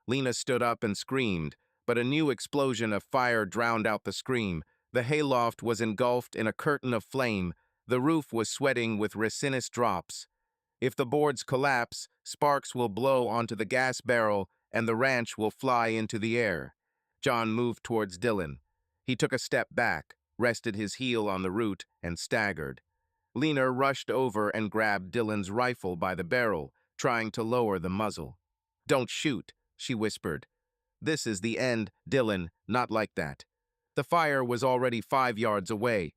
S1: Lena stood up and screamed, but a new explosion of fire drowned out the scream. The hayloft was engulfed in a curtain of flame. The roof was sweating with resinous drops. If the boards collapse, sparks will blow onto the gas barrel and the ranch will fly into the air. John moved towards Dylan. He took a step back, rested his heel on the root, and staggered. Lena rushed over and grabbed Dylan's rifle by the barrel, trying to lower the muzzle. Don't shoot, she whispered. This is the end, Dylan, not like that. The fire was already 5 yards away.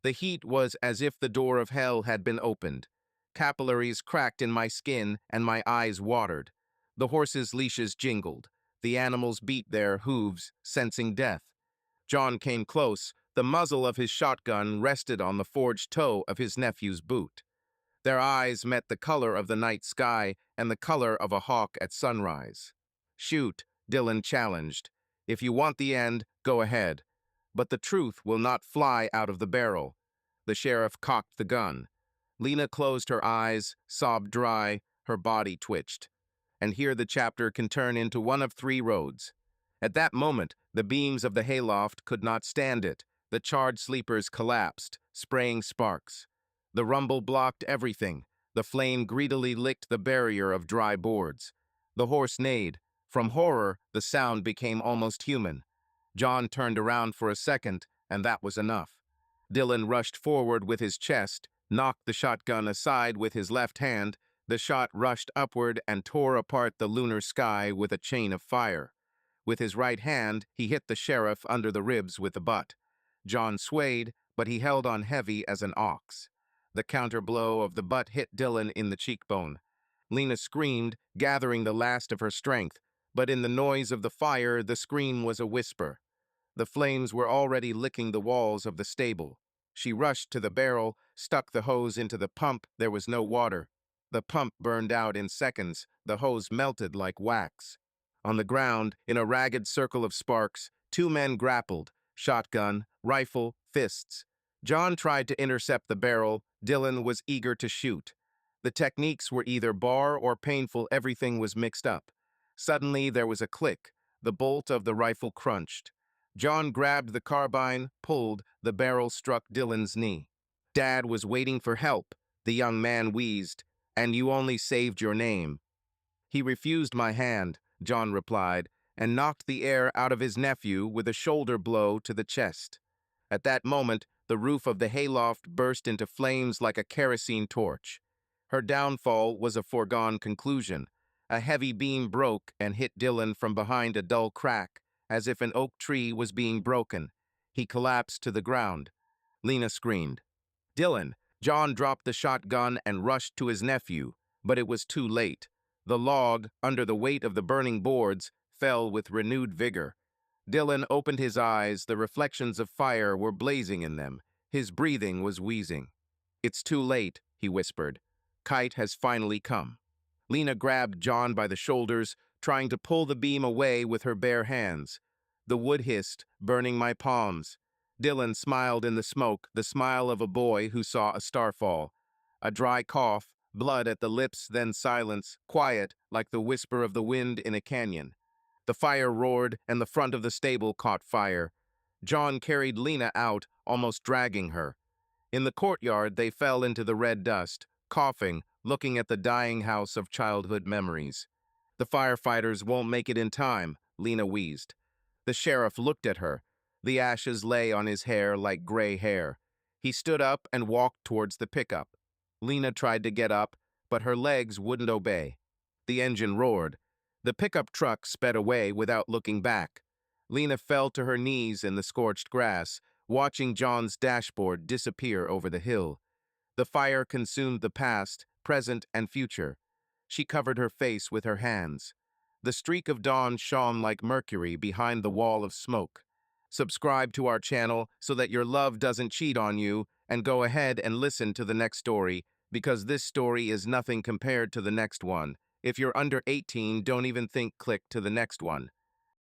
S1: The heat was as if the door of hell had been opened. Capillaries cracked in my skin and my eyes watered. The horses' leashes jingled. The animals beat their hooves, sensing death. John came close. The muzzle of his shotgun rested on the forged toe of his nephew's boot. Their eyes met the color of the night sky and the color of a hawk at sunrise. Shoot, Dylan challenged. If you want the end, go ahead. But the truth will not fly out of the barrel. The sheriff cocked the gun. Lena closed her eyes, sobbed dry, her body twitched. And here the chapter can turn into one of 3 roads. At that moment, the beams of the hayloft could not stand it. The charred sleepers collapsed, spraying sparks. The rumble blocked everything. The flame greedily licked the barrier of dry boards. The horse neighed. From horror, the sound became almost human. John turned around for a second, and that was enough. Dylan rushed forward with his chest, knocked the shotgun aside with his left hand. The shot rushed upward and tore apart the lunar sky with a chain of fire. With his right hand, he hit the sheriff under the ribs with the butt. John swayed, but he held on heavy as an ox. The counterblow of the butt hit Dylan in the cheekbone. Lena screamed, gathering the last of her strength, but in the noise of the fire, the scream was a whisper. The flames were already licking the walls of the stable. She rushed to the barrel, stuck the hose into the pump. There was no water. The pump burned out in seconds. The hose melted like wax. On the ground, in a ragged circle of sparks, 2 men grappled, shotgun, rifle, fists. John tried to intercept the barrel. Dylan was eager to shoot. The techniques were either bar or painful. Everything was mixed up. Suddenly, there was a click. The bolt of the rifle crunched. John grabbed the carbine, pulled. The barrel struck Dylan's knee. Dad was waiting for help, the young man wheezed. And you only saved your name. He refused my hand, John replied, and knocked the air out of his nephew with a shoulder blow to the chest. At that moment, the roof of the hayloft burst into flames like a kerosene torch. Her downfall was a foregone conclusion. A heavy beam broke and hit Dylan from behind a dull crack, as if an oak tree was being broken. He collapsed to the ground. Lena screamed. Dylan! John dropped the shotgun and rushed to his nephew, but it was too late. The log, under the weight of the burning boards, fell with renewed vigor. Dylan opened his eyes. The reflections of fire were blazing in them. His breathing was wheezing. It's too late, he whispered. Kite has finally come. Lena grabbed John by the shoulders, trying to pull the beam away with her bare hands. The wood hissed, burning my palms. Dylan smiled in the smoke, the smile of a boy who saw a star fall. A dry cough, blood at the lips, then silence, quiet like the whisper of the wind in a canyon. The fire roared, and the front of the stable caught fire. John carried Lena out, almost dragging her. In the courtyard, they fell into the red dust, coughing, looking at the dying house of childhood memories. The firefighters won't make it in time, Lena wheezed. The sheriff looked at her. The ashes lay on his hair like gray hair. He stood up and walked towards the pickup. Lena tried to get up, but her legs wouldn't obey. The engine roared. The pickup truck sped away without looking back. Lena fell to her knees in the scorched grass, watching John's dashboard disappear over the hill. The fire consumed the past, present, and future. She covered her face with her hands. The streak of dawn shone like mercury behind the wall of smoke. Subscribe to our channel so that your love doesn't cheat on you, and go ahead and listen to the next story, because this story is nothing compared to the next one. If you're under 18, don't even think click to the next one.